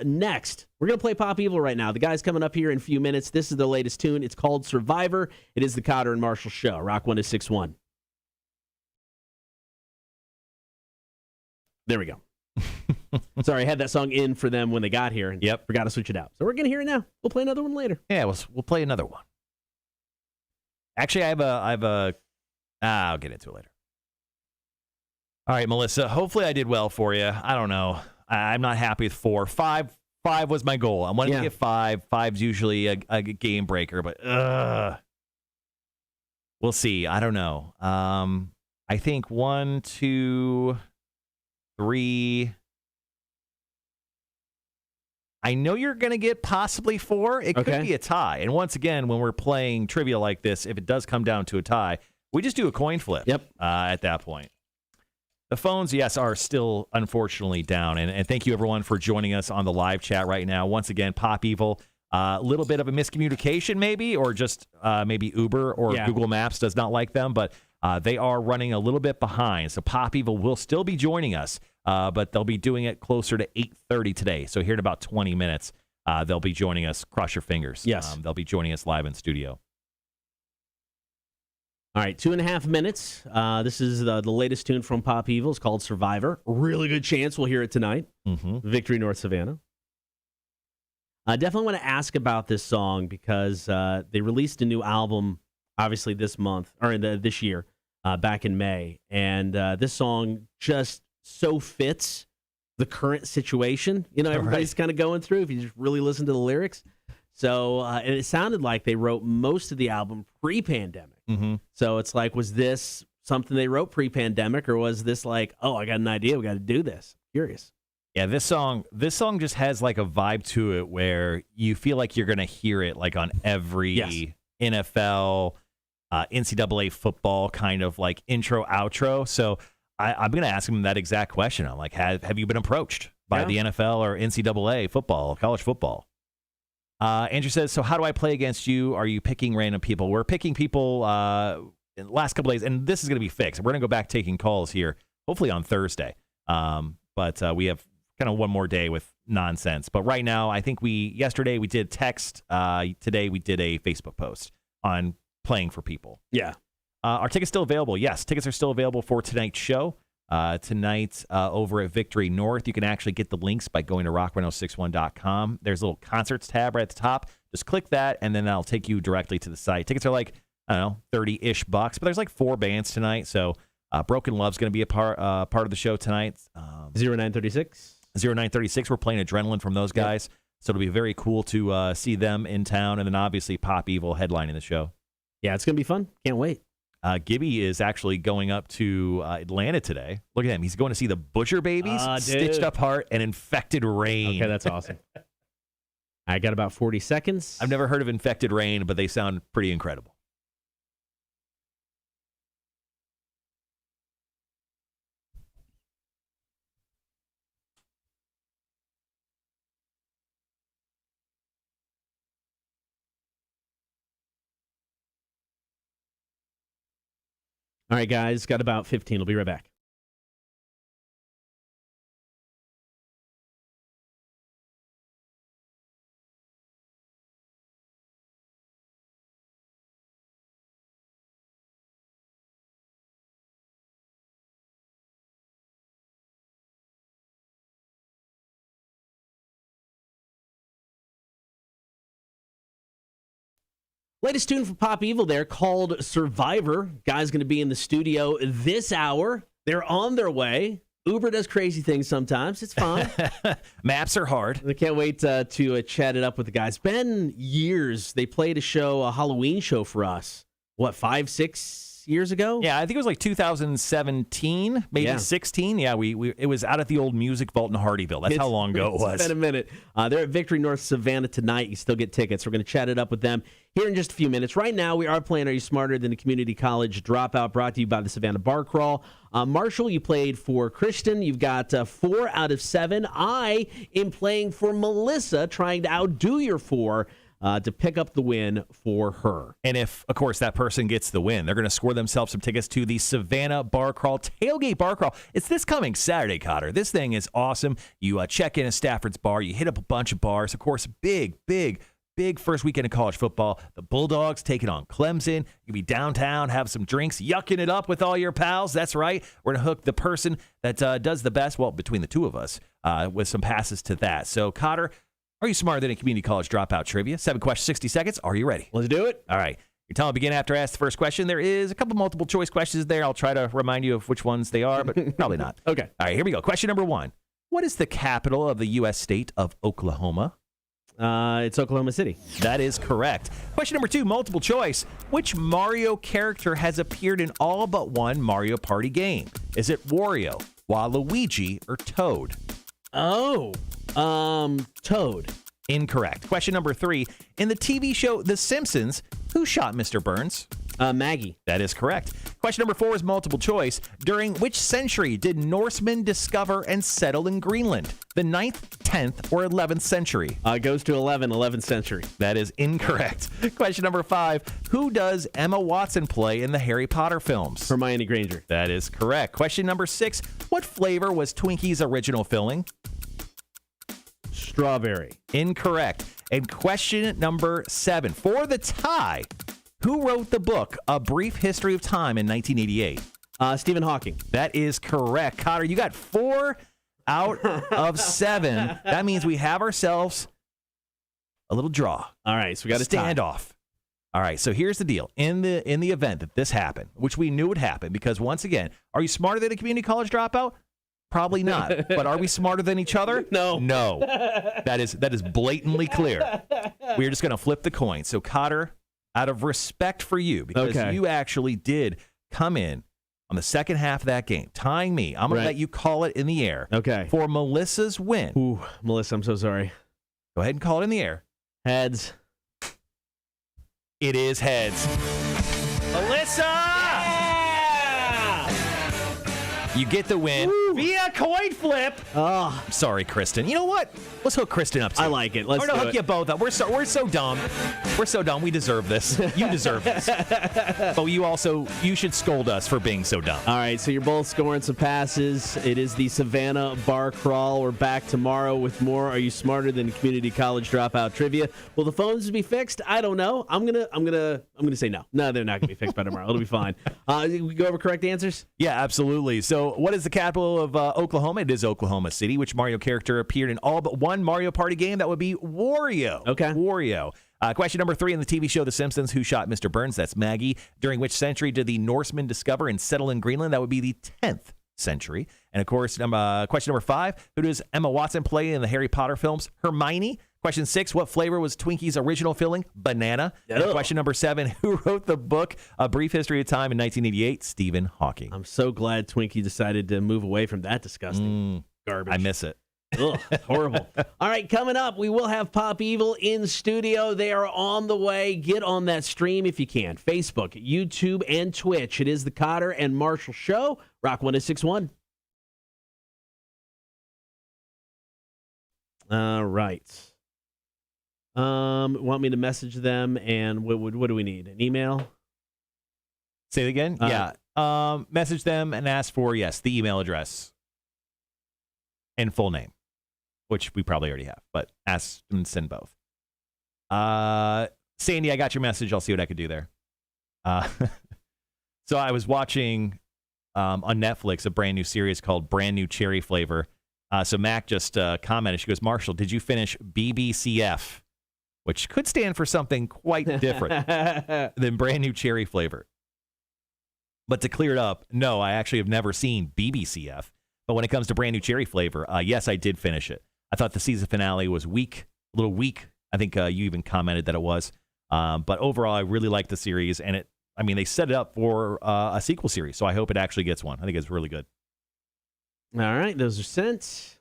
next. We're going to play Pop Evil right now. The guy's coming up here in a few minutes. This is the latest tune. It's called Survivor. It is the Cotter and Marshall Show. Rock 106.1. There we go. Sorry, I had that song in for them when they got here and forgot to switch it out. So we're going to hear it now. We'll play another one later. Yeah, we'll play another one. Actually, I'll get into it later. All right, Melissa, hopefully I did well for you. I don't know. I'm not happy with 4. 5 was my goal. I wanted to get 5. 5's usually a game breaker, but we'll see. I don't know. I think 1, 2, 3. I know you're going to get possibly 4. It could be a tie. And once again, when we're playing trivia like this, if it does come down to a tie, we just do a coin flip at that point. The phones, yes, are still unfortunately down. And thank you, everyone, for joining us on the live chat right now. Once again, Pop Evil, a little bit of a miscommunication maybe, or just maybe Uber or Google Maps does not like them. But they are running a little bit behind. So Pop Evil will still be joining us, but they'll be doing it closer to 8:30 today. So here in about 20 minutes. they'll be joining us. Cross your fingers. Yes. They'll be joining us live in studio. All right, 2.5 minutes. This is the latest tune from Pop Evil. It's called Survivor. Really good chance we'll hear it tonight. Mm-hmm. Victory, North Savannah. I definitely want to ask about this song because they released a new album, obviously this month, or this year, back in May. And this song just so fits the current situation. You know, everybody's kind of going through if you just really listen to the lyrics. So and it sounded like they wrote most of the album pre-pandemic. Mm-hmm. So it's like, was this something they wrote pre-pandemic, or was this like, oh, I got an idea, we got to do this? Curious. Yeah, this song just has like a vibe to it where you feel like you're going to hear it like on every NFL, NCAA football kind of like intro, outro. So I'm going to ask him that exact question. I'm like, have you been approached by the NFL or NCAA football, college football? Andrew says, so how do I play against you? Are you picking random people? We're picking people in the last couple days, and this is going to be fixed. We're going to go back taking calls here, hopefully on Thursday. But we have kind of one more day with nonsense. But right now, I think yesterday we did text. Today we did a Facebook post on playing for people. Yeah. Are tickets still available? Yes, tickets are still available for tonight's show. Tonight over at Victory North. You can actually get the links by going to rock1061.com. There's a little concerts tab right at the top. Just click that, and then that'll take you directly to the site. Tickets are like, I don't know, $30-ish, but there's like 4 bands tonight. So Broken Love's going to be a part of the show tonight. 0936. 0936. We're playing Adrenaline from those guys. So it'll be very cool to see them in town. And then obviously Pop Evil headlining the show. Yeah, it's going to be fun. Can't wait. Gibby is actually going up to Atlanta today. Look at him. He's going to see the Butcher Babies, Stitched Up Heart, and Infected Rain. Okay, that's awesome. I got about 40 seconds. I've never heard of Infected Rain, but they sound pretty incredible. All right, guys, got about 15. We'll be right back. Latest tune from Pop Evil there called Survivor. Guy's going to be in the studio this hour. They're on their way. Uber does crazy things sometimes. It's fine. Maps are hard. I can't wait to chat it up with the guys. Been years. They played a Halloween show for us. What, 5, 6 years ago? Yeah, I think it was like 2017, maybe 16. Yeah, it was out at the old Music Vault in Hardyville. That's how long ago it was. It's been a minute. They're at Victory North Savannah tonight. You still get tickets. We're going to chat it up with them here in just a few minutes. Right now, we are playing Are You Smarter Than a Community College Dropout, brought to you by the Savannah Bar Crawl. Marshall, you played for Christian. You've got 4 out of 7. I am playing for Melissa, trying to outdo your 4. To pick up the win for her. And if, of course, that person gets the win, they're going to score themselves some tickets to the Savannah Bar Crawl, Tailgate Bar Crawl. It's this coming Saturday, Cotter. This thing is awesome. You check in at Stafford's Bar. You hit up a bunch of bars. Of course, big first weekend of college football. The Bulldogs taking on Clemson. You can be downtown, have some drinks, yucking it up with all your pals. That's right. We're going to hook the person that does the best, well, between the two of us, with some passes to that. So, Cotter, are you smarter than a community college dropout trivia? 7 questions, 60 seconds. Are you ready? Let's do it. All right. Your time will begin after I ask the first question. There is a couple multiple choice questions there. I'll try to remind you of which ones they are, but probably not. Okay. All right, here we go. Question number 1. What is the capital of the U.S. state of Oklahoma? It's Oklahoma City. That is correct. Question number 2, multiple choice. Which Mario character has appeared in all but one Mario Party game? Is it Wario, Waluigi, or Toad? Oh, Toad. Incorrect. Question number 3. In the TV show The Simpsons, who shot Mr. Burns? Maggie. That is correct. Question number 4 is multiple choice. During which century did Norsemen discover and settle in Greenland? The 9th, 10th, or 11th century? It goes to 11th century. That is incorrect. Question number 5. Who does Emma Watson play in the Harry Potter films? Hermione Granger. That is correct. Question number 6. What flavor was Twinkie's original filling? Strawberry. Incorrect. And question number 7. For the tie, who wrote the book A Brief History of Time in 1988? Stephen Hawking. That is correct. Cotter, you got 4 out of 7. That means we have ourselves a little draw. All right, so we got a standoff. All right, so here's the deal. In the event that this happened, which we knew would happen, because once again, are you smarter than a community college dropout? Probably not. But are we smarter than each other? No. No. That is blatantly clear. We're just going to flip the coin. So, Cotter, out of respect for you, because you actually did come in on the second half of that game, tying me, I'm going to let you call it in the air. Okay. For Melissa's win. Ooh, Melissa, I'm so sorry. Go ahead and call it in the air. Heads. It is heads. Melissa! Yeah! You get the win via coin flip. Oh, I'm sorry, Kristen. You know what? Let's hook Kristen up too. I like it. Let's hook you both up. We're so dumb. We're so dumb. We deserve this. You deserve this. But you should scold us for being so dumb. All right, so you're both scoring some passes. It is the Savannah Bar Crawl. We're back tomorrow with more Are You Smarter Than Community College Dropout trivia. Will the phones be fixed? I don't know. I'm gonna say no. No, they're not gonna be fixed by tomorrow. It'll be fine. We go over correct answers? Yeah, absolutely. So, what is the capital of Oklahoma? It is Oklahoma City. Which Mario character appeared in all but one Mario Party game? That would be Wario. Okay. Wario. Question number 3 in the TV show The Simpsons. Who shot Mr. Burns? That's Maggie. During which century did the Norsemen discover and settle in Greenland? That would be the 10th century. And, of course, question number 5. Who does Emma Watson play in the Harry Potter films? Hermione. Question 6. What flavor was Twinkie's original filling? Banana. And question number 7. Who wrote the book A Brief History of Time in 1988? Stephen Hawking. I'm so glad Twinkie decided to move away from that disgusting garbage. I miss it. Ugh, horrible. All right, coming up, we will have Pop Evil in studio. They are on the way. Get on that stream if you can. Facebook, YouTube, and Twitch. It is the Cotter and Marshall Show. Rock 106.1. All right. Want me to message them, and what do we need? An email? Say it again? Yeah. Message them and ask for, the email address and full name, which we probably already have, but ask and send both. Sandy, I got your message. I'll see what I could do there. So I was watching on Netflix a brand new series called Brand New Cherry Flavor. So Mac just commented. She goes, Marshall, did you finish BBCF? Which could stand for something quite different than Brand New Cherry Flavor. But to clear it up, no, I actually have never seen BBCF. But when it comes to Brand New Cherry Flavor, yes, I did finish it. I thought the season finale was weak, a little weak. I think you even commented that it was. But overall, I really liked the series. And they set it up for a sequel series. So I hope it actually gets one. I think it's really good. All right, those are sent.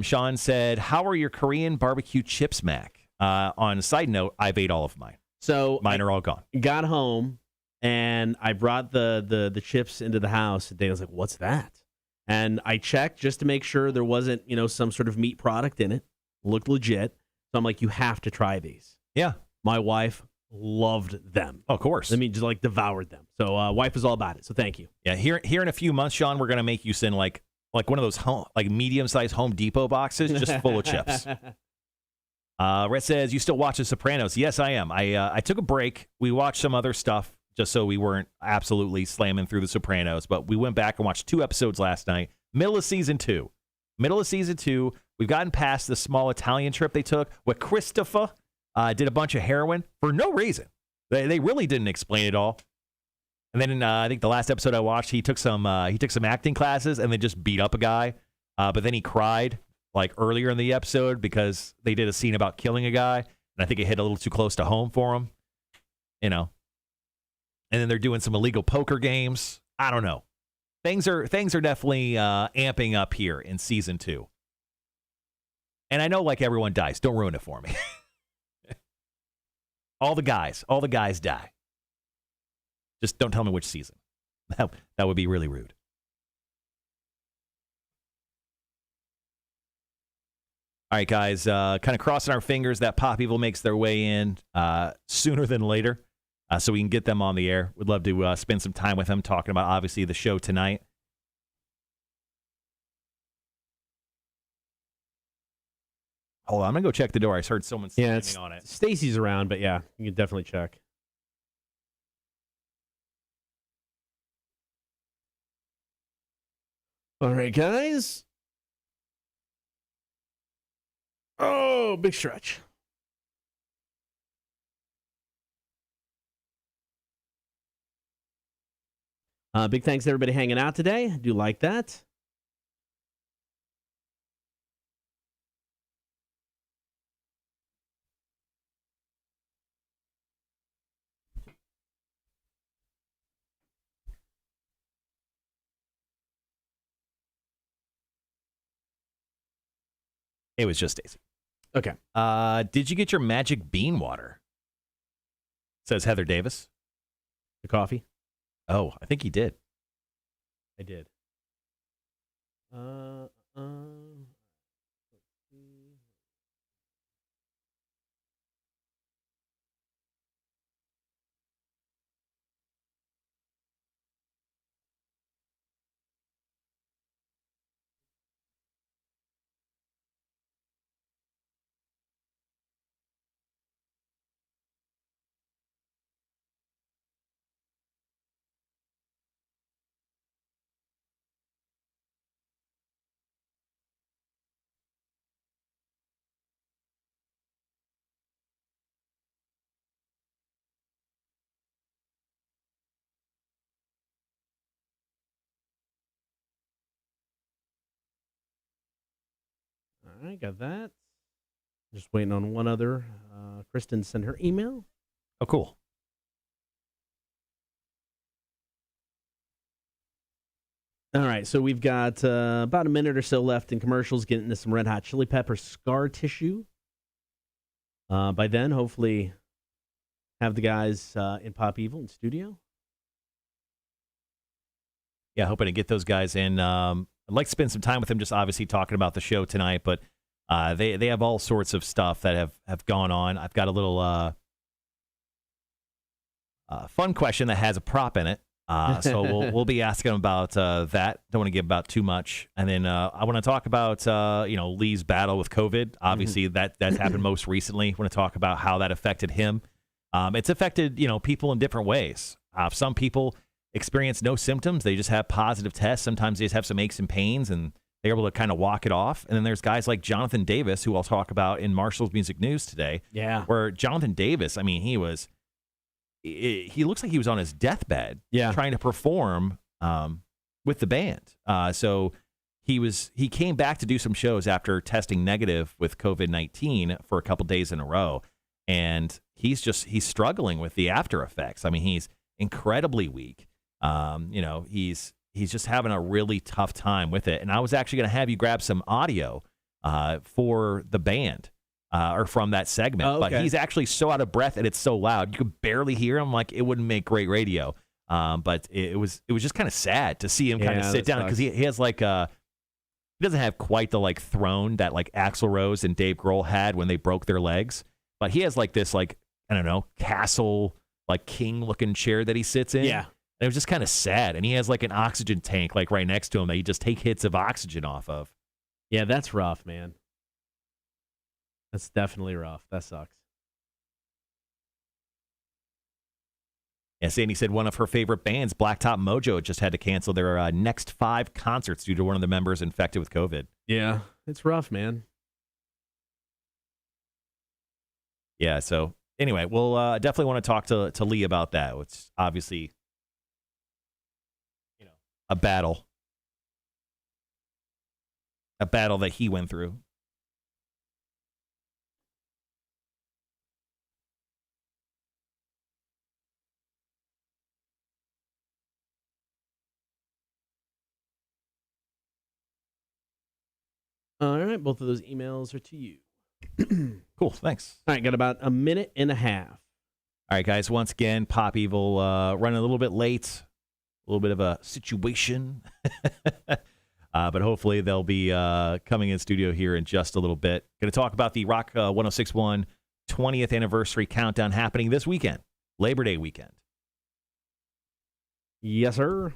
Sean said, how are your Korean barbecue chips, Mac? On a side note, I've ate all of mine. So mine are all gone. Got home, and I brought the chips into the house. And Dana was like, what's that? And I checked just to make sure there wasn't, some sort of meat product in it. Looked legit. So I'm like, you have to try these. Yeah. My wife loved them. Oh, of course. I mean, just devoured them. So wife was all about it. So thank you. Yeah. Here in a few months, Sean, we're going to make you send like one of those medium-sized Home Depot boxes just full of chips. Rhett says, you still watch The Sopranos? Yes, I am. I took a break. We watched some other stuff just so we weren't absolutely slamming through The Sopranos, but we went back and watched 2 episodes last night. Middle of season 2. We've gotten past the small Italian trip they took where Christopher did a bunch of heroin for no reason. They really didn't explain it all. And then I think the last episode I watched, he took some acting classes and then just beat up a guy. But then he cried earlier in the episode because they did a scene about killing a guy, and I think it hit a little too close to home for him, And then they're doing some illegal poker games. I don't know. Things are definitely amping up here in season 2. And I know everyone dies. Don't ruin it for me. all the guys die. Just don't tell me which season. That would be really rude. All right, guys, kind of crossing our fingers that Pop Evil makes their way in sooner than later so we can get them on the air. We'd love to spend some time with them talking about, obviously, the show tonight. Hold on, I'm going to go check the door. I heard someone slamming on it. Stacy's around, but yeah, you can definitely check. All right, guys. Oh, big stretch. Big thanks to everybody hanging out today. I do like that. It was just Stacy. Okay. Did you get your magic bean water? Says Heather Davis. The coffee? Oh, I think he did. I did. All right, got that. Just waiting on one other. Kristen sent her email. Oh, cool. All right, so we've got about a minute or so left in commercials, getting into some Red Hot Chili Pepper scar tissue. By then, hopefully, have the guys in Pop Evil in studio. Yeah, hoping to get those guys in. I'd like to spend some time with them, just obviously talking about the show tonight, but they have all sorts of stuff that have gone on. I've got a little fun question that has a prop in it. So we'll be asking about that. Don't want to give about too much. And then I want to talk about Lee's battle with COVID. Obviously, that's happened most recently. I want to talk about how that affected him. It's affected people in different ways. Some people experience no symptoms. They just have positive tests. Sometimes they just have some aches and pains, and they're able to kind of walk it off. And then there's guys like Jonathan Davis, who I'll talk about in Marshall's Music News today. Yeah. Where Jonathan Davis, I mean, he looks like he was on his deathbed trying to perform with the band. So he came back to do some shows after testing negative with COVID-19 for a couple days in a row. And he's struggling with the after effects. I mean, he's incredibly weak. He's just having a really tough time with it. And I was actually going to have you grab some audio for the band. Or from that segment, oh, okay. But he's actually so out of breath and it's so loud you could barely hear him. Like, it wouldn't make great radio. But it was just kind of sad to see him kind of sit down, because he has he doesn't have quite the throne that Axl Rose and Dave Grohl had when they broke their legs, but he has this I don't know, castle king looking chair that he sits in. Yeah, and it was just kind of sad. And he has an oxygen tank right next to him that you just take hits of oxygen off of. Yeah, that's rough, man. That's definitely rough. That sucks. Yeah, Sandy said one of her favorite bands, Blacktop Mojo, just had to cancel their next 5 concerts due to one of the members infected with COVID. Yeah, it's rough, man. Yeah, so anyway, we'll definitely want to talk to Lee about that. It's obviously, a battle that he went through. All right, both of those emails are to you. Cool, thanks. All right, got about a minute and a half. All right, guys, once again, Pop Evil running a little bit late, a little bit of a situation. But hopefully they'll be coming in studio here in just a little bit. Going to talk about the Rock 1061 20th anniversary countdown happening this weekend, Labor Day weekend. Yes, sir.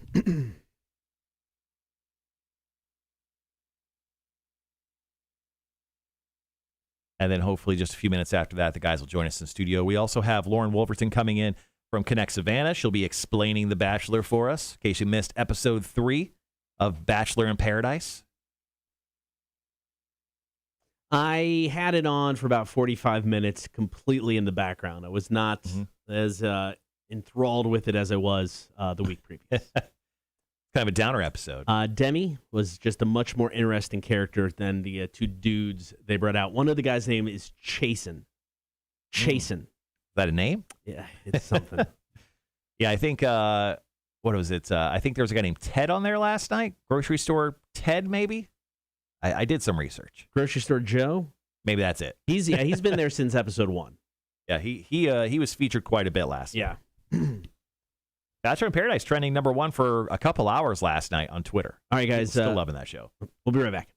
And then hopefully just a few minutes after that, the guys will join us in studio. We also have Lauren Wolverton coming in from Connect Savannah. She'll be explaining The Bachelor for us, in case you missed episode 3 of Bachelor in Paradise. I had it on for about 45 minutes completely in the background. I was not as enthralled with it as I was the week previous. Kind of a downer episode. Demi was just a much more interesting character than the two dudes they brought out. One of the guys' name is Chasen. Chasen. Is that a name? Yeah, it's something. Yeah, I think, what was it? I think there was a guy named Ted on there last night. Grocery store Ted, maybe? I did some research. Grocery store Joe? Maybe that's it. He's been there since episode 1. Yeah, he was featured quite a bit last night. Yeah. Bachelor in Paradise trending number 1 for a couple hours last night on Twitter. All right, guys. Still loving that show. We'll be right back.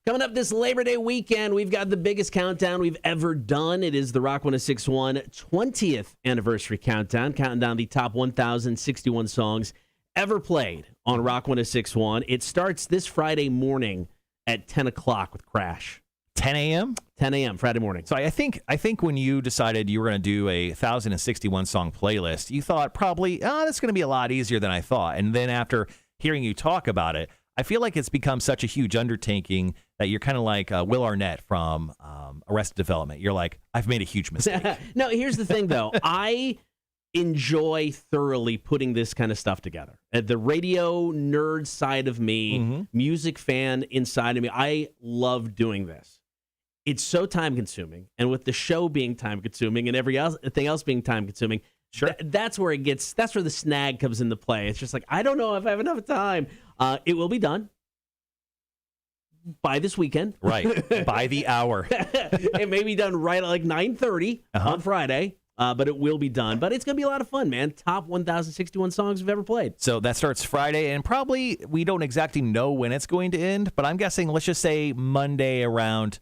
Coming up this Labor Day weekend, we've got the biggest countdown we've ever done. It is the Rock 1061 20th anniversary countdown, counting down the top 1,061 songs ever played on Rock 1061. It starts this Friday morning at 10 o'clock with Crash. 10 a.m.? 10 a.m. Friday morning. So I think when you decided you were going to do a 1,061 song playlist, you thought probably, that's going to be a lot easier than I thought. And then after hearing you talk about it, I feel like it's become such a huge undertaking that you're kind of like Will Arnett from Arrested Development. You're like, I've made a huge mistake. No, here's the thing, though. I enjoy thoroughly putting this kind of stuff together. The radio nerd side of me, music fan inside of me, I love doing this. It's so time-consuming, and with the show being time-consuming and everything else being time-consuming, sure, that's where the snag comes into play. It's just like, I don't know if I have enough time. It will be done by this weekend. Right, by the hour. It may be done right at like 9:30 on Friday, but it will be done. But it's going to be a lot of fun, man. Top 1,061 songs we've ever played. So that starts Friday, and probably we don't exactly know when it's going to end, but I'm guessing, let's just say Monday around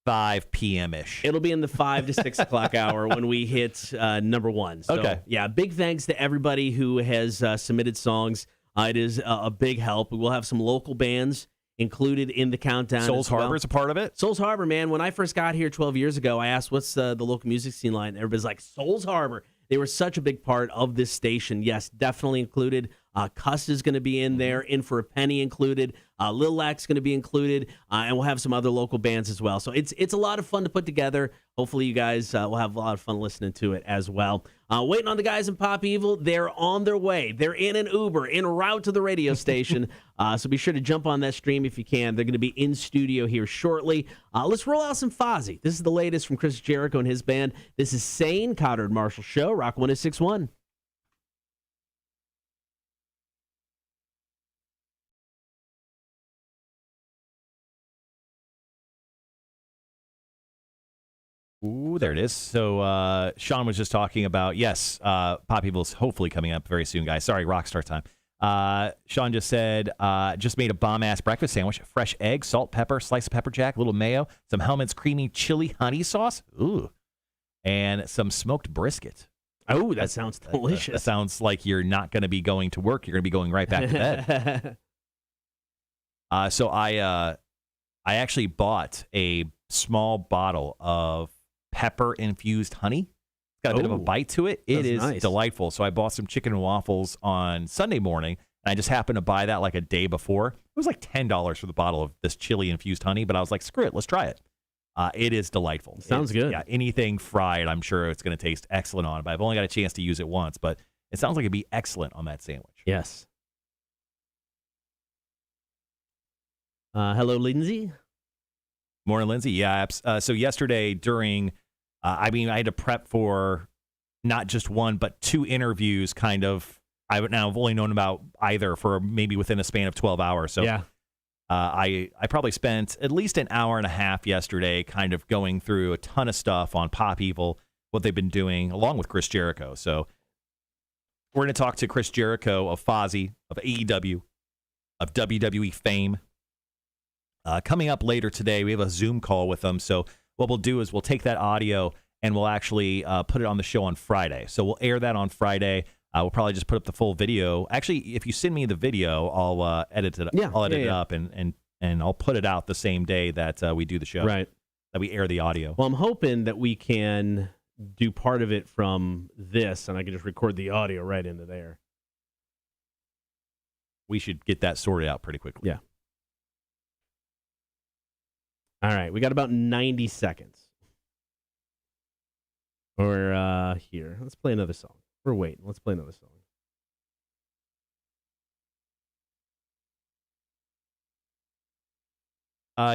5 p.m.-ish. It'll be in the 5 to 6 o'clock hour when we hit number 1. So, okay. Yeah, big thanks to everybody who has submitted songs. It is a big help. We will have some local bands included in the countdown. Souls Harbor is a part of it? Souls Harbor, man. When I first got here 12 years ago, I asked, what's the local music scene line? Everybody's like, Souls Harbor. They were such a big part of this station. Yes, definitely included. Cuss is going to be in there. In for a Penny included. Lil Lack's going to be included. And we'll have some other local bands as well. So it's a lot of fun to put together. Hopefully you guys will have a lot of fun listening to it as well. Waiting on the guys in Pop Evil. They're on their way. They're in an Uber, en route to the radio station. So be sure to jump on that stream if you can. They're going to be in studio here shortly. Let's roll out some Fozzy. This is the latest from Chris Jericho and his band. This is Sane, Cotter and Marshall Show, Rock 1061. Ooh, there it is. So Sean was just talking about, yes, Pop Evil's hopefully coming up very soon, guys. Sorry, Rockstar time. Sean just said, just made a bomb-ass breakfast sandwich. Fresh egg, salt, pepper, slice of pepper jack, a little mayo, some Hellman's creamy chili honey sauce. Ooh. And some smoked brisket. Oh, that sounds delicious. That sounds like you're not going to be going to work. You're going to be going right back to bed. So I actually bought a small bottle of pepper-infused honey. It's got a bit of a bite to it. It is nice. Delightful. So I bought some chicken and waffles on Sunday morning, and I just happened to buy that like a day before. It was like $10 for the bottle of this chili-infused honey, but I was like, screw it, let's try it. It is delightful. Sounds good. Yeah, anything fried, I'm sure it's going to taste excellent on it, but I've only got a chance to use it once, but it sounds like it'd be excellent on that sandwich. Yes. Hello, Lindsay. Morning, Lindsay. Yeah. So yesterday during, I had to prep for not just one, but 2 interviews kind of. I've only known about either for maybe within a span of 12 hours. So yeah. I probably spent at least an hour and a half yesterday kind of going through a ton of stuff on Pop Evil, what they've been doing, along with Chris Jericho. So we're going to talk to Chris Jericho of Fozzy, of AEW, of WWE fame. Coming up later today, we have a Zoom call with them. So what we'll do is we'll take that audio and we'll actually put it on the show on Friday. So we'll air that on Friday. We'll probably just put up the full video. Actually, if you send me the video, I'll edit it. Yeah, I'll edit it up and I'll put it out the same day that we do the show. Right. That we air the audio. Well, I'm hoping that we can do part of it from this, and I can just record the audio right into there. We should get that sorted out pretty quickly. Yeah. All right, we got about 90 seconds. Or here, let's play another song. We're waiting. Let's play another song.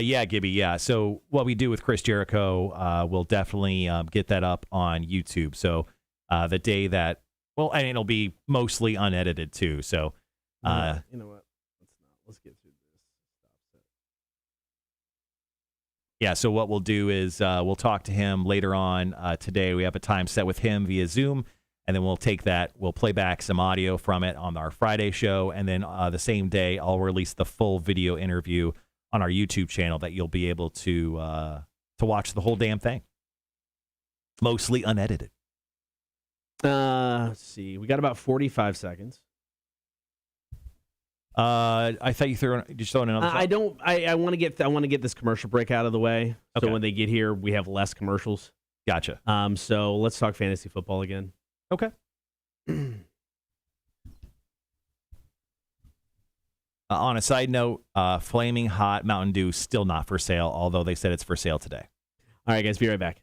Yeah, Gibby, yeah. So what we do with Chris Jericho, we'll definitely get that up on YouTube. So the day that, well, and it'll be mostly unedited too. So, you know what? Let's get through this. Yeah, so what we'll do is we'll talk to him later on today. We have a time set with him via Zoom, and then we'll take that. We'll play back some audio from it on our Friday show, and then the same day I'll release the full video interview on our YouTube channel that you'll be able to watch the whole damn thing, mostly unedited. Let's see. We got about 45 seconds. I thought you threw just throwing another. I don't. I want to get this commercial break out of the way. So Okay. when they get here, we have less commercials. Gotcha. So let's talk fantasy football again. Okay. On a side note, Flaming Hot Mountain Dew still not for sale, although they said it's for sale today. All right, guys, be right back.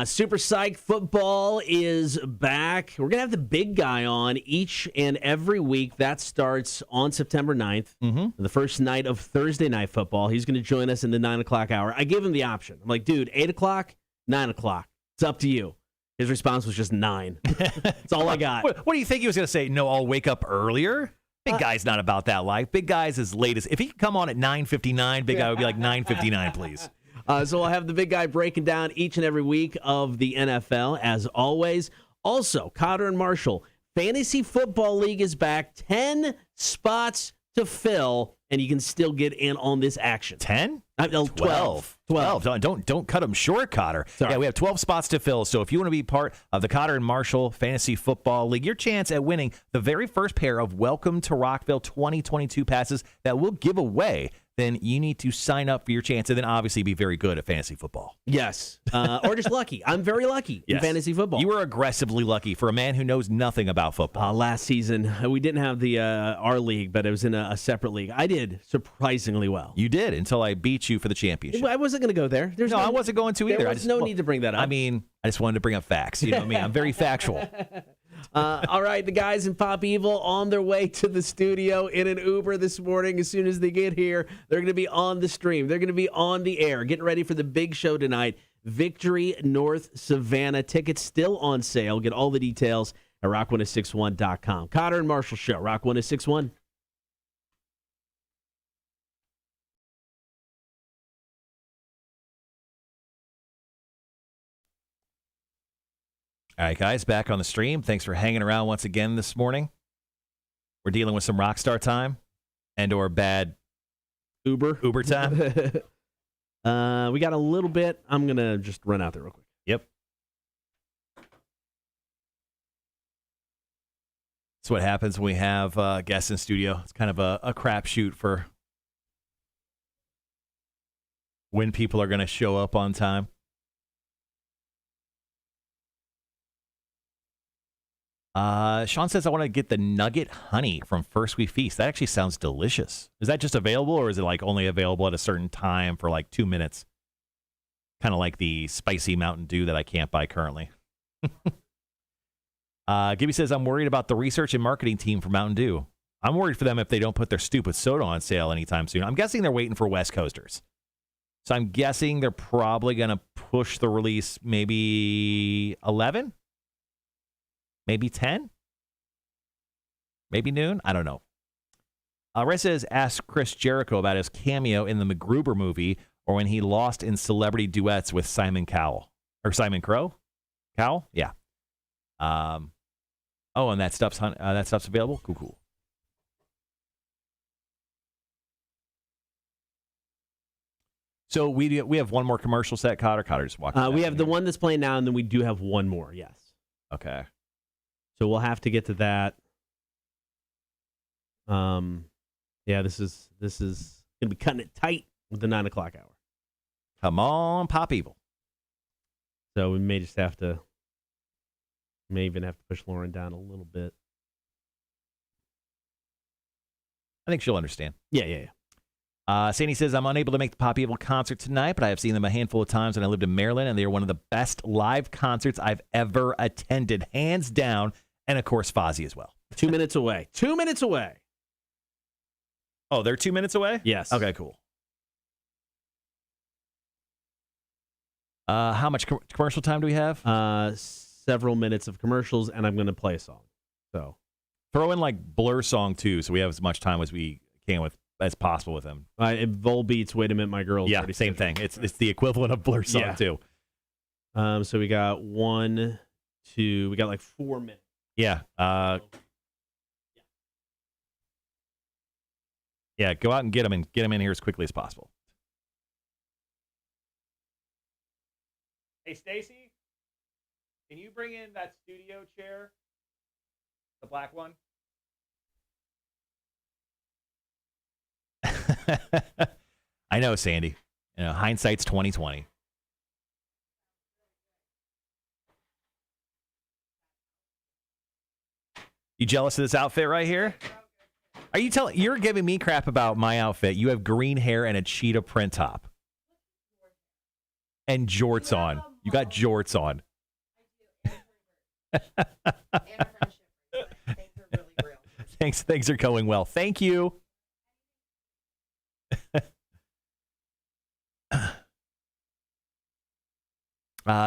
Super Psych Football is back. We're going to have the big guy on each and every week. That starts on September 9th, the first night of Thursday Night Football. He's going to join us in the 9 o'clock hour. I gave him the option. I'm like, dude, 8 o'clock, 9 o'clock. It's up to you. His response was just 9. That's all I got. What do you think he was going to say? No, I'll wake up earlier? Big guy's not about that life. Big guy's as late as... If he could come on at 9:59, Big guy would be like, 9:59, please. So we'll have the big guy breaking down each and every week of the NFL, as always. Also, Cotter and Marshall, Fantasy Football League is back. 10 spots to fill, and you can still get in on this action. 10? 12. Don't cut them short, Cotter. Sorry. Yeah, we have 12 spots to fill. So if you want to be part of the Cotter and Marshall Fantasy Football League, your chance at winning the very first pair of Welcome to Rockville 2022 passes that we'll give away, then you need to sign up for your chance and then obviously be very good at fantasy football. Yes. Or just lucky. I'm very lucky in fantasy football. You were aggressively lucky for a man who knows nothing about football. Last season, we didn't have the our league, but it was in a separate league. I did surprisingly well. You did until I beat you for the championship. I wasn't going to go there. No, I wasn't going to either. There was no need to bring that up. I mean, I just wanted to bring up facts. You know what I mean? I'm very factual. All right, the guys in Pop Evil on their way to the studio in an Uber this morning. As soon as they get here, they're going to be on the stream. They're going to be on the air, getting ready for the big show tonight. Victory North Savannah. Tickets still on sale. Get all the details at rock1061.com. Cotter and Marshall Show, Rock 1061. All right, guys, back on the stream. Thanks for hanging around once again this morning. We're dealing with some rock star time and or bad Uber time. We got a little bit. I'm going to just run out there real quick. Yep. That's what happens when we have guests in studio. It's kind of a crapshoot for when people are going to show up on time. Sean says, I want to get the nugget honey from First We Feast. That actually sounds delicious. Is that just available, or is it like only available at a certain time for like 2 minutes? Kind of like the spicy Mountain Dew that I can't buy currently. Gibby says, I'm worried about the research and marketing team for Mountain Dew. I'm worried for them if they don't put their stupid soda on sale anytime soon. I'm guessing they're waiting for West Coasters. So I'm guessing they're probably going to push the release maybe 11, maybe 10, maybe noon. I don't know. Red says, ask Chris Jericho about his cameo in the MacGruber movie or when he lost in celebrity duets with Simon Cowell. Or Simon Crow? Cowell? Yeah. And that stuff's available? Cool. So we have one more commercial set, Cotter. Cotter just walked. We have the one that's playing now, and then we do have one more, yes. Okay. So we'll have to get to that. Yeah, this is gonna be cutting it tight with the 9 o'clock hour. Come on, Pop Evil. So we may even have to push Lauren down a little bit. I think she'll understand. Yeah. Sandy says, I'm unable to make the Pop Evil concert tonight, but I have seen them a handful of times when I lived in Maryland, and they are one of the best live concerts I've ever attended, hands down, and of course, Fozzy as well. 2 minutes away. 2 minutes away. Oh, they're 2 minutes away? Yes. Okay, cool. How much commercial time do we have? Several minutes of commercials, and I'm going to play a song. So throw in like Blur song too, so we have as much time as we can as possible with them. Volbeat's "Wait a Minute, My Girl." Yeah, same thing. It's the equivalent of Blur song too. So we got 1, 2. We got like 4 minutes. Yeah. Yeah. Go out and get them in here as quickly as possible. Hey, Stacy, can you bring in that studio chair? The black one? I know, Sandy. Hindsight's 20/20. You jealous of this outfit right here? Are you you're giving me crap about my outfit? You have green hair and a cheetah print top. And jorts on. You got jorts on. Things are going well. Thank you.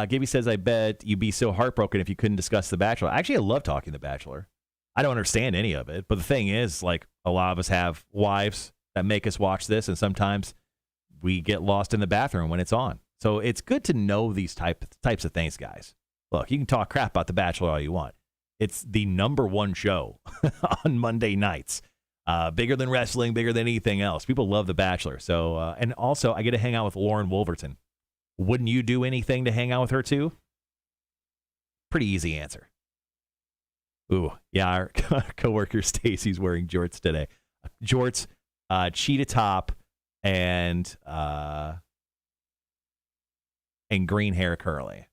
Gibby says, I bet you'd be so heartbroken if you couldn't discuss The Bachelor. Actually, I love talking The Bachelor. I don't understand any of it. But the thing is, like, a lot of us have wives that make us watch this, and sometimes we get lost in the bathroom when it's on. So it's good to know these types of things, guys. Look, you can talk crap about The Bachelor all you want. It's the #1 show on Monday nights. Bigger than wrestling, bigger than anything else. People love The Bachelor. So, and also, I get to hang out with Lauren Wolverton. Wouldn't you do anything to hang out with her too? Pretty easy answer. Ooh, yeah, our coworker Stacy's wearing jorts today. Jorts, cheetah top, and green hair curly.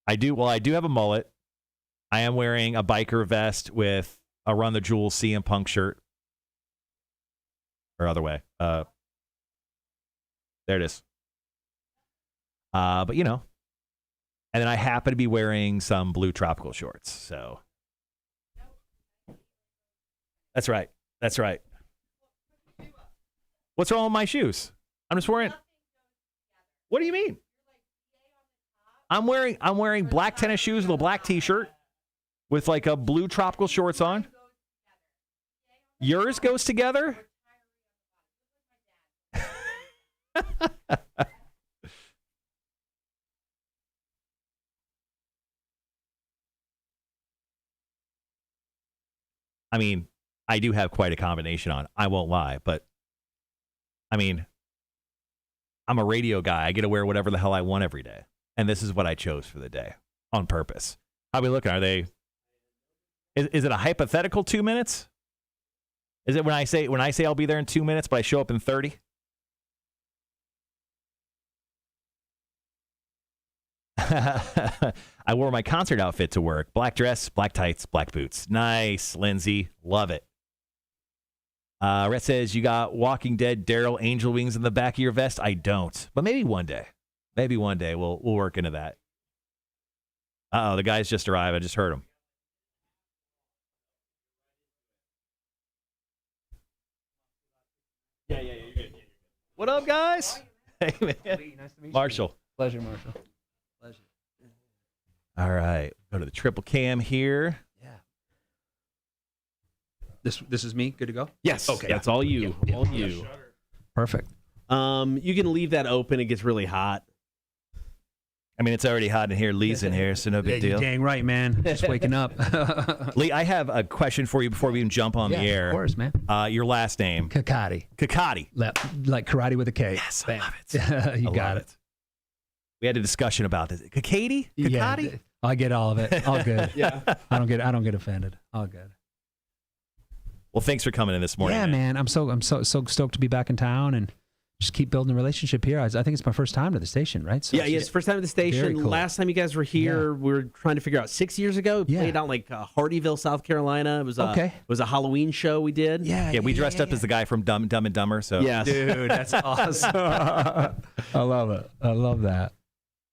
I do have a mullet. I am wearing a biker vest with a Run the Jewels CM Punk shirt. Or other way. There it is. But and then I happen to be wearing some blue tropical shorts. So That's right. What's wrong with my shoes? I'm just wearing. What do you mean? I'm wearing black tennis shoes with a black t-shirt with like a blue tropical shorts on. Yours goes together? I mean, I do have quite a combination on. I won't lie, but I mean, I'm a radio guy. I get to wear whatever the hell I want every day. And this is what I chose for the day on purpose. How are we looking? Are they? Is it a hypothetical 2 minutes? Is it when I say I'll be there in 2 minutes, but I show up in 30? I wore my concert outfit to work. Black dress, black tights, black boots. Nice, Lindsay. Love it. Rhett says, you got Walking Dead Daryl angel wings in the back of your vest? I don't. But maybe one day. Maybe one day we'll work into that. Uh-oh, the guys just arrived. I just heard him. What up, guys? Hey, man. Nice to meet you. Marshall. Pleasure, Marshall. Pleasure. All right. Go to the triple cam here. Yeah. This is me. Good to go? Yes. Okay. That's all you. All you. Perfect. You can leave that open. It gets really hot. I mean, it's already hot in here. Lee's in here, so no big You're deal. dang right, man. Just waking up. Lee, I have a question for you before we even jump on the air. Of course, man. Your last name. Kakati. Kakati. Like karate with a K. Yes, I Bam. love it. You I got love it. We had a discussion about this. Kakati? Kakati? Yeah, I get all of it. All good. Yeah. I don't get offended. All good. Well, thanks for coming in this morning. Yeah, man. I'm so stoked to be back in town and just keep building a relationship here. I think it's my first time to the station, right? So Yeah, it's first time at the station. Very cool. Last time you guys were here, we were trying to figure out 6 years ago. We played out like Hardyville, South Carolina. It was It was a Halloween show we did. Yeah, we dressed up as the guy from Dumb and Dumber. So Yes. Dude, that's awesome. I love it. I love that.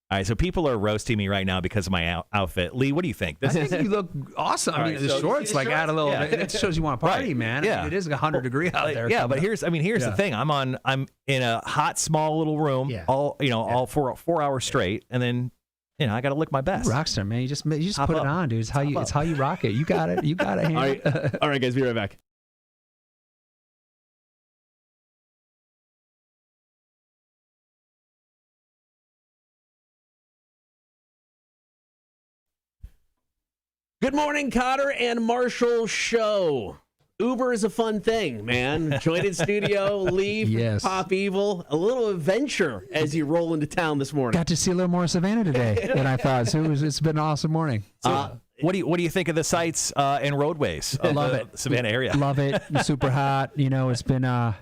All right, so people are roasting me right now because of my outfit. Lee, what do you think? I think you look awesome. I mean, right, the so shorts like add a little. Yeah. It shows you want to party, Right. man. Yeah. I mean, it is 100 degree out there. Yeah, but here's the thing. I'm in a hot, small little room, all 4 hours straight, and then I got to look my best. Rockstar, man. You just put up. it on, dude. It's how you rock it. You got it. You got it. All right, guys, be right back. Good morning, Cotter and Marshall show. Uber is a fun thing, man. Joined in studio, leave, Yes. Pop Evil. A little adventure as you roll into town this morning. Got to see a little more of Savannah today than I thought. So it's been an awesome morning. What do you think of the sights and roadways of Love the it. Savannah area? Love it. Super hot. It's been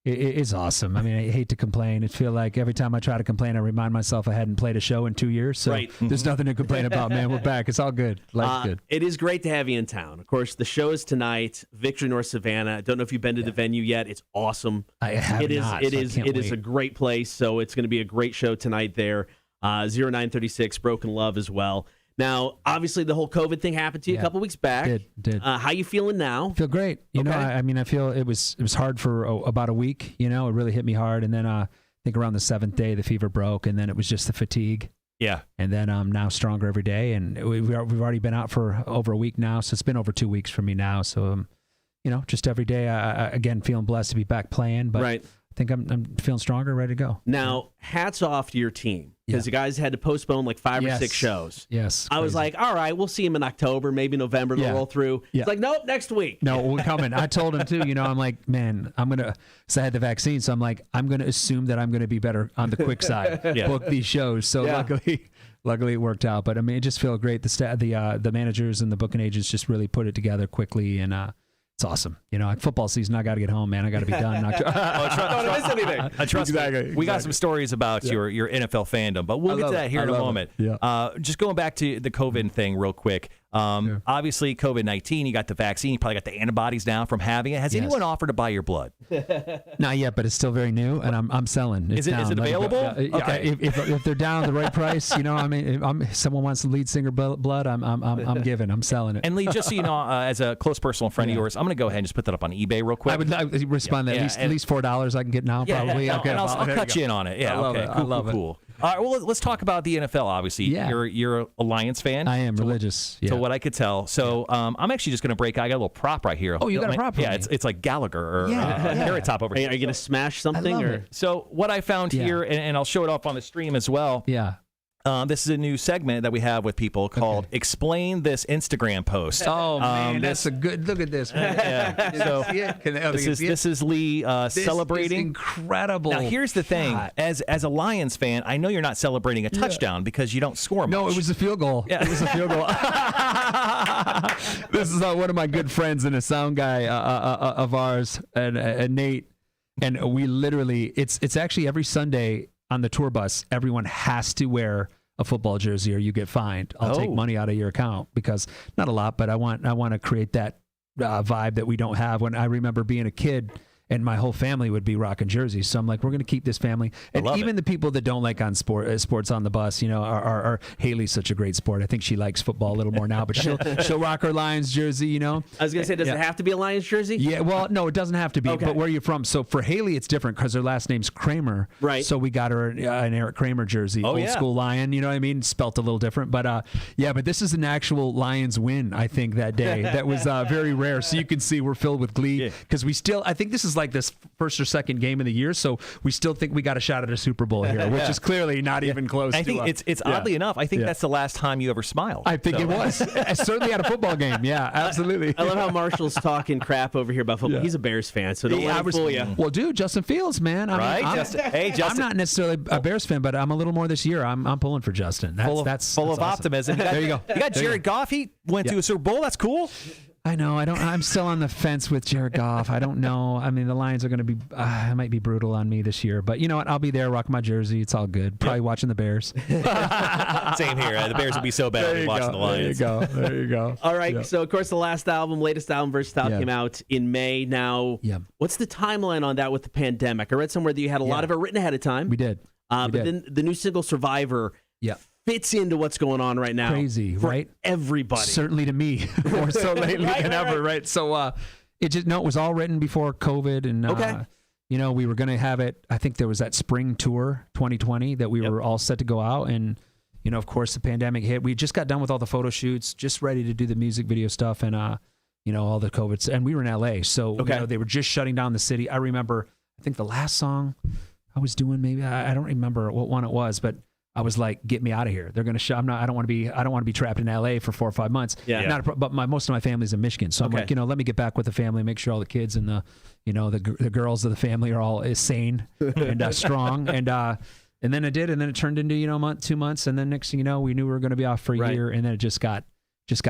it's awesome. I mean, I hate to complain. I feel like every time I try to complain, I remind myself I hadn't played a show in 2 years. So Right. there's nothing to complain about, man. We're back. It's all good. Life's good. It is great to have you in town. Of course, the show is tonight, Victory North Savannah. I don't know if you've been to the venue yet. It's awesome. I have It is. not, It so I is. can't It is a wait. great place. So it's going to be a great show tonight there. 0936 Broken Love as well. Now, obviously, the whole COVID thing happened to you a couple weeks back. Did. How you feeling now? Feel great. I mean, I feel it was hard for about a week. It really hit me hard, and then I think around the 7th day the fever broke, and then it was just the fatigue. Yeah. And then I'm now stronger every day, and we've already been out for over a week now, so it's been over 2 weeks for me now. So just every day, I again feeling blessed to be back playing. But Right. I think I'm feeling stronger, ready to go. Now, hats off to your team because Yeah. you guys had to postpone like 5 or 6 shows. Yes. I was crazy. like, all right, we'll see him in October, maybe November. They'll Yeah. roll through. Yeah. It's like, nope, next week. No, we're coming. I told him too. I'm like, man, so I had the vaccine, so I'm like, I'm gonna assume that I'm gonna be better on the quick side. Book these shows. So Yeah. luckily it worked out. But I mean, it just felt great. The managers and the booking agents just really put it together quickly, and it's awesome. Like football season, I got to get home, man. I got to be done. Don't miss anything. Trust me. We got some stories about your NFL fandom, but we'll get to that here in a moment. Yeah. Just going back to the COVID thing real quick. Obviously, COVID-19, you got the vaccine. You probably got the antibodies now from having it. Has anyone offered to buy your blood? Not yet, but it's still very new, and I'm selling. It's Is it available? Okay. If they're down at the right price, I mean, if someone wants the lead singer blood, I'm giving. I'm selling it. And Lee, just so you know, as a close personal friend of yours, I'm going to go ahead and just put that up on eBay real quick. I would respond that at least $4 I can get now, probably. Yeah, Okay, and I'll cut you in on it. Yeah, I love okay. it. Cool, I love cool. All right, well, let's talk about the NFL, obviously. Yeah. You're a Lions fan. I am religious. So what I could tell. So I'm actually just going to break. I got a little prop right here. Oh, you got a prop for Yeah, me. it's like Gallagher or Carrot Top over Are here. you going to smash something? I love or it. So what I found here, and I'll show it off on the stream as well. Yeah. This is a new segment that we have with people called "Explain This Instagram Post." Oh man, that's a good look at this. Man. So this is Lee celebrating. Is incredible. Now here's the thing: as a Lions fan, I know you're not celebrating a touchdown because you don't score much. No, it was a field goal. Yeah. It was a field goal. This is one of my good friends and a sound guy of ours, and Nate, and we literally it's actually every Sunday on the tour bus, everyone has to wear a football jersey or you get fined. I'll take money out of your account because not a lot, but I want to create that vibe that we don't have. When I remember being a kid and my whole family would be rocking jerseys. So I'm like, we're going to keep this family. And even the people that don't like on sports on the bus, you know, are Haley's such a great sport. I think she likes football a little more now, but she'll rock her Lions jersey, you know. I was going to say, does it have to be a Lions jersey? Yeah, well, no, it doesn't have to be. Okay. But where are you from? So for Haley, it's different because her last name's Kramer. Right. So we got her an Eric Kramer jersey, old school Lion. You know what I mean? Spelt a little different, but but this is an actual Lions win. I think that day that was very rare. So you can see we're filled with glee because I think this is like this first or second game of the year, so we still think we got a shot at a Super Bowl here, which is clearly not even close. I think it's oddly enough, I think that's the last time you ever smiled. I think it was. Certainly at a football game. Yeah, absolutely. I love how Marshall's talking crap over here about football. He's a Bears fan, so don't let him fool you. Well, dude, Justin Fields, man. Justin. I'm not necessarily a Bears fan, but I'm a little more this year. I'm pulling for Justin. That's full of awesome. optimism. There you go. You got Jared Goff. He went to a Super Bowl. That's cool. I know. I'm still on the fence with Jared Goff. I don't know. I mean, the Lions are going to be. It might be brutal on me this year, but you know what? I'll be there, rock my jersey. It's all good. Probably watching the Bears. Same here. The Bears would be so bad if watching the Lions. There you go. All right. So of course, the latest album, Versatile, came out in May. Now, what's the timeline on that with the pandemic? I read somewhere that you had a lot of it written ahead of time. We did. But then the new single, Survivor. Fits into what's going on right now. Crazy, right? Everybody. Certainly to me, more so lately than ever, right? So it was all written before COVID, and you know, we were going to have it. I think there was that spring tour 2020 that we were all set to go out, and you know, of course, the pandemic hit. We just got done with all the photo shoots, just ready to do the music video stuff, and you know, all the COVID, and we were in LA, so you know, they were just shutting down the city. I remember, I think the last song I was doing, maybe I don't remember what one it was, but I was like, "Get me out of here! They're going to shut. I don't want to be trapped in LA for 4 or 5 months." Yeah. But most of my family's in Michigan, so I'm like, you know, let me get back with the family, make sure all the kids and the girls of the family are all sane and strong, and then it did, and then it turned into 2 months, and then next thing you know, we knew we were going to be off for a year, and then it just got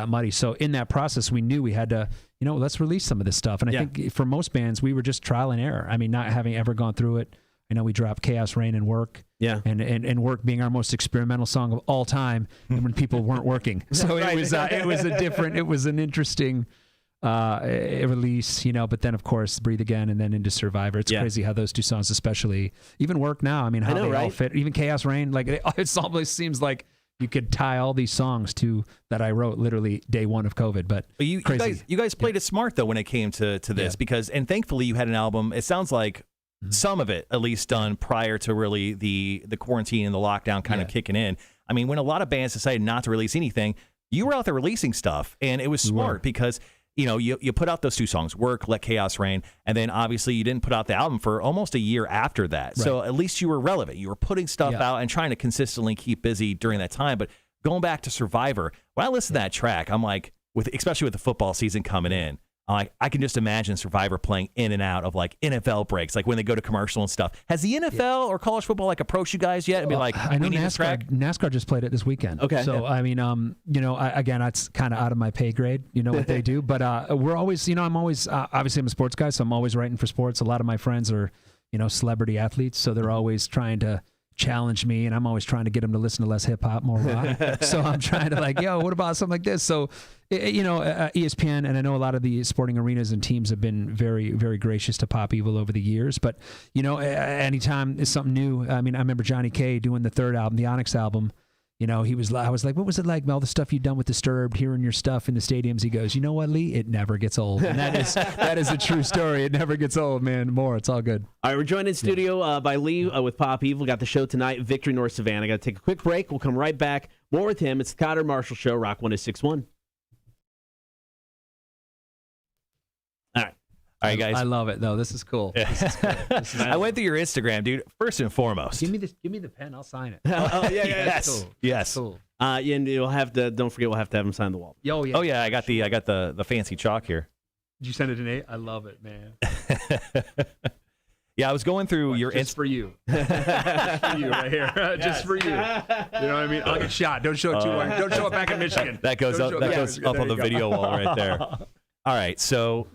muddy. So in that process, we knew we had to, let's release some of this stuff, and I think for most bands, we were just trial and error. I mean, not having ever gone through it. I know we dropped Chaos Rain and Work. Yeah. And Work being our most experimental song of all time, and when people weren't working. So it was an interesting release, but then of course Breathe Again and then into Survivor. It's crazy how those two songs, especially even Work Now. I mean, how they all fit. Even Chaos Rain, like it almost seems like you could tie all these songs to that I wrote literally day one of COVID. But you guys played it smart though when it came to this because, and thankfully you had an album. It sounds like some of it at least done prior to really the quarantine and the lockdown kind of kicking in. I mean, when a lot of bands decided not to release anything, you were out there releasing stuff, and it was smart because you put out those two songs, Work, Let Chaos Reign, and then obviously you didn't put out the album for almost a year after that. Right. So at least you were relevant. You were putting stuff out and trying to consistently keep busy during that time. But going back to Survivor, when I listen to that track, I'm like, especially with the football season coming in, I can just imagine Survivor playing in and out of like NFL breaks, like when they go to commercial and stuff. Has the NFL or college football like approached you guys yet and be like, I know NASCAR just played it this weekend. Okay. So, I mean, again, that's kind of out of my pay grade, what they do, but we're always, I'm always, obviously I'm a sports guy, so I'm always writing for sports. A lot of my friends are, celebrity athletes, so they're always trying to challenge me, and I'm always trying to get them to listen to less hip hop, more rock. So I'm trying to like, what about something like this? So, ESPN, and I know a lot of the sporting arenas and teams have been very, very gracious to Pop Evil over the years. But, anytime it's something new, I mean, I remember Johnny K doing the third album, the Onyx album. I was like, what was it like, all the stuff you've done with Disturbed, hearing your stuff in the stadiums? He goes, you know what, Lee? It never gets old. And that is a true story. It never gets old, man. More. It's all good. All right, we're joined in studio by Lee with Pop Evil. Got the show tonight, Victory North Savannah. Got to take a quick break. We'll come right back. More with him. It's the Cotter Marshall Show, Rock 106.1. All right, guys. I love it, though. This is cool. This is cool. I went through your Instagram, dude. First and foremost, give me the pen. I'll sign it. Yes, cool. yes. Cool. And you'll have to. Don't forget, we'll have to have him sign the wall. Oh yeah. I got the fancy chalk here. Did you send it to Nate? I love it, man. Yeah, I was going through your just for you. Just for you right here. Just for you. You know what I mean? I'll get shot. Don't show it too wide. Don't show it back in Michigan. That goes up on the video wall right there. All right, so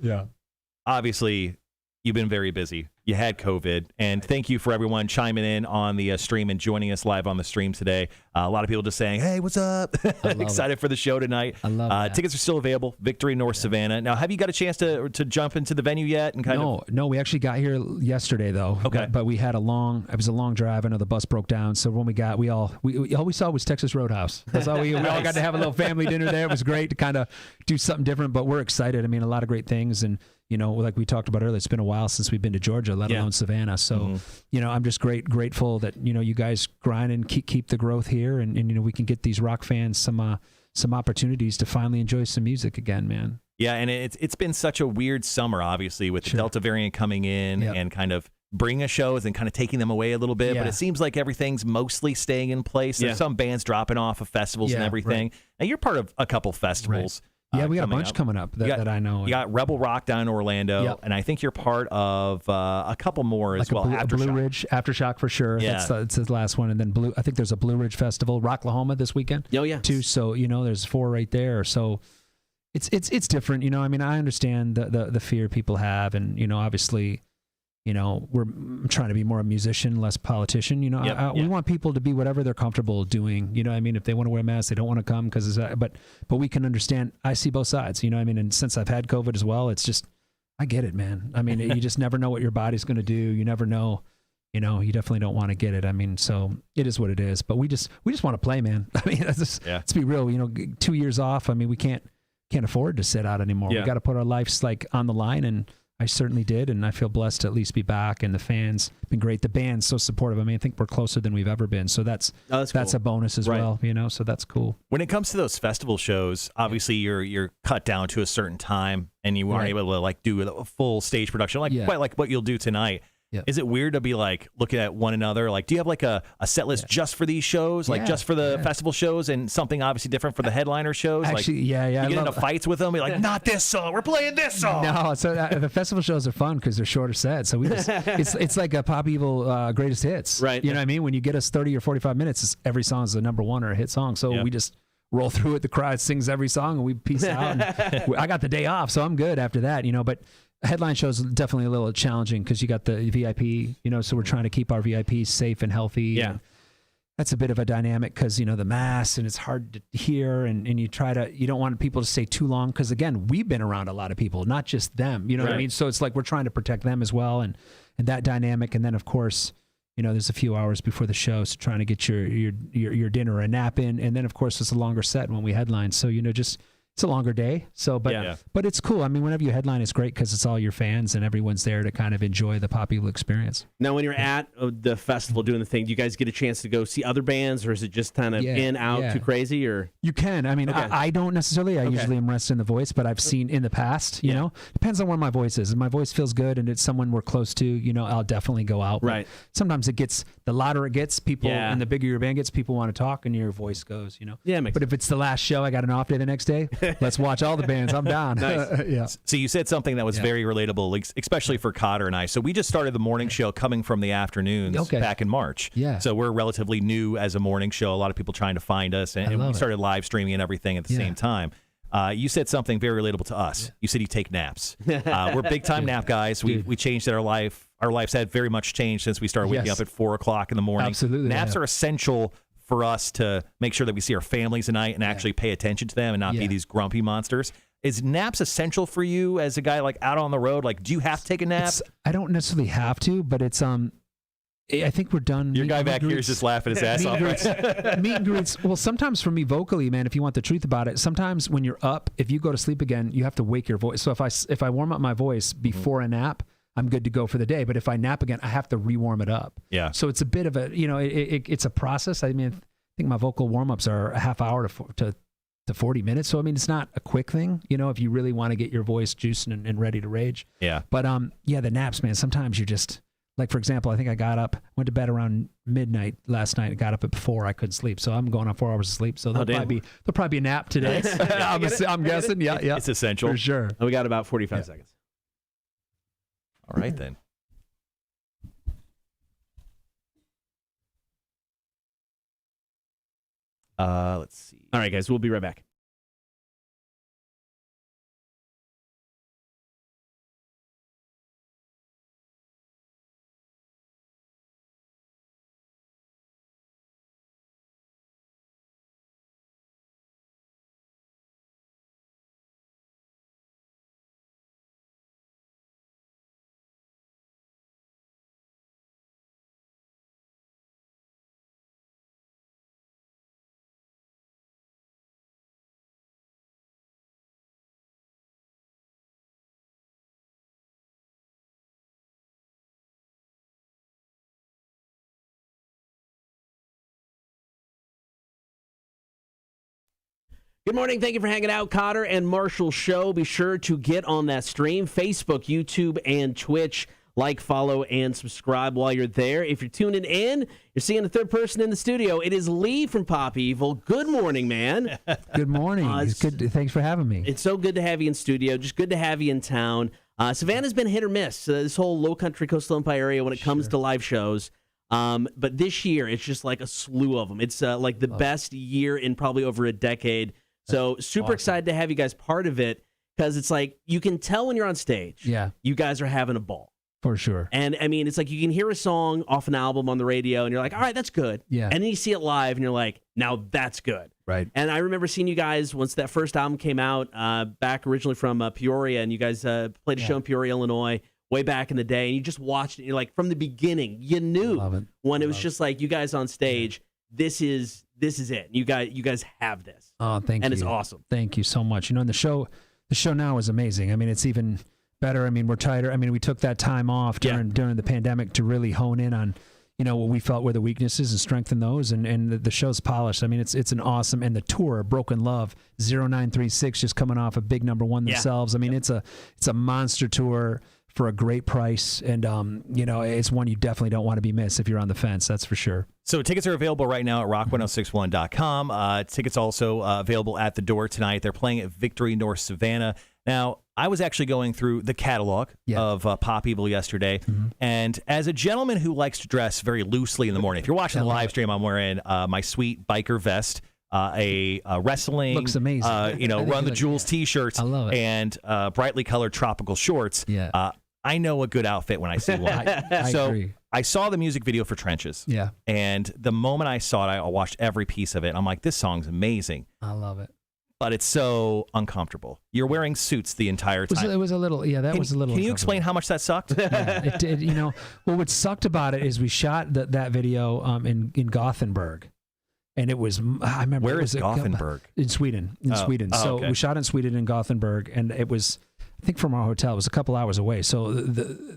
obviously You've been very busy. You had COVID, and thank you for everyone chiming in on the stream and joining us live on the stream today. A lot of people just saying, "Hey, what's up?" Excited for the show tonight. I love that. Tickets are still available. Victory North Savannah. Now, have you got a chance to jump into the venue yet? And No, we actually got here yesterday though. Okay. But we had it was a long drive. I know the bus broke down, so when we all we saw was Texas Roadhouse. That's all we all got to have a little family dinner there. It was great to kind of do something different. But we're excited. I mean, a lot of great things, and like we talked about earlier, it's been a while since we've been to Georgia, let alone Savannah. So, I'm just grateful that you guys grind and keep the growth here, and we can get these rock fans some opportunities to finally enjoy some music again, man. Yeah, and it's been such a weird summer, obviously, with the Delta variant coming in and kind of bringing us shows and kind of taking them away a little bit. But it seems like everything's mostly staying in place. There's some bands dropping off of festivals and everything. Right. Now, you're part of a couple festivals. Right. Yeah, we got a bunch coming up that I know. You got Rebel Rock down in Orlando, and I think you're part of a couple more as well. Blue Ridge, Aftershock for sure. Yeah. That's the last one. And then I think there's a Blue Ridge Festival, Rocklahoma this weekend. Oh, yeah. Too. So, there's 4 right there. So it's different. I mean, I understand the fear people have, and, obviously, I'm trying to be more a musician, less politician. We want people to be whatever they're comfortable doing. I mean, if they want to wear a mask, they don't want to come but we can understand. I see both sides. And since I've had COVID as well, it's just, I get it, man. I mean, you just never know what your body's going to do. You never know. You definitely don't want to get it. I mean, so it is what it is. But we just want to play, man. I mean, let's be real. 2 years off. I mean, we can't afford to sit out anymore. We got to put our lives on the line, and I certainly did, and I feel blessed to at least be back. And the fans been great. The band's so supportive. I mean, I think we're closer than we've ever been. So that's cool. a bonus as well. So that's cool. When it comes to those festival shows, obviously you're cut down to a certain time, and you aren't able to do a full stage production, quite like what you'll do tonight. Yeah. Is it weird to be looking at one another? Do you have a set list just for these shows, just for the festival shows, and something obviously different for the headliner shows? Actually, You get into fights with them, be not this song, we're playing this song. No, so the festival shows are fun because they're shorter sets. So we just it's like a Pop Evil greatest hits, right? You know what I mean? When you get us 30 or 45 minutes, every song is a number one or a hit song. So we just roll through it. The crowd sings every song, and we peace out. And I got the day off, so I'm good after that. But headline shows definitely a little challenging because you got the VIP, so we're trying to keep our VIPs safe and healthy. Yeah. And that's a bit of a dynamic because, the mass, and it's hard to hear, and you don't want people to stay too long because, again, we've been around a lot of people, not just them, what I mean? So it's like we're trying to protect them as well, and that dynamic. And then, of course, there's a few hours before the show, so trying to get your dinner or a nap in. And then, of course, it's a longer set when we headline. So, it's a longer day. So, but it's cool. I mean, whenever you headline, it's great because it's all your fans and everyone's there to kind of enjoy the Pop Evil experience. Now, when you're at the festival doing the thing, do you guys get a chance to go see other bands, or is it just kind of too crazy? Or you can. I mean, I don't necessarily. I usually am resting the voice, but I've seen in the past. Depends on where my voice is. If my voice feels good and it's someone we're close to, I'll definitely go out. Right. But sometimes it gets, the louder it gets, people, and the bigger your band gets, people want to talk, and your voice goes. Yeah. But if it's the last show, I got an off day the next day. Let's watch all the bands. I'm down. Nice. So you said something that was very relatable, especially for Cotter and I. So we just started the morning show coming from the afternoons back in March. Yeah. So we're relatively new as a morning show. A lot of people trying to find us, and we started live streaming and everything at the same time. You said something very relatable to us. You said you take naps. We're big time nap guys. We changed our life. Our lives had very much changed since we started waking up at 4 o'clock in the morning. Absolutely. Naps are essential for us to make sure that we see our families at night and actually pay attention to them and not be these grumpy monsters. Is naps essential for you as a guy out on the road? Do you have to take a nap? I don't necessarily have to, but it's I think we're done. Your guy back here is just laughing his ass off. Meet and greets. Well, sometimes for me vocally, man, if you want the truth about it, sometimes when you're up, if you go to sleep again, you have to wake your voice. So if I warm up my voice before a nap, I'm good to go for the day. But if I nap again, I have to rewarm it up. Yeah. So it's a bit of a, it's a process. I mean, I think my vocal warm-ups are a half hour to 40 minutes. So, I mean, it's not a quick thing, if you really want to get your voice juicing and ready to rage. Yeah. But, the naps, man, sometimes you just, for example, I think I got up, went to bed around midnight last night, and got up at 4. I couldn't sleep. So I'm going on 4 hours of sleep. So there'll probably be a nap today. I'm guessing. Yeah. It's essential. For sure. We got about 45 seconds. All right, then. Let's see. All right, guys, we'll be right back. Good morning. Thank you for hanging out. Cotter and Marshall Show. Be sure to get on that stream. Facebook, YouTube, and Twitch. Like, follow, and subscribe while you're there. If you're tuning in, you're seeing the third person in the studio. It is Lee from Pop Evil. Good morning, man. Good morning. It's good. Thanks for having me. It's so good to have you in studio. Just good to have you in town. Savannah's been hit or miss, this whole low country coastal Empire area when it comes to live shows. But this year, it's just like a slew of them. It's like the best year in probably over a decade. So super excited to have you guys part of it because it's like you can tell when you're on stage. Yeah. You guys are having a ball. For sure. And I mean, it's like you can hear a song off an album on the radio and you're like, all right, that's good. Yeah. And then you see it live and you're like, now that's good. Right. And I remember seeing you guys once that first album came out, back originally from Peoria, and you guys played a show in Peoria, Illinois, way back in the day. And you just watched it. And you're like, from the beginning, you knew when it was just like you guys on stage, this is it. You guys have this. Oh, thank you. And it's awesome. Thank you so much. You know, and the show now is amazing. I mean, it's even better. I mean, we're tighter. I mean, we took that time off during the pandemic to really hone in on, you know, what we felt were the weaknesses and strengthen those. And the show's polished. I mean, it's an awesome, and the tour, Broken Love, 0936, just coming off a big #1 themselves. I mean, it's a monster tour for a great price. And, you know, it's one you definitely don't want to be missed if you're on the fence. That's for sure. So tickets are available right now at rock1061.com. Tickets also available at the door tonight. They're playing at Victory North Savannah. Now, I was actually going through the catalog of Pop Evil yesterday, and as a gentleman who likes to dress very loosely in the morning, if you're watching the live stream, I'm wearing my sweet biker vest, a wrestling, looks amazing. You know, Run the Jewels t-shirts, I love it. And brightly colored tropical shorts. Yeah. I know a good outfit when I see one. I agree. I saw the music video for Trenches. Yeah. And the moment I saw it, I watched every piece of it. I'm like, this song's amazing. I love it. But it's so uncomfortable. You're wearing suits the entire time. It was a little, was a little. Can you explain how much that sucked? Yeah, it did. You know, well, what sucked about it is we shot that video in Gothenburg, and it was. I remember. Where is Gothenburg? In Sweden. Sweden. So okay. we shot in Sweden in Gothenburg, and it was. I think from our hotel, it was a couple hours away. So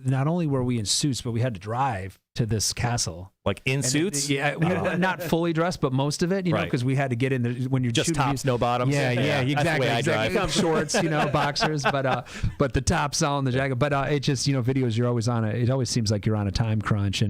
not only were we in suits, but we had to drive to this castle. Like in suits? Not fully dressed, but most of it, you know, because we had to get in there when you're just shooting, tops, no bottoms. Yeah, exactly. That's the way I drive. Shorts, you know, boxers, but the tops on the jacket. But it just, you know, videos, you're always on it always seems like you're on a time crunch.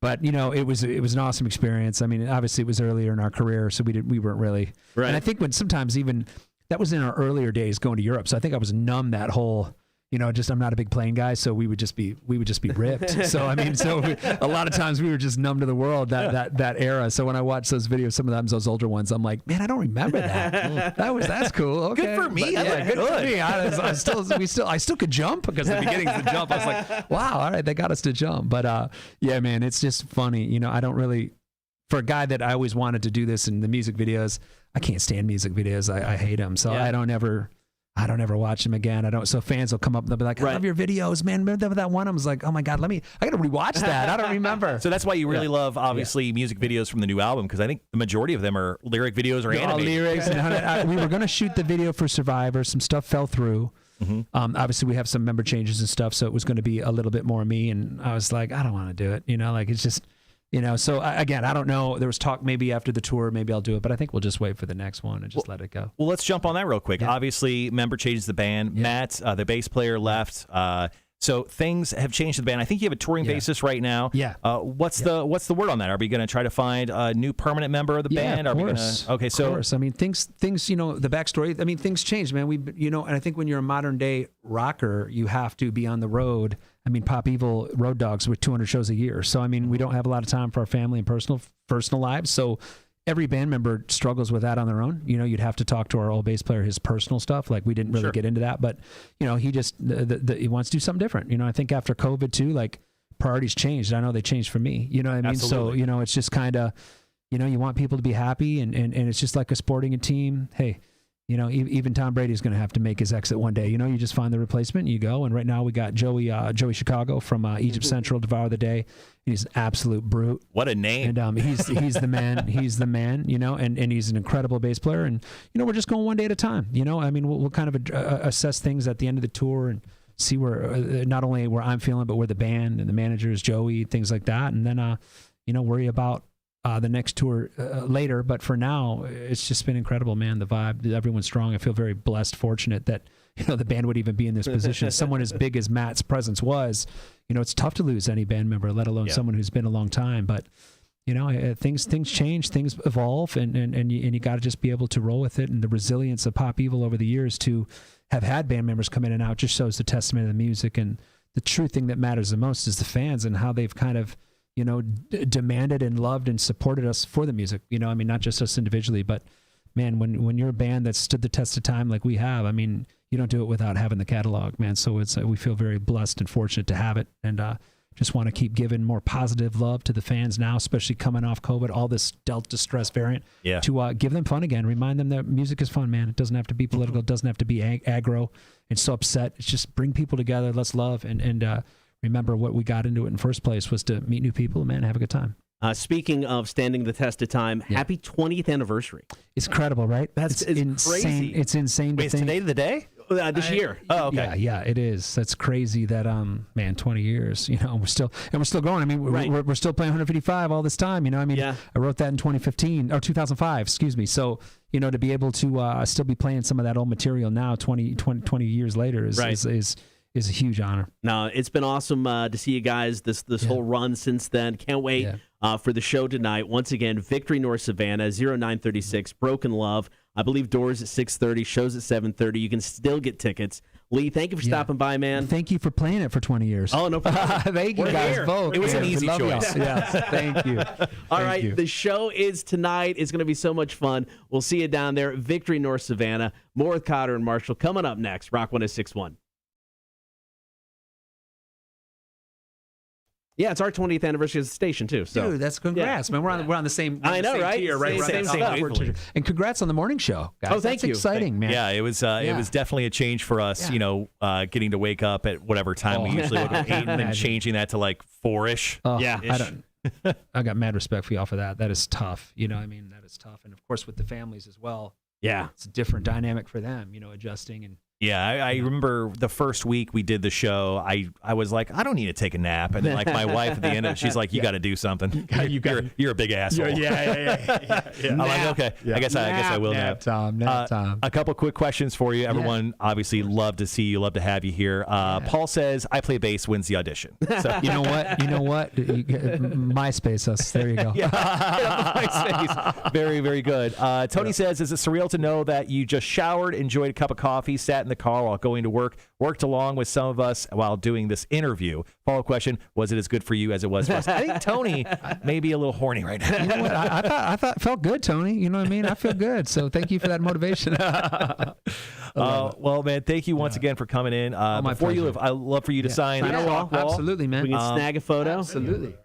But you know, it was an awesome experience. I mean, obviously it was earlier in our career, so we weren't really. Right. And I think when sometimes even. That was in our earlier days going to Europe, so I think I was numb that whole, you know, just I'm not a big plane guy, so we would just be ripped. So I mean, a lot of times we were just numb to the world that era. So when I watch those videos, some of them those older ones, I'm like, man, I don't remember that. That's cool. Okay, good for me. But, good for me. I still could jump because the beginnings of the jump. I was like, wow, all right, they got us to jump. But yeah, man, it's just funny. You know, I don't really. For a guy that I always wanted to do this in the music videos, I can't stand music videos. I hate them. So I don't ever watch them again. So fans will come up and they'll be like, I love your videos, man. Remember that one? I was like, oh my God, I got to rewatch that. I don't remember. So that's why you really love, obviously, music videos from the new album, because I think the majority of them are lyric videos or animated. All lyrics. And we were going to shoot the video for Survivor. Some stuff fell through. Obviously, we have some member changes and stuff, so it was going to be a little bit more me. And I was like, I don't want to do it. You know, like it's just... You know, so again, I don't know. There was talk maybe after the tour, maybe I'll do it, but I think we'll just wait for the next one and just let it go. Well, let's jump on that real quick. Yeah. Obviously, member changes the band. Matt, the bass player, left. So things have changed the band. I think you have a touring basis right now. Yeah. What's the word on that? Are we going to try to find a new permanent member of the band? Of course. Of course. I mean, things. You know, the backstory. I mean, things change, man. And I think when you're a modern day rocker, you have to be on the road. I mean, Pop Evil Road Dogs with 200 shows a year. So I mean, we don't have a lot of time for our family and personal lives. So every band member struggles with that on their own. You know, you'd have to talk to our old bass player, his personal stuff. Like we didn't really get into that, but you know, he just he wants to do something different. You know, I think after COVID too, like priorities changed. I know they changed for me. You know what I mean? Absolutely. So you know, it's just kind of, you know, you want people to be happy, and it's just like a sporting team. Hey, you know, even Tom Brady's going to have to make his exit one day. You know, you just find the replacement and you go. And right now we got Joey Chicago from Egypt Central, Devour the Day. He's an absolute brute. What a name. And he's the man. He's the man, you know, and he's an incredible bass player. And, you know, we're just going one day at a time. You know, I mean, we'll kind of assess things at the end of the tour and see where not only where I'm feeling, but where the band and the managers, Joey, things like that. And then, you know, worry about the next tour later. But for now, it's just been incredible, man. The vibe, everyone's strong. I feel very blessed, fortunate that the band would even be in this position. Someone as big as Matt's presence was, it's tough to lose any band member, let alone someone who's been a long time. But things change, things evolve, and you got to just be able to roll with it. And the resilience of Pop Evil over the years to have had band members come in and out just shows the testament of the music. And the true thing that matters the most is the fans and how they've kind of demanded and loved and supported us for the music. Not just us individually, but man, when you're a band that stood the test of time like we have, you don't do it without having the catalog, man. So we feel very blessed and fortunate to have it, and just want to keep giving more positive love to the fans now, especially coming off COVID, all this Delta stress variant, to give them fun again, remind them that music is fun, man. It doesn't have to be political. It doesn't have to be aggro and so upset. It's just bring people together. Let's love and remember what we got into it in the first place was to meet new people, man, have a good time. Speaking of standing the test of time, happy 20th anniversary. It's incredible, right? It's insane. crazy. It's insane. Wait, is today the day? This year. Oh, okay. Yeah, it is. That's crazy that, 20 years, we're still growing. We're still playing 155 all this time, I wrote that in 2005, excuse me. So, to be able to still be playing some of that old material now, 20 years later is a huge honor. No, it's been awesome to see you guys this whole run since then. Can't wait for the show tonight. Once again, Victory North Savannah, 0936, Broken Love. I believe doors at 6:30, shows at 7:30. You can still get tickets. Lee, thank you for stopping by, man. Thank you for playing it for 20 years. Oh, no problem. Thank you guys both. It was an easy choice. Yes, thank you. All right, the show is tonight. It's going to be so much fun. We'll see you down there. Victory North Savannah. More with Cotter and Marshall coming up next. Rock 106.1. Yeah, it's our 20th anniversary as a station, too. So. Dude, that's congrats, man. We're on the same I know, right? tier, right? Same stuff. And congrats on the morning show, guys. Oh, thank you. Exciting, man. Yeah, it was definitely a change for us, getting to wake up at whatever time we usually wake up 8 and then changing that to like 4-ish. I got mad respect for y'all for that. That is tough. That is tough. And of course with the families as well. Yeah. It's a different dynamic for them, adjusting and Yeah, I remember the first week we did the show, I was like, I don't need to take a nap. And then like my wife at the end of it, she's like, you got to do something. You're a big asshole. Yeah. I'm like, okay, I guess I will nap. Nap time. A couple quick questions for you. Everyone obviously love to see you, love to have you here. Paul says, I play bass, wins the audition. So. You know what? MySpace us. There you go. MySpace. Very, very good. Tony says, is it surreal to know that you just showered, enjoyed a cup of coffee, sat in the car while going to work, worked along with some of us while doing this interview? Follow-up question, was it as good for you as it was for us? I think Tony may be a little horny right now. You know what? I thought felt good, Tony. You know what I mean? I feel good. So thank you for that motivation. Well, man, thank you once again for coming in. Before you leave, I'd love for you to sign a wall. Absolutely, man. We can snag a photo. Absolutely.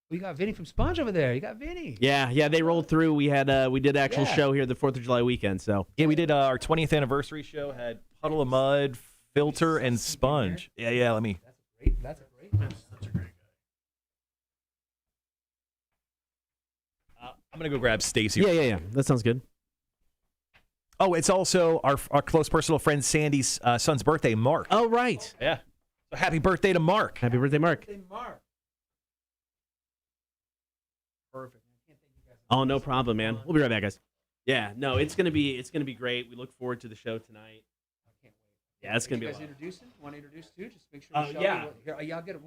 We got Vinny from Sponge over there. You got Vinny. Yeah, they rolled through. We did actual show here the 4th of July weekend. So yeah, we did our 20th anniversary show. Had Puddle of Mud, Filter, and Sponge. Yeah. Let me. That's a great. I'm gonna go grab Stacy. Yeah. That sounds good. Oh, it's also our close personal friend Sandy's son's birthday, Mark. Oh, right. Yeah. So happy birthday to Mark. Happy birthday, Mark. Perfect. Oh, no problem, man. We'll be right back, guys. Yeah, no, it's gonna be great. We look forward to the show tonight. I can't wait. Yeah, it's gonna be. You guys introducing? Want to introduce too? Just make sure. Here, we'll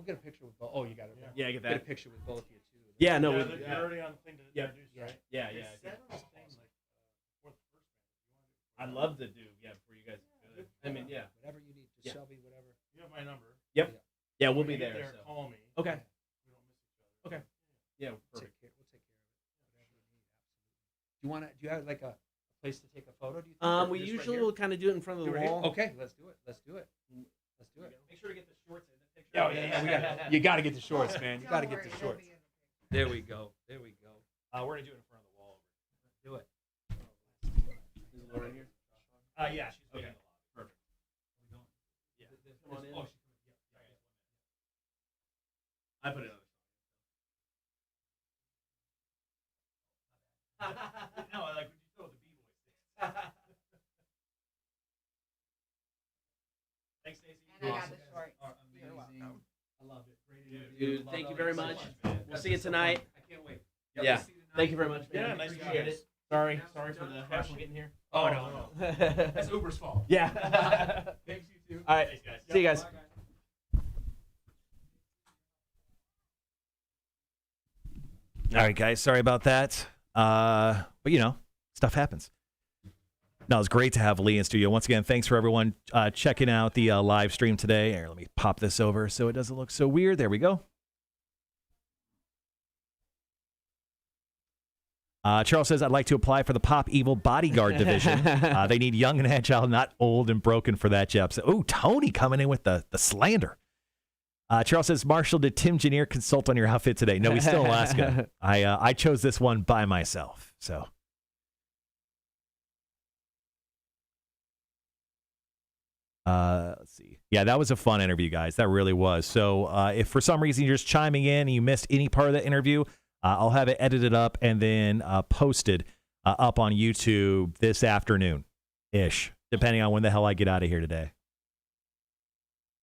get a picture with both. Oh, you got it. Yeah, I get that. Get a picture with both of you too. Yeah, no. You're already on the thing to introduce, right? Yeah. I'd love to do. Yeah, before you guys do it. I mean, yeah. Whatever you need. Just Shelby, whatever. You have my number. Yep. Yeah, we'll be When you there. get So. Call me. Okay. We don't miss each other. Okay. Yeah, perfect. We'll take care of it. Whatever you need. Absolutely. Do you have like a place to take a photo? Do you think? We usually will kind of do it in front of the wall. Okay, let's do it. Make sure to get the shorts in the picture. Oh yeah. You got to get the shorts, man. You got to get the shorts. There we go. We're gonna do it in front of the wall. Do it. Is Laura in here? Yeah, she's okay. Perfect. Yeah. Come on in. I put it on. No, I like when you throw the B-boy sticks. Thanks, Stacey. And I got the shorts. You're welcome. I love it. Dude, thank you very much. We'll see you tonight. I can't wait. Yeah. Thank you very much. Man. Yeah, nice to Appreciate meet you. it. Sorry for the hassle getting here. Oh, no. That's Uber's fault. Yeah. Thanks, you too. All right. Thanks, guys. See you guys. All right, guys. Sorry about that. But stuff happens. No, it's great to have Lee in studio. Once again, thanks for everyone checking out the live stream today. Here, let me pop this over so it doesn't look so weird. There we go. Charles says, I'd like to apply for the Pop Evil Bodyguard division. They need young and agile, not old and broken for that job. So, oh, Tony coming in with the slander. Charles says, Marshall, did Tim Janier consult on your outfit today? No, he's still in Alaska. I chose this one by myself. So. Let's see. Yeah, that was a fun interview, guys. That really was. So if for some reason you're just chiming in and you missed any part of the interview, I'll have it edited up and then posted up on YouTube this afternoon-ish, depending on when the hell I get out of here today.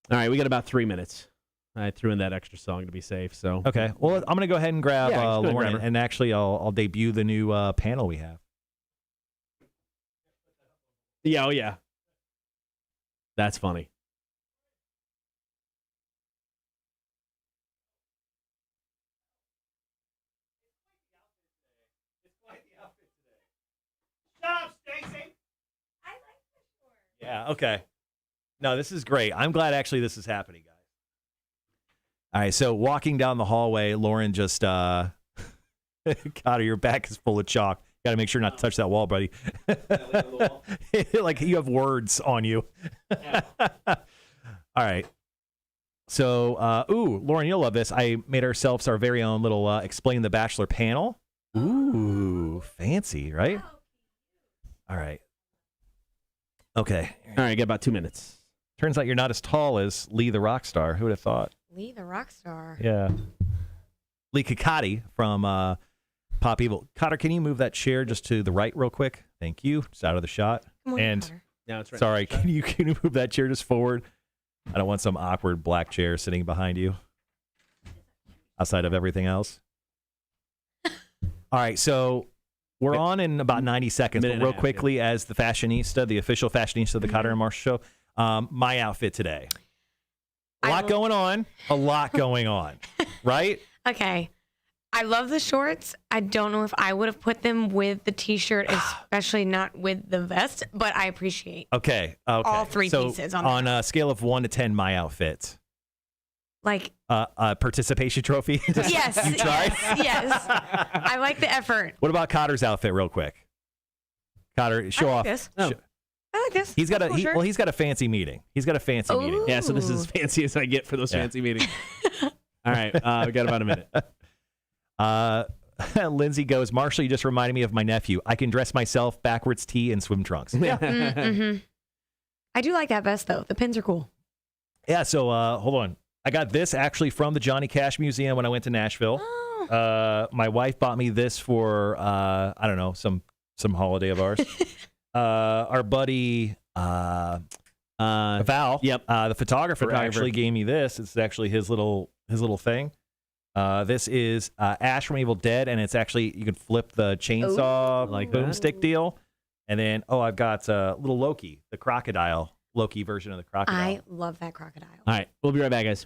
All right, we got about 3 minutes. I threw in that extra song to be safe. So okay. Well, I'm going to go ahead and grab Lauren, and and actually I'll debut the new panel we have. Yeah, oh yeah. That's funny. Stop, Stacy. Yeah, okay. No, this is great. I'm glad actually this is happening, guys. All right, so walking down the hallway, Lauren just God, your back is full of chalk. Got to make sure not to touch that wall, buddy. Like you have words on you. All right. So, Lauren, you'll love this. I made ourselves our very own little Explain the Bachelor panel. Ooh, fancy, right? All right. Okay. All right, got about 2 minutes. Turns out you're not as tall as Lee the rock star. Who would have thought? Lee the rock star. Yeah. Lee Kakati from Pop Evil. Cotter, can you move that chair just to the right real quick? Thank you. It's out of the shot. Come on, And Cotter. Now it's right. sorry, can you move that chair just forward? I don't want some awkward black chair sitting behind you outside of everything else. All right, so we're on in about 90 seconds, but real quickly, as the fashionista, the official fashionista of the Cotter and Marshall Show, my outfit today. A lot going on, right? Okay. I love the shorts. I don't know if I would have put them with the T-shirt, especially not with the vest, but I appreciate Okay. all three pieces on a scale of 1 to 10, my outfit. like A participation trophy? yes, You tried? yes. I like the effort. What about Cotter's outfit, real quick? Cotter, show I like off. this. Oh. I like this. He's got That's a cool shirt. he's got a fancy meeting. Ooh. Yeah, so this is as fancy as I get for those fancy meetings. All right, we got about a minute. Lindsay goes, Marshall, you just reminded me of my nephew. I can dress myself backwards tee and swim trunks. Yeah. Mm-hmm. I do like that vest, though. The pins are cool. Yeah, so hold on. I got this actually from the Johnny Cash Museum when I went to Nashville. Oh. My wife bought me this for, I don't know, some holiday of ours. Our buddy Val, the photographer actually gave me this. It's actually his little thing. This is Ash from Evil Dead, and it's actually, you can flip the chainsaw like boomstick deal. And then, I've got little Loki, the crocodile, Loki version of the crocodile. I love that crocodile. All right, we'll be right back, guys.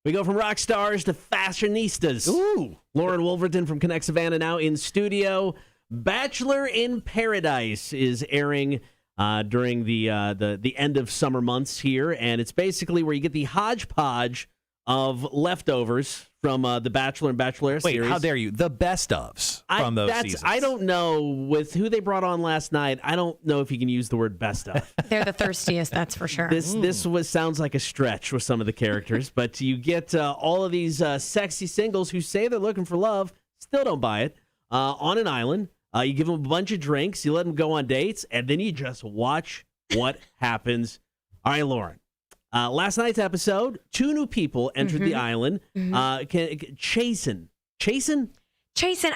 We go from rock stars to fashionistas. Ooh. Lauren Wolverton from Connect Savannah now in studio. Bachelor in Paradise is airing during the end of summer months here, and it's basically where you get the hodgepodge of leftovers from the Bachelor and Bachelorette series. Wait, how dare you? The best ofs from those seasons. I don't know. With who they brought on last night, I don't know if you can use the word best of. They're the thirstiest, that's for sure. This sounds like a stretch with some of the characters, but you get all of these sexy singles who say they're looking for love, still don't buy it, on an island. You give them a bunch of drinks, you let them go on dates, and then you just watch what happens. All right, Lauren. Last night's episode, 2 new people entered the island. Chasen. Chasen.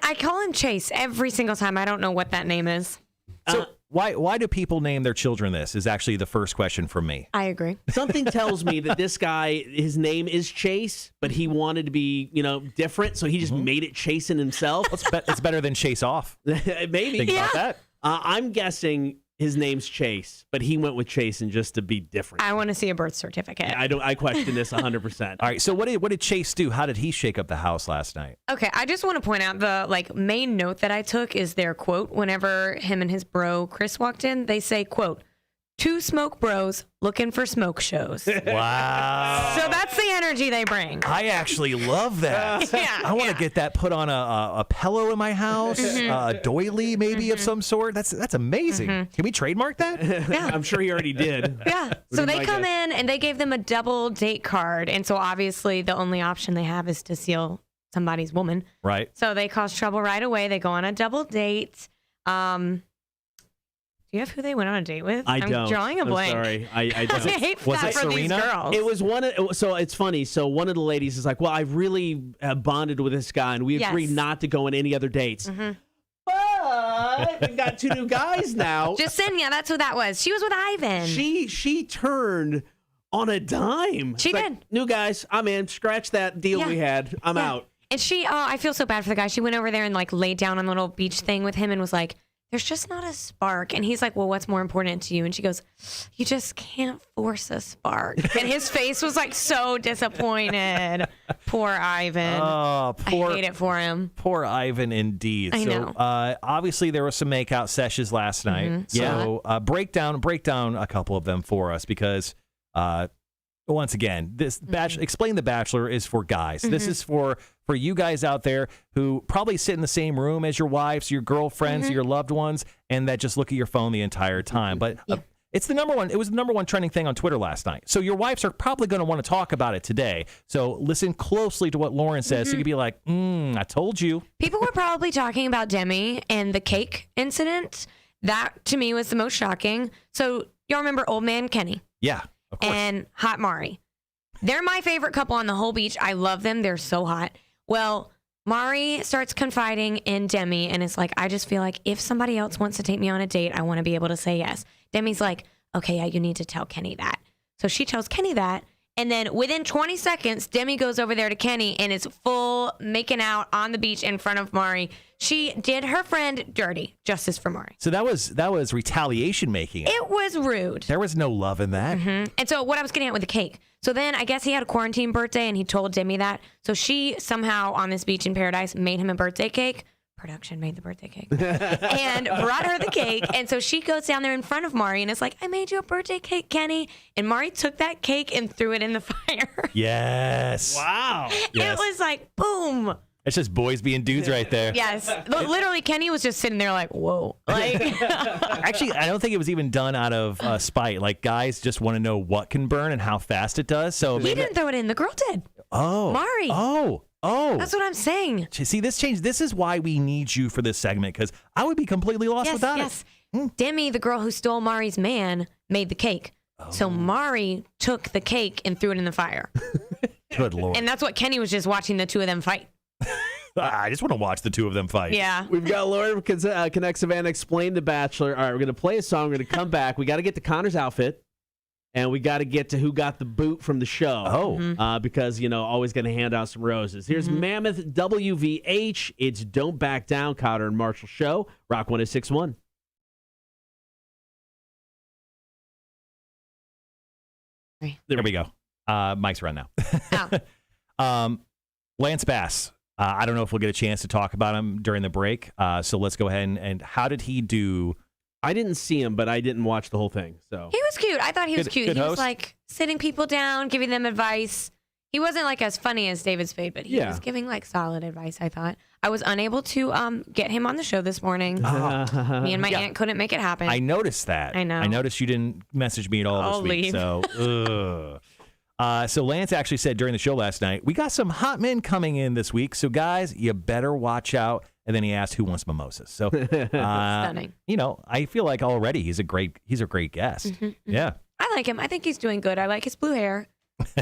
I call him Chase every single time. I don't know what that name is. So why do people name their children this is actually the first question from me. I agree. Something tells me that this guy, his name is Chase, but he wanted to be, different, so he just made it Chasen himself. It's better than Chase Off. Maybe. Think about that. I'm guessing his name's Chase, but he went with Chasen just to be different. I want to see a birth certificate. I question this 100%. All right, so what did Chase do? How did he shake up the house last night? Okay, I just want to point out the main note that I took is their quote. Whenever him and his bro Chris walked in, they say, quote, 2 smoke bros looking for smoke shows. Wow. So that's the energy they bring. I actually love that. Yeah, I want to get that put on a pillow in my house, a doily maybe of some sort. That's amazing. Can we trademark that? Yeah. I'm sure he already did. Yeah. So they come in and they gave them a double date card. And so obviously the only option they have is to steal somebody's woman. Right. So they cause trouble right away. They go on a double date. Do you have who they went on a date with? I don't. I'm drawing a blank. I'm sorry. I don't. I hate Was that it for these Serena? girls. It was so it's funny. So one of the ladies is like, well, I've really bonded with this guy, and we agreed not to go on any other dates. But we've got 2 new guys now. Jasenia, that's who that was. She was with Ivan. She turned on a dime. She It's like, did. new guys, I'm in. Scratch that deal we had. I'm out. And I feel so bad for the guy. She went over there and laid down on the little beach thing with him and was like, there's just not a spark. And he's like, well, what's more important to you? And she goes, you just can't force a spark. And his face was so disappointed. Poor Ivan. Oh, I hate it for him. Poor Ivan indeed. I know. Obviously there were some makeout sessions last night. So break down a couple of them for us because once again, this explain the Bachelor is for guys. This is for you guys out there who probably sit in the same room as your wives, your girlfriends, your loved ones, and that just look at your phone the entire time. But it's the number one. It was the number one trending thing on Twitter last night. So your wives are probably going to want to talk about it today. So listen closely to what Lauren says. So you can be like, I told you. People were probably talking about Demi and the cake incident. That to me was the most shocking. So y'all remember Old Man Kenny? Yeah, of course. And Hot Mari. They're my favorite couple on the whole beach. I love them. They're so hot. Well, Mari starts confiding in Demi and it's like, I just feel like if somebody else wants to take me on a date, I want to be able to say yes. Demi's like, okay, yeah, you need to tell Kenny that. So she tells Kenny that. And then within 20 seconds, Demi goes over there to Kenny and is full making out on the beach in front of Mari. She did her friend dirty. Justice for Mari. So that was retaliation making it. It was rude. There was no love in that. And so what I was getting at with the cake. So then I guess he had a quarantine birthday and he told Demi that. So she somehow on this beach in paradise made him a birthday cake. Production made the birthday cake and brought her the cake. And so she goes down there in front of Mari and is like, I made you a birthday cake, Kenny. And Mari took that cake and threw it in the fire. Yes. Wow. Yes. It was like, boom. It's just boys being dudes right there. Yes. Literally, Kenny was just sitting there like, whoa. Actually, I don't think it was even done out of spite. Like, guys just want to know what can burn and how fast it does. So he didn't throw it in. The girl did. Oh. Mari. Oh. That's what I'm saying. See, this change. This is why we need you for this segment, because I would be completely lost without it. Demi, the girl who stole Mari's man, made the cake. So Mari took the cake and threw it in the fire. Good Lord. And that's what Kenny was just watching the two of them fight. I just want to watch the two of them fight. Yeah. We've got Lauren Connect Savannah explain The Bachelor. All right, we're going to play a song. We're going to come back. We got to get to Connor's outfit. And we got to get to who got the boot from the show. Because, always going to hand out some roses. Here's Mammoth WVH. It's Don't Back Down, Cotter and Marshall Show. Rock 106.1. There we go. Mike's run now. Lance Bass. I don't know if we'll get a chance to talk about him during the break. So let's go ahead and how did he do? I didn't see him, but I didn't watch the whole thing. So he was cute. I thought he was cute. Good He host? was like sitting people down, giving them advice. He wasn't like as funny as David Spade, but he was giving like solid advice, I thought. I was unable to get him on the show this morning. Me and my aunt couldn't make it happen. I noticed that. I know. I noticed you didn't message me at all I'll this week. leave. So, so Lance actually said during the show last night, we got some hot men coming in this week. So guys, you better watch out. and then he asked who wants mimosas. So, Stunning. I feel like already he's a great guest. Mm-hmm. Yeah. I like him. I think he's doing good. I like his blue hair.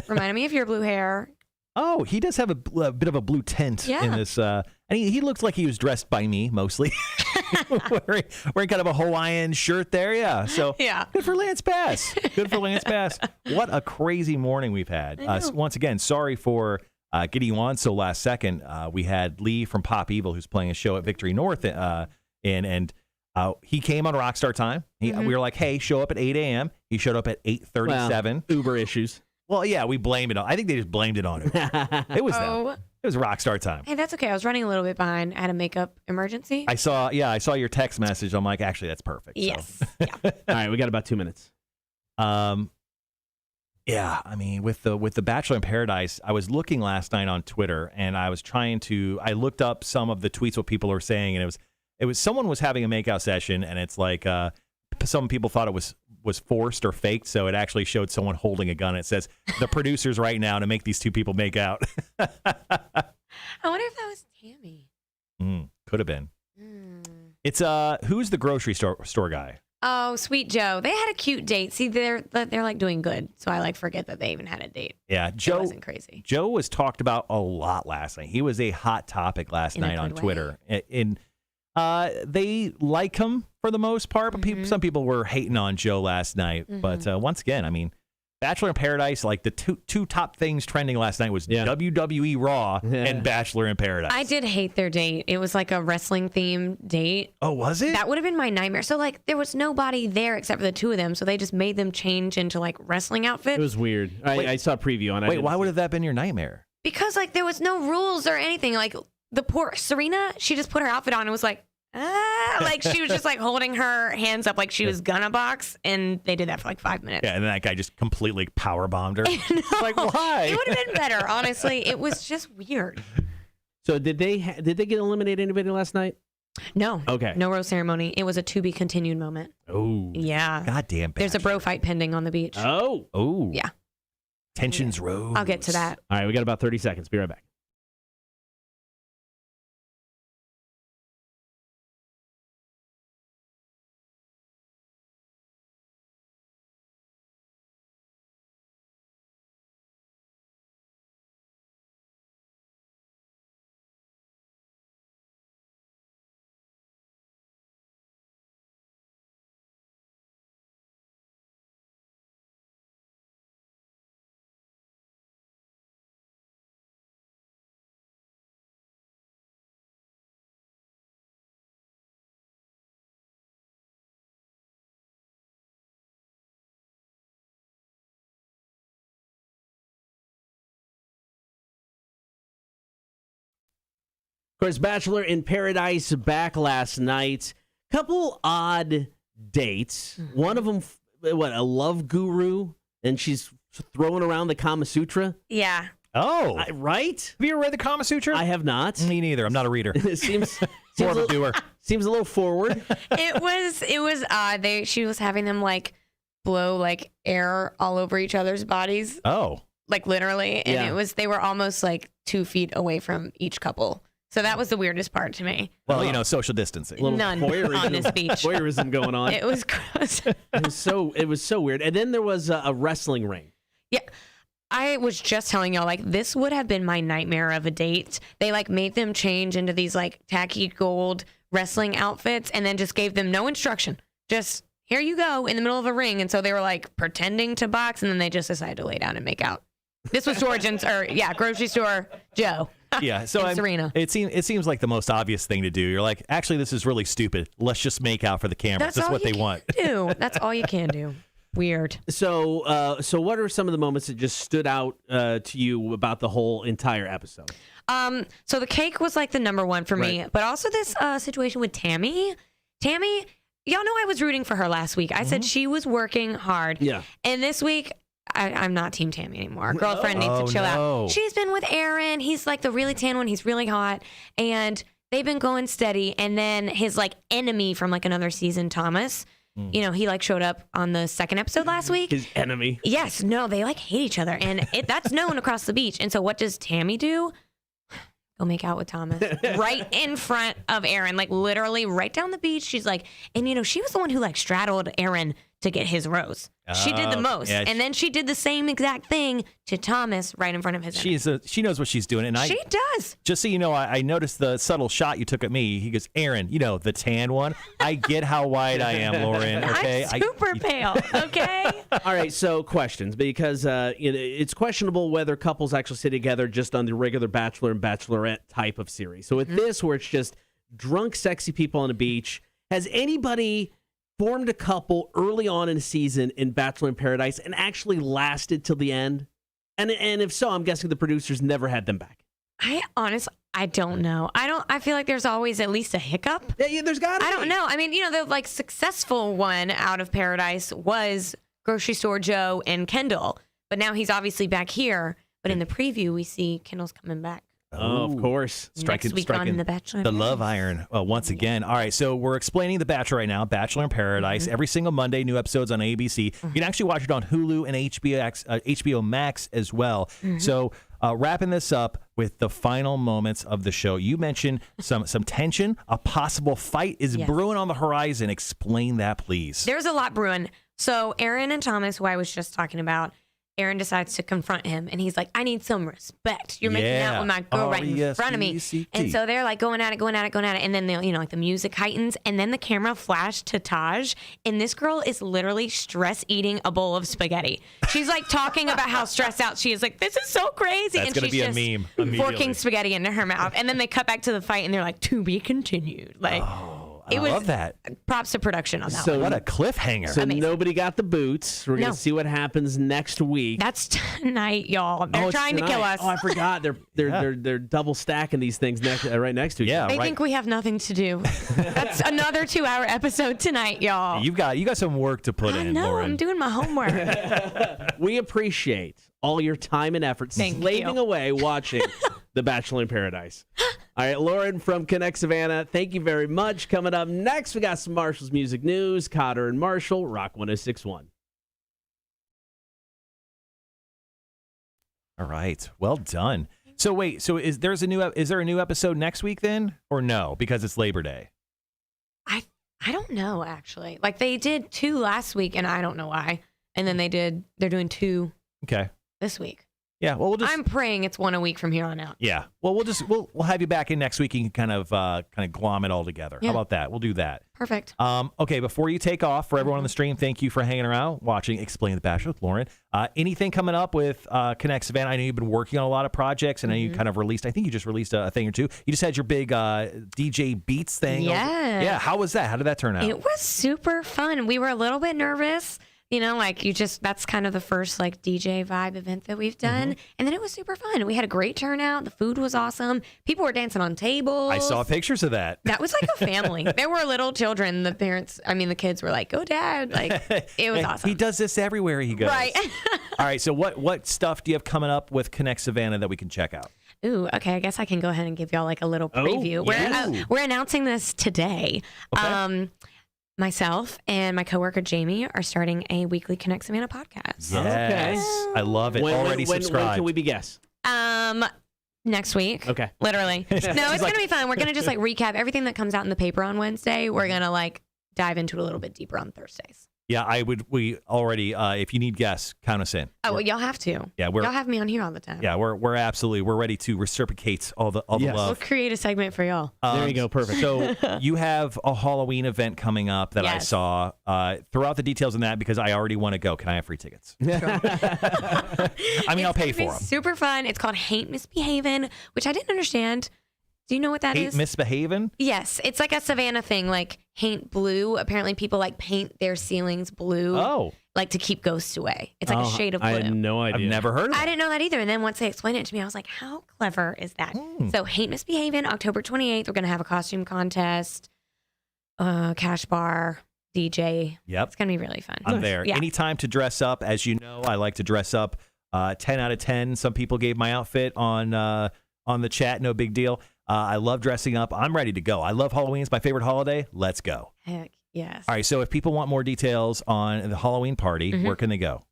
Reminded me of your blue hair. Oh, he does have a bit of a blue tint in this. And he looks like he was dressed by me mostly. wearing kind of a Hawaiian shirt there. Yeah. So good for Lance Bass. What a crazy morning we've had. Once again, sorry for getting you on so last second. We had Lee from Pop Evil, who's playing a show at Victory North and he came on Rockstar Time. We were like, hey, show up at 8 a.m. He showed up at 8:37. Well, Uber issues. Well, yeah, we blamed it on. I think they just blamed it on Uber. It was them. It was Rockstar Time. Hey, that's okay. I was running a little bit behind. I had a makeup emergency. I saw your text message. I'm like, actually, that's perfect. Yes. So. Yeah. All right, we got about 2 minutes. Yeah, I mean, with the Bachelor in Paradise, I was looking last night on Twitter, and I looked up some of the tweets what people are saying, and it was someone was having a makeout session, and it's like some people thought it was forced or faked, so it actually showed someone holding a gun. It says the producers right now to make these two people make out. I wonder if that was Tammy. Could have been. It's who's the grocery store guy? Oh, Sweet Joe. They had a cute date. See, they're like doing good, so I like forget that they even had a date. Yeah, Joe it wasn't crazy. Joe was talked about a lot last night. He was a hot topic last night on Twitter. They like him for the most part, but some people were hating on Joe last night. But once again, I mean, Bachelor in Paradise, like the two top things trending last night was WWE Raw and Bachelor in Paradise. I did hate their date. It was like a wrestling themed date. Oh, was it? That would have been my nightmare. So like there was nobody there except for the two of them. So they just made them change into like wrestling outfits. It was weird. I saw a preview on it. Wait, why would have that been your nightmare? Because like there was no rules or anything. Like the poor Serena, she just put her outfit on and was like, like she was just like holding her hands up like she was gonna box, and they did that for like 5 minutes. Yeah, and then that guy just completely power bombed her. Like, why? It would have been better, honestly. It was just weird. So did they get eliminated anybody last night? No. Okay. No rose ceremony. It was a to be continued moment. Oh. Yeah. Goddamn. There's a bro fight pending on the beach. Oh. Yeah. Tensions rose. I'll get to that. All right, we got about 30 seconds. Be right back. Of course, Bachelor in Paradise back last night. Couple odd dates. One of them, a love guru, and she's throwing around the Kama Sutra. Yeah. Oh. Right? Have you ever read the Kama Sutra? I have not. Me neither. I'm not a reader. It seems more of a doer. Seems a little forward. It was odd. She was having them like blow like air all over each other's bodies. Oh. Like literally. And they were almost like 2 feet away from each couple. So that was the weirdest part to me. Well, social distancing. None on this beach. Voyeurism going on. It was gross. It was so weird. And then there was a wrestling ring. Yeah. I was just telling y'all, like, this would have been my nightmare of a date. They, like, made them change into these, like, tacky gold wrestling outfits and then just gave them no instruction. Just, here you go, in the middle of a ring. And so they were, like, pretending to box, and then they just decided to lay down and make out. This was grocery store Joe. Yeah, so Serena. It seems like the most obvious thing to do. You're like, actually, this is really stupid. Let's just make out for the cameras. That's what they want. That's all you can do. Weird. So what are some of the moments that just stood out to you about the whole entire episode? So the cake was like the number one for me, but also this situation with Tammy. Tammy, y'all know I was rooting for her last week. I said she was working hard. Yeah. And this week, I'm not Team Tammy anymore. Girlfriend needs to chill out. She's been with Aaron. He's like the really tan one. He's really hot. And they've been going steady. And then his like enemy from like another season, Thomas, you know, he like showed up on the second episode last week. His enemy. Yes. No, they like hate each other. And that's known across the beach. And so what does Tammy do? go make out with Thomas right in front of Aaron, like literally right down the beach. She's like, and you know, she was the one who like straddled Aaron to get his rose. She did the most. Yeah, and then she did the same exact thing to Thomas right in front of his She knows what she's doing. And she does. Just so you know, I noticed the subtle shot you took at me. He goes, Aaron, you know, the tan one. I get how white I am, Lauren. Okay? I'm super pale, okay? All right, so questions, because it's questionable whether couples actually sit together just on the regular Bachelor and Bachelorette type of series. So with this, where it's just drunk, sexy people on the beach, has anybody formed a couple early on in a season in Bachelor in Paradise and actually lasted till the end? And if so, I'm guessing the producers never had them back. I don't know. I feel like there's always at least a hiccup. Yeah, there's got to be. I don't know. I mean, you know, the like successful one out of Paradise was Grocery Store Joe and Kendall, but now he's obviously back here. But in the preview, we see Kendall's coming back. Oh, of course. Next week on The Bachelor. The love iron once again. All right, so we're explaining The Bachelor right now, Bachelor in Paradise. Every single Monday, new episodes on ABC. You can actually watch it on Hulu and HBO Max as well. So wrapping this up with the final moments of the show. You mentioned some tension. A possible fight is brewing on the horizon. Explain that, please. There's a lot brewing. So Aaron and Thomas, who I was just talking about, Aaron decides to confront him, and he's like, I need some respect. You're making out with my girl right in front of me. And so they're like going at it. And then, like the music heightens, and then the camera flashed to Taj, and this girl is literally stress eating a bowl of spaghetti. She's like talking about how stressed out she is. Like, this is so crazy. That's going to be a meme immediately. Forking spaghetti into her mouth. And then they cut back to the fight, and they're like, to be continued. Like, I love that. Props to production on that So one. What a cliffhanger. So Amazing. nobody got the boots. We're going to see what happens next week. That's tonight, y'all. They're it's trying to kill tonight. us. Oh, I forgot. They're double stacking these things right next to each other. They think we have nothing to do. That's another 2-hour episode tonight, y'all. You got some work to put in, No, Lauren. I'm doing my homework. We appreciate all your time and effort slaving away watching The Bachelor in Paradise. All right, Lauren from Connect Savannah, thank you very much. Coming up next, we got some Marshall's music news. Cotter and Marshall, Rock 106.1. All right, well done. So wait, is there a new episode next week then, or no? Because it's Labor Day. I don't know, actually. Like, they did 2 last week, and I don't know why. And then they're doing 2 this week. Yeah, well, I'm praying it's 1 a week from here on out. Yeah, well, we'll have you back in next week and kind of glom it all together. Yeah. How about that? We'll do that. Perfect. Okay, before you take off, for everyone on the stream, thank you for hanging around, watching Explain the Bachelor with Lauren. Anything coming up with Connect Savannah? I know you've been working on a lot of projects, and I know you kind of released. I think you just released a thing or two. You just had your big DJ Beats thing. Yes. Yeah. How was that? How did that turn out? It was super fun. We were a little bit nervous. You know, like that's kind of the first like DJ vibe event that we've done. And then it was super fun. We had a great turnout. The food was awesome. People were dancing on tables. I saw pictures of that. That was like a family. There were little children. The kids were like, go dad. Like, it was awesome. He does this everywhere he goes. Right. All right. So what stuff do you have coming up with Connect Savannah that we can check out? Ooh, okay. I guess I can go ahead and give y'all like a little preview. We're announcing this today. Okay. Myself and my coworker Jamie are starting a weekly Connect Savannah podcast. Yes. Okay. I love it. Already subscribed. When can we be guests? Next week. Okay. Literally. No, it's going to be fun. We're going to just like recap everything that comes out in the paper on Wednesday. We're going to like dive into it a little bit deeper on Thursdays. Yeah, we already, if you need guests, count us in. Oh, well, y'all have to. Yeah, y'all have me on here all the time. Yeah, we're ready to reciprocate all the love. We'll create a segment for y'all. There you go, perfect. So you have a Halloween event coming up that I saw. Throw out the details on that because I already want to go. Can I have free tickets? I'll pay for them. Super fun. It's called Haint Misbehavin', which I didn't understand. Do you know what that is? Hate Misbehavin'? Yes. It's like a Savannah thing, like Haint Blue. Apparently people like paint their ceilings blue. Oh. Like to keep ghosts away. It's like a shade of blue. I had no idea. I've never heard of it. I didn't know that either. And then once they explained it to me, I was like, how clever is that? So Haint Misbehavin', October 28th. We're going to have a costume contest, cash bar, DJ. Yep. It's going to be really fun. I'm there. Yeah. Anytime to dress up. As you know, I like to dress up. 10 out of 10. Some people gave my outfit on the chat. No big deal. I love dressing up. I'm ready to go. I love Halloween. It's my favorite holiday. Let's go. Heck yes. All right. So if people want more details on the Halloween party, where can they go?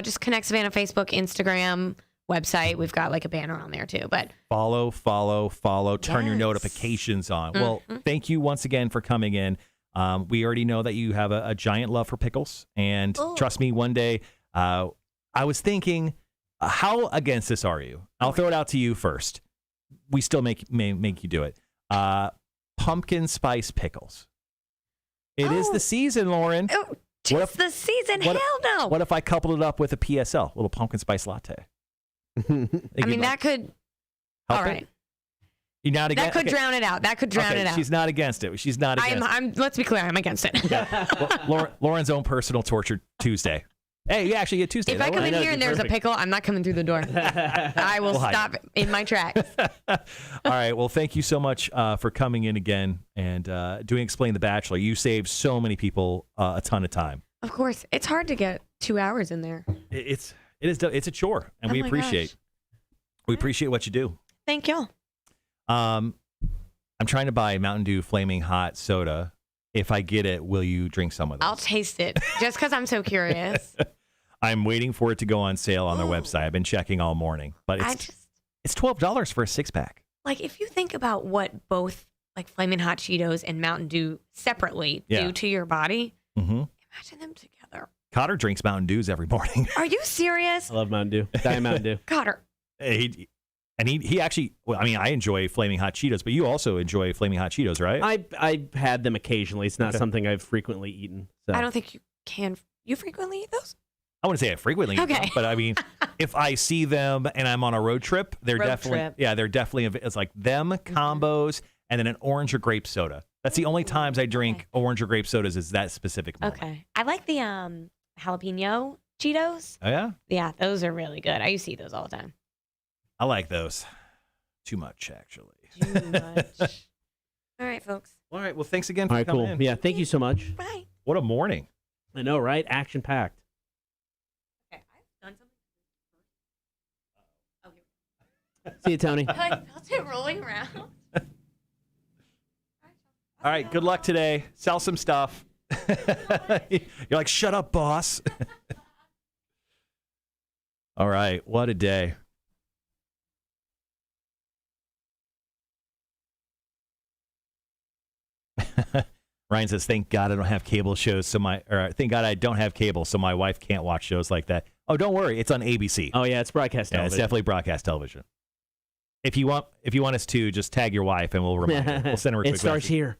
Just Connect Savannah, Facebook, Instagram. website. We've got like a banner on there too. But follow. Turn your notifications on. Well, thank you once again for coming in. We already know that you have a giant love for pickles, and trust me, one day, I was thinking, how against this are you? I'll throw it out to you first. We still make you do it. Pumpkin spice pickles. It is the season, Lauren. Oh, just the season? Hell no. What if I coupled it up with a PSL, little pumpkin spice latte? I mean, that could. All right. You're not against, that could drown it out. That could drown it out. She's not against it. She's not against it. Let's be clear. I'm against it. Lauren's own personal torture Tuesday. Hey, you actually get Tuesday. If I come in here and there's a pickle, I'm not coming through the door. I will stop in my tracks. All right. Well, thank you so much for coming in again and doing Explain the Bachelor. You saved so many people a ton of time. Of course. It's hard to get 2 hours in there. It's a chore, and we appreciate what you do. Thank y'all. I'm trying to buy Mountain Dew Flaming Hot soda. If I get it, will you drink some of it? I'll taste it just because I'm so curious. I'm waiting for it to go on sale on their website. I've been checking all morning, but it's $12 for a 6-pack. Like, if you think about what both like Flaming Hot Cheetos and Mountain Dew separately do to your body, imagine them together. Cotter drinks Mountain Dews every morning. Are you serious? I love Mountain Dew. Diet Mountain Dew. Cotter. He actually, well, I mean, I enjoy Flaming Hot Cheetos, but you also enjoy Flaming Hot Cheetos, right? I've had them occasionally. It's not something I've frequently eaten. So. I don't think you can. You frequently eat those? I wouldn't say I frequently eat them, but I mean, if I see them and I'm on a road trip, they're definitely, it's like them combos and then an orange or grape soda. That's the only times I drink orange or grape sodas is that specific moment. Okay. I like the jalapeno Cheetos. Oh, yeah? Yeah, those are really good. I used to eat those all the time. I like those. Too much, actually. Too much. All right, folks. All right. Well, thanks again for coming in. Yeah, thank you so much. Bye. What a morning. I know, right? Action-packed. Okay, I've done something. Oh, here. See you, Tony. I felt it rolling around. All right. Good luck today. Sell some stuff. You're like, shut up, boss. All right. What a day. Ryan says, thank God I don't have cable shows, thank God I don't have cable, so my wife can't watch shows like that. Oh, don't worry, it's on ABC. Oh yeah, it's broadcast television. Yeah, it's definitely broadcast television. If you want us to, just tag your wife and we'll remind her. We'll send her a quick It starts message. here.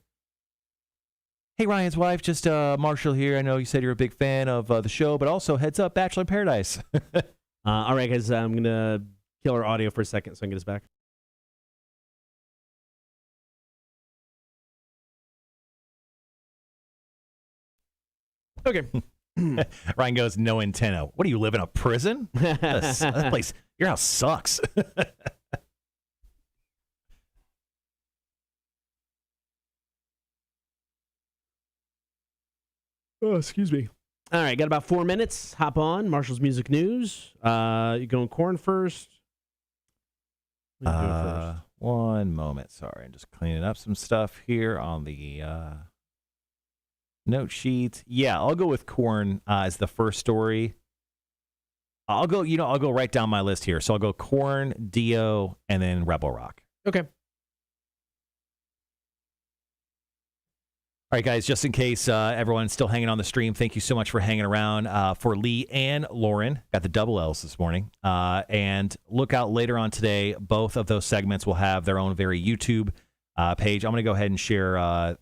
Hey, Ryan's wife, just Marshall here. I know you said you're a big fan of the show, but also heads up, Bachelor in Paradise. All right, guys, I'm gonna kill our audio for a second so I can get us back. Okay. Ryan goes, no antenna. What do you live in a prison? That place, your house sucks. Oh, excuse me. All right, got about 4 minutes. Hop on. Marshall's Music News. You going corn first? What are you doing first? 1 moment. Sorry, I'm just cleaning up some stuff here on the note sheet. Yeah, I'll go with corn as the first story. I'll go right down my list here. So I'll go corn, Dio, and then Rebel Rock. Okay. All right, guys, just in case everyone's still hanging on the stream, thank you so much for hanging around. For Lee and Lauren, got the double L's this morning. And look out later on today. Both of those segments will have their own very YouTube page. I'm going to go ahead and share. I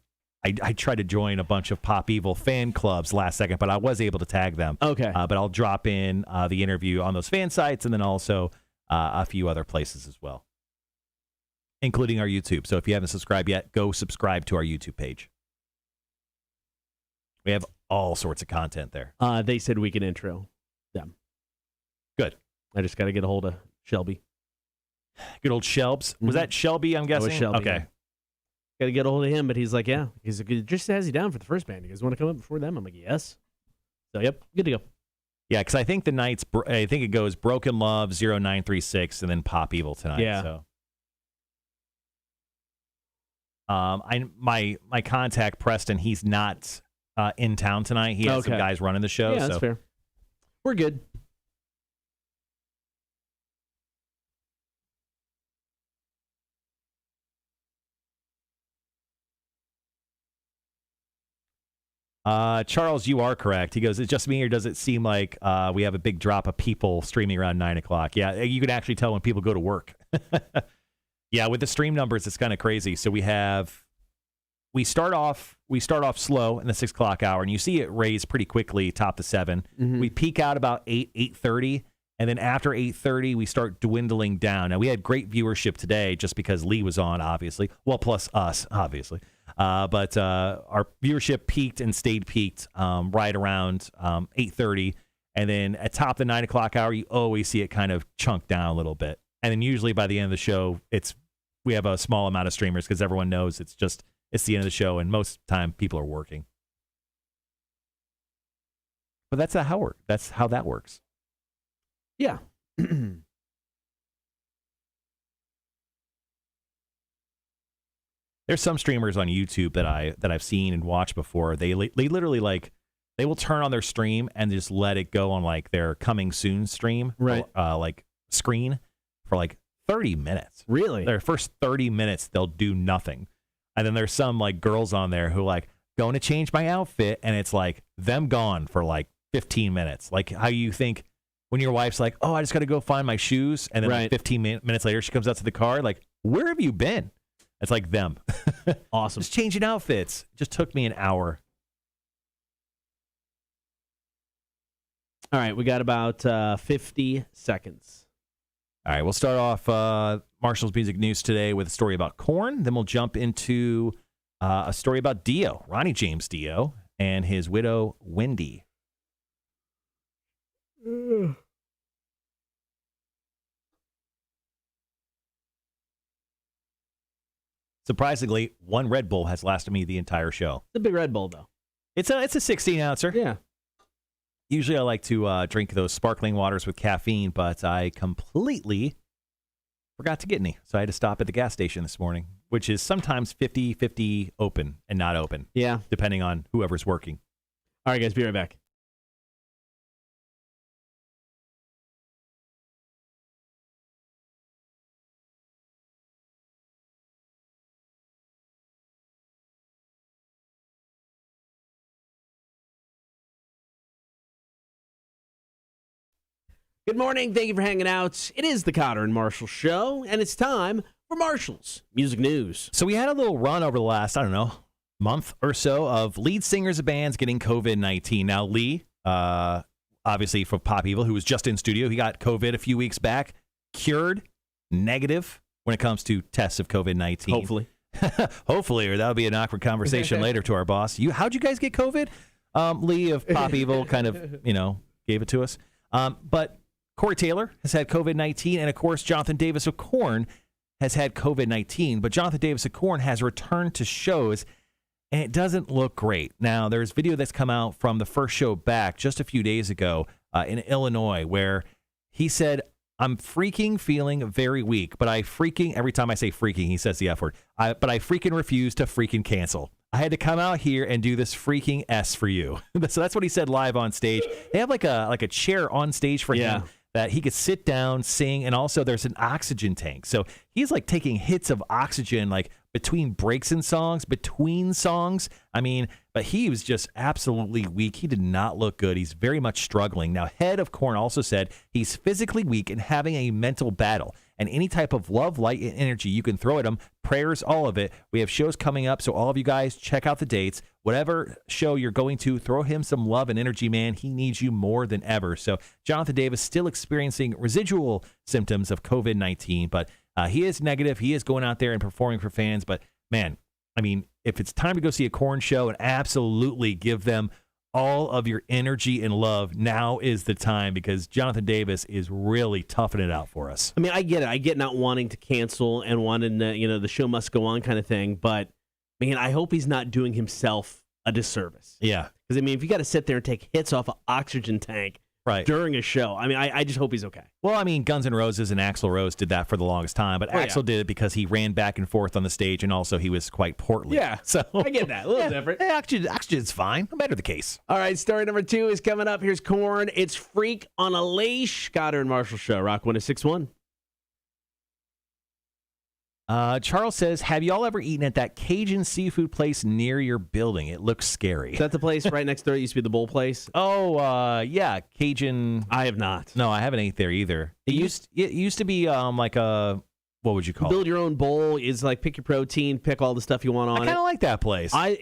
tried to join a bunch of Pop Evil fan clubs last second, but I was able to tag them. Okay. But I'll drop in the interview on those fan sites and then also a few other places as well, including our YouTube. So if you haven't subscribed yet, go subscribe to our YouTube page. We have all sorts of content there. They said we can intro them. Good. I just got to get a hold of Shelby. Good old Shelbs. Was that Shelby, I'm guessing? Shelby, okay. Yeah. Got to get a hold of him, but he's like, yeah. He's just has you down for the first band. You guys want to come up before them? I'm like, yes. So, yep, good to go. Yeah, because I think it goes Broken Love, 0936, and then Pop Evil tonight. Yeah. So. My contact, Preston, he's not in town tonight. He has some guys running the show. Yeah, that's fair. We're good. Charles, you are correct. He goes, is it just me or does it seem like we have a big drop of people streaming around 9 o'clock? Yeah, you can actually tell when people go to work. Yeah, with the stream numbers, it's kind of crazy. So we start off slow in the 6 o'clock hour, and you see it raise pretty quickly, top to 7. Mm-hmm. We peak out about 8:30, and then after 8:30, we start dwindling down. Now, we had great viewership today just because Lee was on, obviously. Well, plus us, obviously. But our viewership peaked and stayed peaked right around 8:30. And then at top of the 9 o'clock hour, you always see it kind of chunk down a little bit. And then usually by the end of the show, we have a small amount of streamers because everyone knows it's the end of the show, and most of the time people are working. But that's how that works. Yeah. There's some streamers on YouTube that I've seen and watched before. They literally they will turn on their stream and just let it go on like their coming soon stream, right? Like screen for like 30 minutes. Really? Their first 30 minutes they'll do nothing, and then there's some like girls on there who like going to change my outfit, and it's like them gone for like 15 minutes. Like how you think when your wife's like, oh, I just got to go find my shoes, and then like 15 minutes later she comes out to the car like, where have you been? It's like them. Awesome. Just changing outfits. Just took me an hour. All right, we got about 50 seconds. All right, we'll start off Marshall's Music News today with a story about corn. Then we'll jump into a story about Dio, Ronnie James Dio, and his widow, Wendy. Surprisingly, one Red Bull has lasted me the entire show. It's a big Red Bull, though. It's a 16-ouncer. Yeah. Usually I like to drink those sparkling waters with caffeine, but I completely forgot to get any. So I had to stop at the gas station this morning, which is sometimes 50-50 open and not open. Yeah. Depending on whoever's working. All right, guys, be right back. Good morning. Thank you for hanging out. It is the Cotter and Marshall Show, and it's time for Marshall's Music News. So we had a little run over the last, month or so of lead singers of bands getting COVID-19. Now, Lee, obviously from Pop Evil, who was just in studio, he got COVID a few weeks back, cured, negative when it comes to tests of COVID-19. Hopefully. Hopefully, or that'll be an awkward conversation later to our boss. How'd you guys get COVID? Lee of Pop Evil kind of, gave it to us. But Corey Taylor has had COVID-19, and of course, Jonathan Davis of Korn has had COVID-19. But Jonathan Davis of Korn has returned to shows, and it doesn't look great. Now, there's video that's come out from the first show back just a few days ago in Illinois, where he said, I'm freaking feeling very weak, but every time I say freaking, he says the F word, but I freaking refuse to freaking cancel. I had to come out here and do this freaking S for you. So that's what he said live on stage. They have like a chair on stage for him that he could sit down, sing, and also there's an oxygen tank. So he's like taking hits of oxygen like between breaks in songs, between songs. But he was just absolutely weak. He did not look good. He's very much struggling. Now, Head of Korn also said he's physically weak and having a mental battle. And any type of love, light, and energy you can throw at him, prayers, all of it. We have shows coming up, so all of you guys, check out the dates. Whatever show you're going to, throw him some love and energy, man. He needs you more than ever. So Jonathan Davis still experiencing residual symptoms of COVID-19, but he is negative. He is going out there and performing for fans. But, man, if it's time to go see a Korn show and absolutely give them all of your energy and love, now is the time, because Jonathan Davis is really toughing it out for us. I get it. I get not wanting to cancel and wanting the show must go on kind of thing. But, man, I hope he's not doing himself a disservice. Yeah. Because, if you got to sit there and take hits off an oxygen tank during a show, I just hope he's okay. Well, Guns N' Roses and Axl Rose did that for the longest time, but Axl did it because he ran back and forth on the stage, and also he was quite portly. Yeah, so I get that. A little different. Hey, oxygen's fine. No matter the case. All right, story number 2 is coming up. Here's Korn. It's Freak on a Leash. Cotter and Marshall Show. Rock 106.1. Charles says, have you all ever eaten at that Cajun seafood place near your building? It looks scary. Is that the place right next door? It used to be the bowl place. Oh, yeah, Cajun. I have not. No, I haven't ate there either. It used to be like a, what would you call Build it? your own bowl is like pick your protein, pick all the stuff you want on it. I kind of like that place. I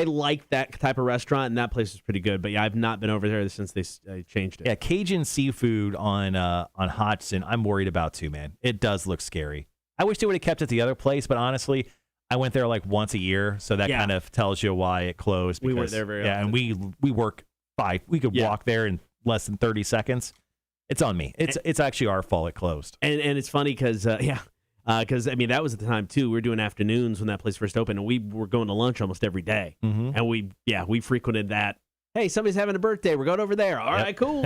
like that type of restaurant, and that place is pretty good. But yeah, I've not been over there since they changed it. Yeah, Cajun seafood on Hodgson, I'm worried about too, man. It does look scary. I wish they would have kept it the other place, but honestly, I went there like once a year, so that kind of tells you why it closed. We weren't there very often. Yeah, and we work 5. We could walk there in less than 30 seconds. It's on me. It's actually our fault it closed. And it's funny because because I mean that was at the time too. We were doing afternoons when that place first opened, and we were going to lunch almost every day. Mm-hmm. And we frequented that. Hey, somebody's having a birthday. We're going over there. All right, cool.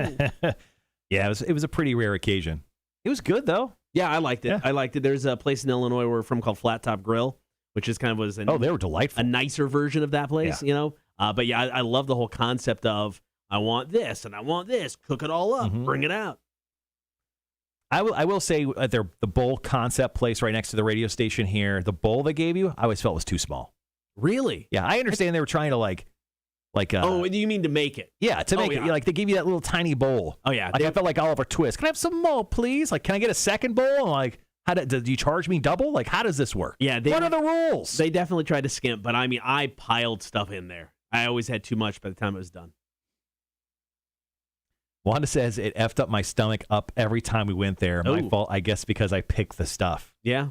Yeah, it was a pretty rare occasion. It was good though. Yeah, I liked it. Yeah. I liked it. There's a place in Illinois where we're from called Flat Top Grill, which is kind of was they were delightful. A nicer version of that place, But yeah, I love the whole concept of I want this and I want this. Cook it all up, bring it out. I will say at the bowl concept place right next to the radio station here, the bowl they gave you, I always felt was too small. Really? Yeah, I understand they were trying to like. Oh, you mean to make it? Yeah, to make it. Like they give you that little tiny bowl. Oh yeah, like I felt like Oliver Twist. Can I have some more, please? Like, can I get a second bowl? I'm like, did you charge me double? Like, how does this work? Yeah, what are the rules? They definitely tried to skimp, but I mean, I piled stuff in there. I always had too much by the time it was done. Wanda says it effed up my stomach up every time we went there. My fault, I guess, because I picked the stuff. Yeah.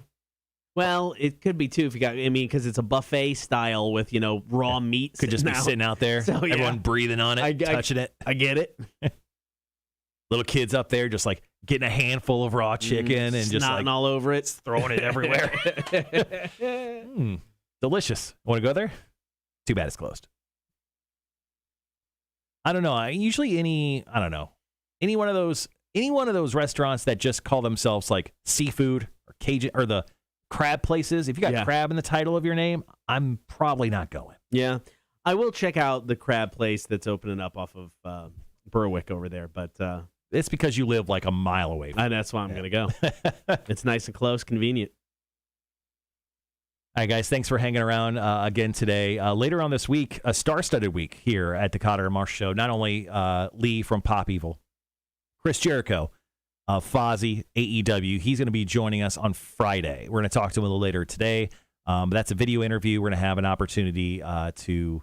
Well, it could be too if you got. I mean, because it's a buffet style with raw meat. Could just be sitting out there. So, everyone breathing on it, touching it. I get it. Little kids up there just like getting a handful of raw chicken and just like all over it, throwing it everywhere. Delicious. Want to go there? Too bad it's closed. I don't know. Any one of those restaurants that just call themselves like seafood or Cajun or the crab places. If you got crab in the title of your name, I'm probably not going. Yeah, I will check out the crab place that's opening up off of Berwick over there, but it's because you live like a mile away. And that's why I'm going to go. It's nice and close, convenient. All right, guys, thanks for hanging around again today. Later on this week, a star-studded week here at the Cotter and Marsh Show. Not only Lee from Pop Evil, Chris Jericho, Fozzy, AEW. He's going to be joining us on Friday. We're going to talk to him a little later today. But that's a video interview. We're going to have an opportunity to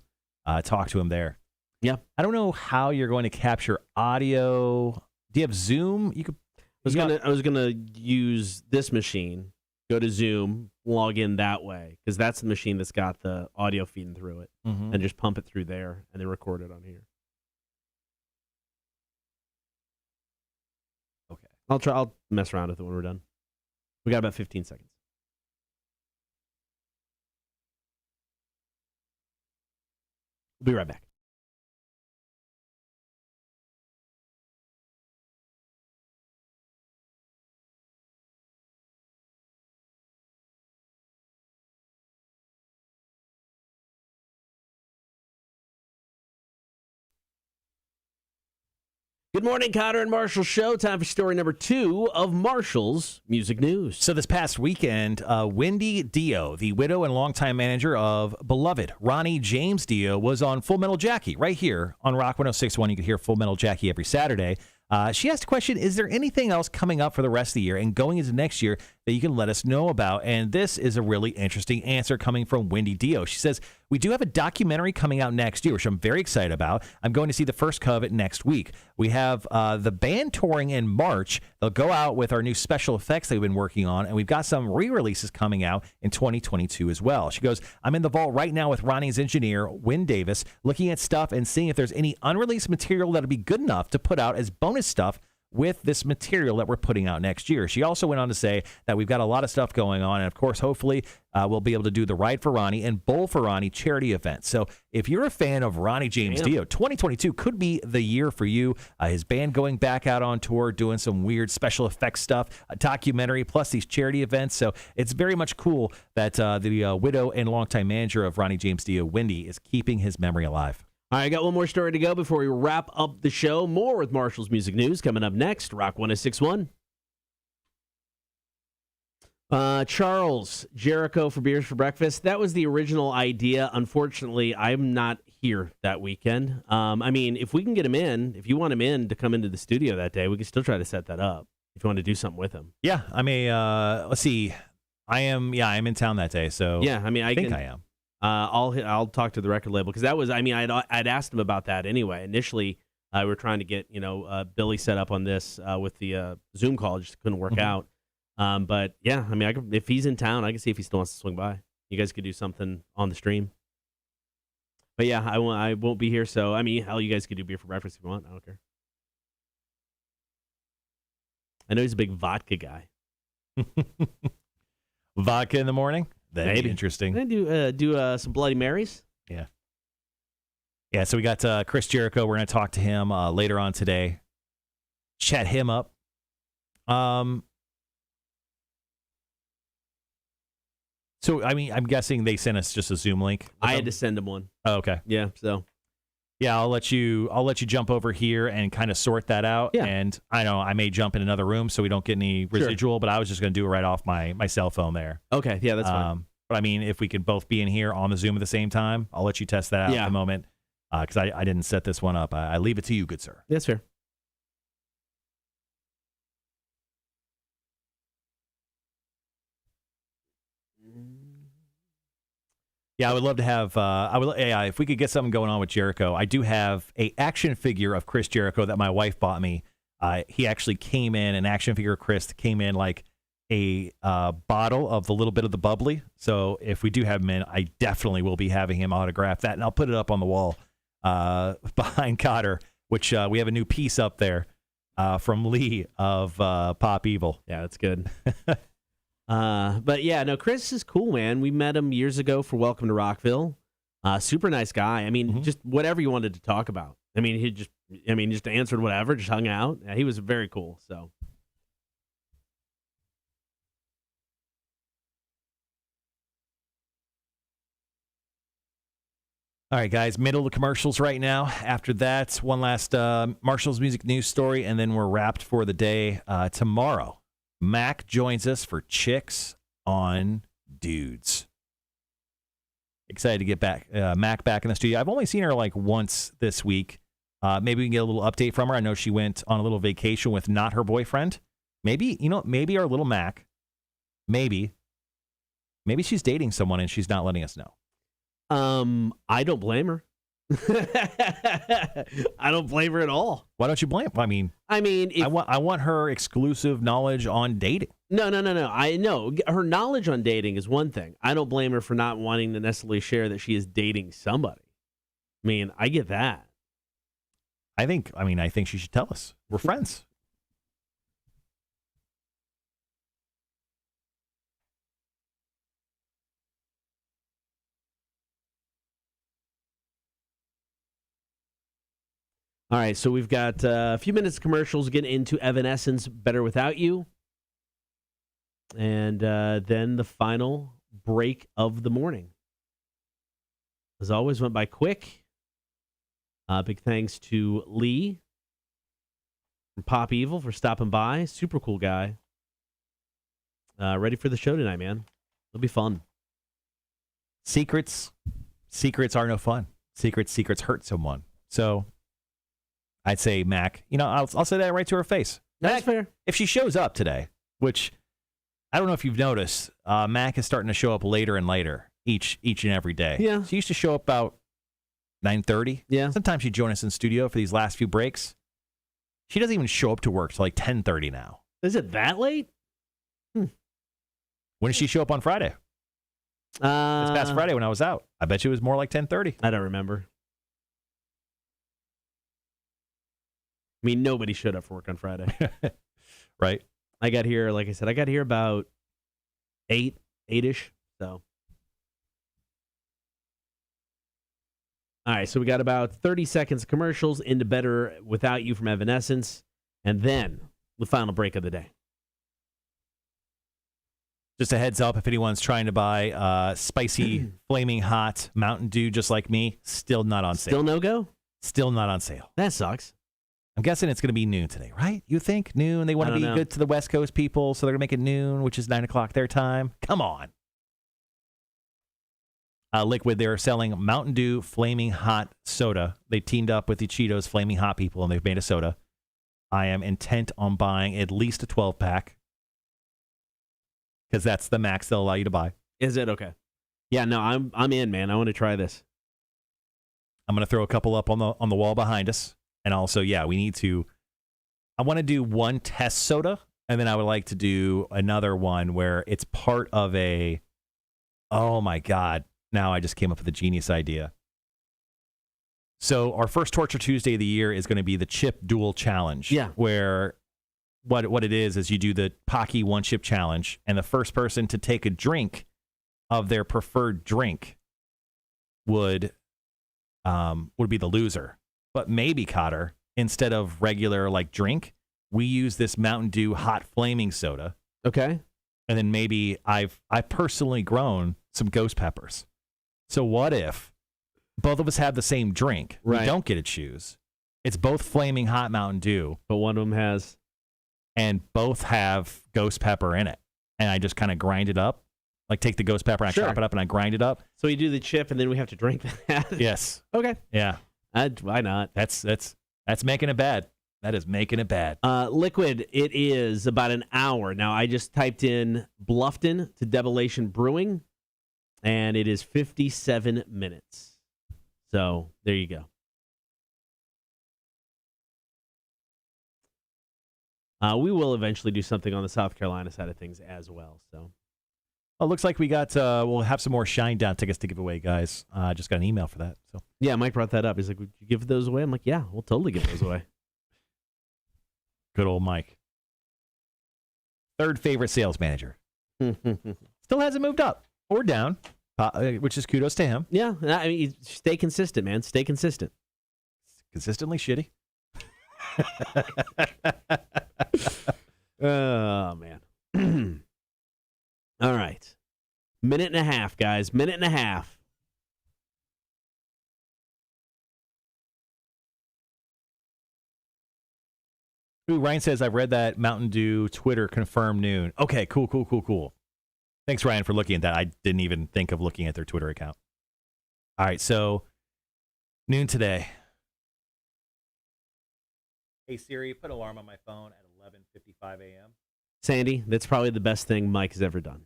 talk to him there. Yeah. I don't know how you're going to capture audio. Do you have Zoom? I was gonna use this machine. Go to Zoom, log in that way, because that's the machine that's got the audio feeding through it, and just pump it through there, and then record it on here. Okay. I'll mess around with it when we're done. We got about 15 seconds. We'll be right back. Good morning, Cotter and Marshall Show. Time for story number 2 of Marshall's Music News. So this past weekend, Wendy Dio, the widow and longtime manager of beloved Ronnie James Dio, was on Full Metal Jackie right here on Rock 106.1. You can hear Full Metal Jackie every Saturday. She asked a question, is there anything else coming up for the rest of the year and going into next year that you can let us know about? And this is a really interesting answer coming from Wendy Dio. She says, we do have a documentary coming out next year, which I'm very excited about. I'm going to see the first cut of it next week. We have the band touring in March. They'll go out with our new special effects they've been working on, and we've got some re-releases coming out in 2022 as well. She goes, I'm in the vault right now with Ronnie's engineer, Wynn Davis, looking at stuff and seeing if there's any unreleased material that'll be good enough to put out as bonus stuff with this material that we're putting out next year. She also went on to say that we've got a lot of stuff going on, and of course, hopefully, we'll be able to do the Ride for Ronnie and Bowl for Ronnie charity events. So if you're a fan of Ronnie James Dio, 2022 could be the year for you. His band going back out on tour, doing some weird special effects stuff, a documentary, plus these charity events. So it's very much cool that the widow and longtime manager of Ronnie James Dio, Wendy, is keeping his memory alive. All right, I got one more story to go before we wrap up the show. More with Marshall's Music News coming up next. Rock 106.1. Charles, Jericho for Beers for Breakfast. That was the original idea. Unfortunately, I'm not here that weekend. I mean, if we can get him in, if you want him in to come into the studio that day, we can still try to set that up if you want to do something with him. Yeah, I mean, let's see. I am in town that day, so yeah, I mean, I think I am. I'll talk to the record label because that was, I mean, I'd asked him about that anyway. Initially, we were trying to get Billy set up on this with the Zoom call. It just couldn't work out. But yeah, I mean, if he's in town, I can see if he still wants to swing by. You guys could do something on the stream. But yeah, I won't be here, so I mean, hell, you guys could do beer for breakfast if you want. I don't care. I know he's a big vodka guy. Vodka in the morning? That'd be interesting. Can I do some Bloody Marys? Yeah. Yeah, so we got Chris Jericho. We're going to talk to him later on today. Chat him up. So, I mean, I'm guessing they sent us just a Zoom link. I had to send them one. Oh, okay. Yeah, so. Yeah, I'll let you jump over here and kind of sort that out. Yeah. And I know I may jump in another room so we don't get any residual, but I was just going to do it right off my cell phone there. Okay, yeah, that's fine. But I mean, if we could both be in here on the Zoom at the same time, I'll let you test that out at the moment because I didn't set this one up. I leave it to you, good sir. Yes, sir. Yeah, I would love to have. If we could get something going on with Jericho. I do have a action figure of Chris Jericho that my wife bought me. He actually came in an action figure of Chris came in like a bottle of the little bit of the bubbly. So if we do have him in, I definitely will be having him autograph that, and I'll put it up on the wall behind Cotter, which we have a new piece up there from Lee of Pop Evil. Yeah, that's good. But yeah, no, Chris is cool, man. We met him years ago for Welcome to Rockville. Super nice guy. I mean, just whatever you wanted to talk about. I mean, he just answered whatever, just hung out. Yeah, he was very cool. So. All right, guys, middle of commercials right now. After that, one last Marshall's Music News story, and then we're wrapped for the day. Tomorrow, Mac joins us for Chicks on Dudes. Excited to get Mac back in the studio. I've only seen her like once this week. Maybe we can get a little update from her. I know she went on a little vacation with not her boyfriend. Maybe our little Mac, maybe she's dating someone and she's not letting us know. I don't blame her. I don't blame her at all. Why don't you blame her? I mean, I want her exclusive knowledge on dating. No. I know her knowledge on dating is one thing. I don't blame her for not wanting to necessarily share that she is dating somebody. I mean, I get that. I think she should tell us. We're friends. All right, so we've got a few minutes of commercials, getting into Evanescence, Better Without You. And then the final break of the morning. As always, went by quick. Big thanks to Lee from Pop Evil for stopping by. Super cool guy. Ready for the show tonight, man. It'll be fun. Secrets are no fun. Secrets hurt someone. So I'd say, Mac, I'll say that right to her face. That's fair. If she shows up today, which I don't know if you've noticed, Mac is starting to show up later and later each and every day. Yeah. She used to show up about 9:30. Yeah. Sometimes she'd join us in studio for these last few breaks. She doesn't even show up to work till like 10:30 now. Is it that late? When did she show up on Friday? This past Friday when I was out. I bet you it was more like 10:30. I don't remember. I mean, nobody showed up for work on Friday. Right. I got here, like I said, about 8-ish. So. All right, so we got about 30 seconds of commercials into Better Without You from Evanescence, and then the final break of the day. Just a heads up, if anyone's trying to buy spicy, flaming hot Mountain Dew just like me, still not on sale. Still no go? Still not on sale. That sucks. I'm guessing it's going to be noon today, right? You think noon? They want to be good to the West Coast people, so they're going to make it noon, which is 9 o'clock their time. Come on. Liquid, they're selling Mountain Dew Flaming Hot Soda. They teamed up with the Cheetos Flaming Hot people, and they've made a soda. I am intent on buying at least a 12-pack because that's the max they'll allow you to buy. Is it? Okay. Yeah, no, I'm in, man. I want to try this. I'm going to throw a couple up on the wall behind us. And also, I want to do one test soda, and then I would like to do another one where it's part of oh my God, now I just came up with a genius idea. So our first Torture Tuesday of the year is going to be the Chip Duel Challenge. Yeah. Where what it is you do the Pocky One Chip Challenge, and the first person to take a drink of their preferred drink would be the loser. But maybe, Cotter, instead of regular drink, we use this Mountain Dew hot flaming soda. Okay. And then maybe I personally grown some ghost peppers. So what if both of us have the same drink? Right. We don't get to choose. It's both flaming hot Mountain Dew. But one of them has. And both have ghost pepper in it. And I just kind of grind it up. Take the ghost pepper and I chop it up and I grind it up. So we do the chip and then we have to drink that? Yes. Okay. Yeah. Why not? That's making it bad. That is making it bad. Liquid, it is about an hour. Now, I just typed in Bluffton to Debilation Brewing, and it is 57 minutes. So, there you go. We will eventually do something on the South Carolina side of things as well. So, well, it looks like we got, we'll have some more Shinedown tickets to give away, guys. I just got an email for that. So yeah, Mike brought that up. He's like, would you give those away? I'm like, yeah, we'll totally give those away. Good old Mike. Third favorite sales manager. Still hasn't moved up or down, which is kudos to him. Yeah, I mean, stay consistent, man. Stay consistent. Consistently shitty. Oh, man. All right. Minute and a half, guys. Minute and a half. Ooh, Ryan says, I've read that Mountain Dew Twitter confirmed noon. Okay, cool. Thanks, Ryan, for looking at that. I didn't even think of looking at their Twitter account. All right, so noon today. Hey, Siri, put an alarm on my phone at 11:55 a.m. Sandy, that's probably the best thing Mike has ever done.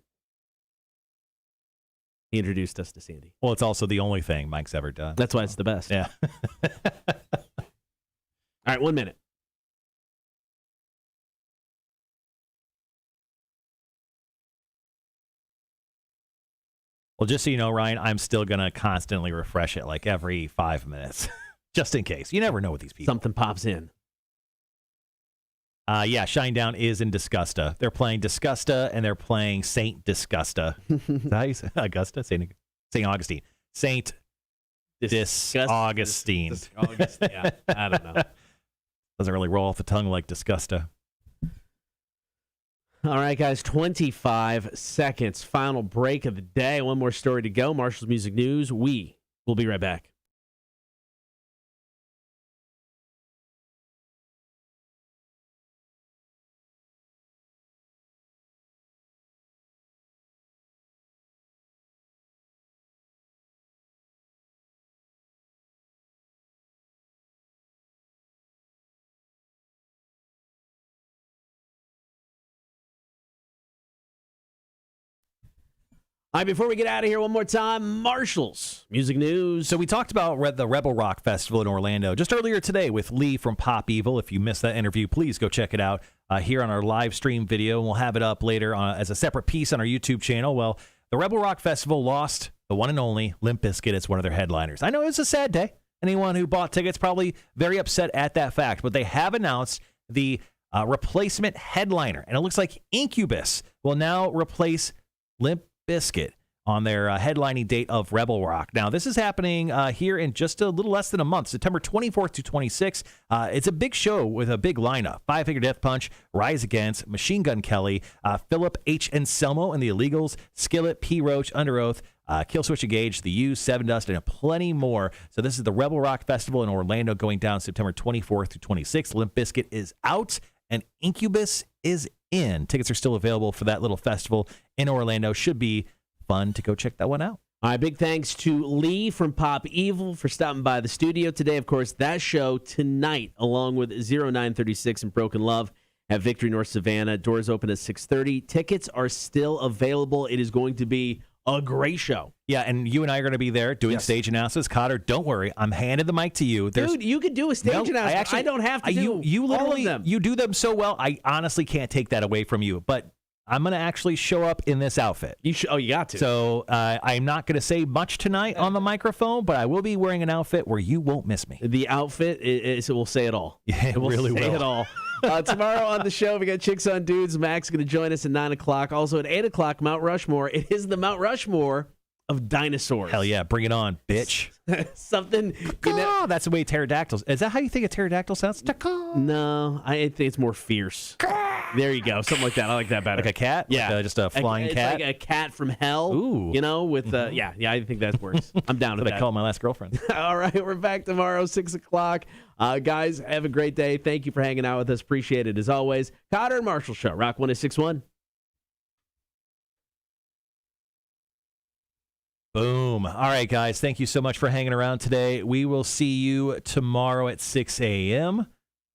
He introduced us to Sandy. Well, it's also the only thing Mike's ever done. That's why it's the best. Yeah. All right, 1 minute. Well, just so you know, Ryan, I'm still going to constantly refresh it every 5 minutes, just in case. You never know with these people. Something pops in. Yeah, Shinedown is in Disgusta. They're playing Disgusta, and they're playing Saint Disgusta. Is that how you say Augusta? Saint Augustine. Saint Augustine. Yeah, I don't know. Doesn't really roll off the tongue like Disgusta. All right, guys, 25 seconds. Final break of the day. One more story to go. Marshall's Music News. We will be right back. All right, before we get out of here, one more time, Marshall's Music News. So we talked about the Rebel Rock Festival in Orlando just earlier today with Lee from Pop Evil. If you missed that interview, please go check it out here on our live stream video. And we'll have it up later as a separate piece on our YouTube channel. Well, the Rebel Rock Festival lost the one and only Limp Bizkit as one of their headliners. I know it was a sad day. Anyone who bought tickets probably very upset at that fact. But they have announced the replacement headliner. And it looks like Incubus will now replace Limp Bizkit. on their headlining date of Rebel Rock. Now, this is happening here in just a little less than a month, September 24th to 26th. It's a big show with a big lineup. Five Finger Death Punch, Rise Against, Machine Gun Kelly, Philip H. Anselmo and the Illegals, Skillet, P. Roach, Under Oath, Killswitch Engage, The Used, Seven Dust, and plenty more. So this is the Rebel Rock Festival in Orlando going down September 24th to 26th. Limp Bizkit is out and Incubus is in. Tickets are still available for that little festival in Orlando. Should be fun to go check that one out. All right, big thanks to Lee from Pop Evil for stopping by the studio today. Of course, that show tonight, along with 0936 and Broken Love at Victory North Savannah. Doors open at 6:30. Tickets are still available. It is going to be a great show. Yeah, and you and I are going to be there doing stage analysis. Cotter, don't worry. I'm handing the mic to you. Dude, you could do a stage analysis. I don't have to do you all of them. You do them so well, I honestly can't take that away from you. But I'm going to actually show up in this outfit. You got to. So I'm not going to say much tonight on the microphone, but I will be wearing an outfit where you won't miss me. The outfit, it will say it all. Yeah, it really will. Say it all. Tomorrow on the show, we got Chicks on Dudes. Max is going to join us at 9 o'clock. Also at 8 o'clock, Mount Rushmore. It is the Mount Rushmore of dinosaurs. Hell yeah, bring it on, bitch. Something. That's the way pterodactyls. Is that how you think a pterodactyl sounds? No, I think it's more fierce. There you go. Something like that. I like that better. Like a cat? Yeah. Like just a flying cat? It's like a cat from hell. Ooh. You know, with, yeah, I think that works. I'm down with That's what that. I call my last girlfriend. All right, we're back tomorrow, 6 o'clock. Guys, have a great day. Thank you for hanging out with us. Appreciate it as always. Cotter and Marshall Show, Rock 106.1. Boom. All right, guys. Thank you so much for hanging around today. We will see you tomorrow at 6 a.m.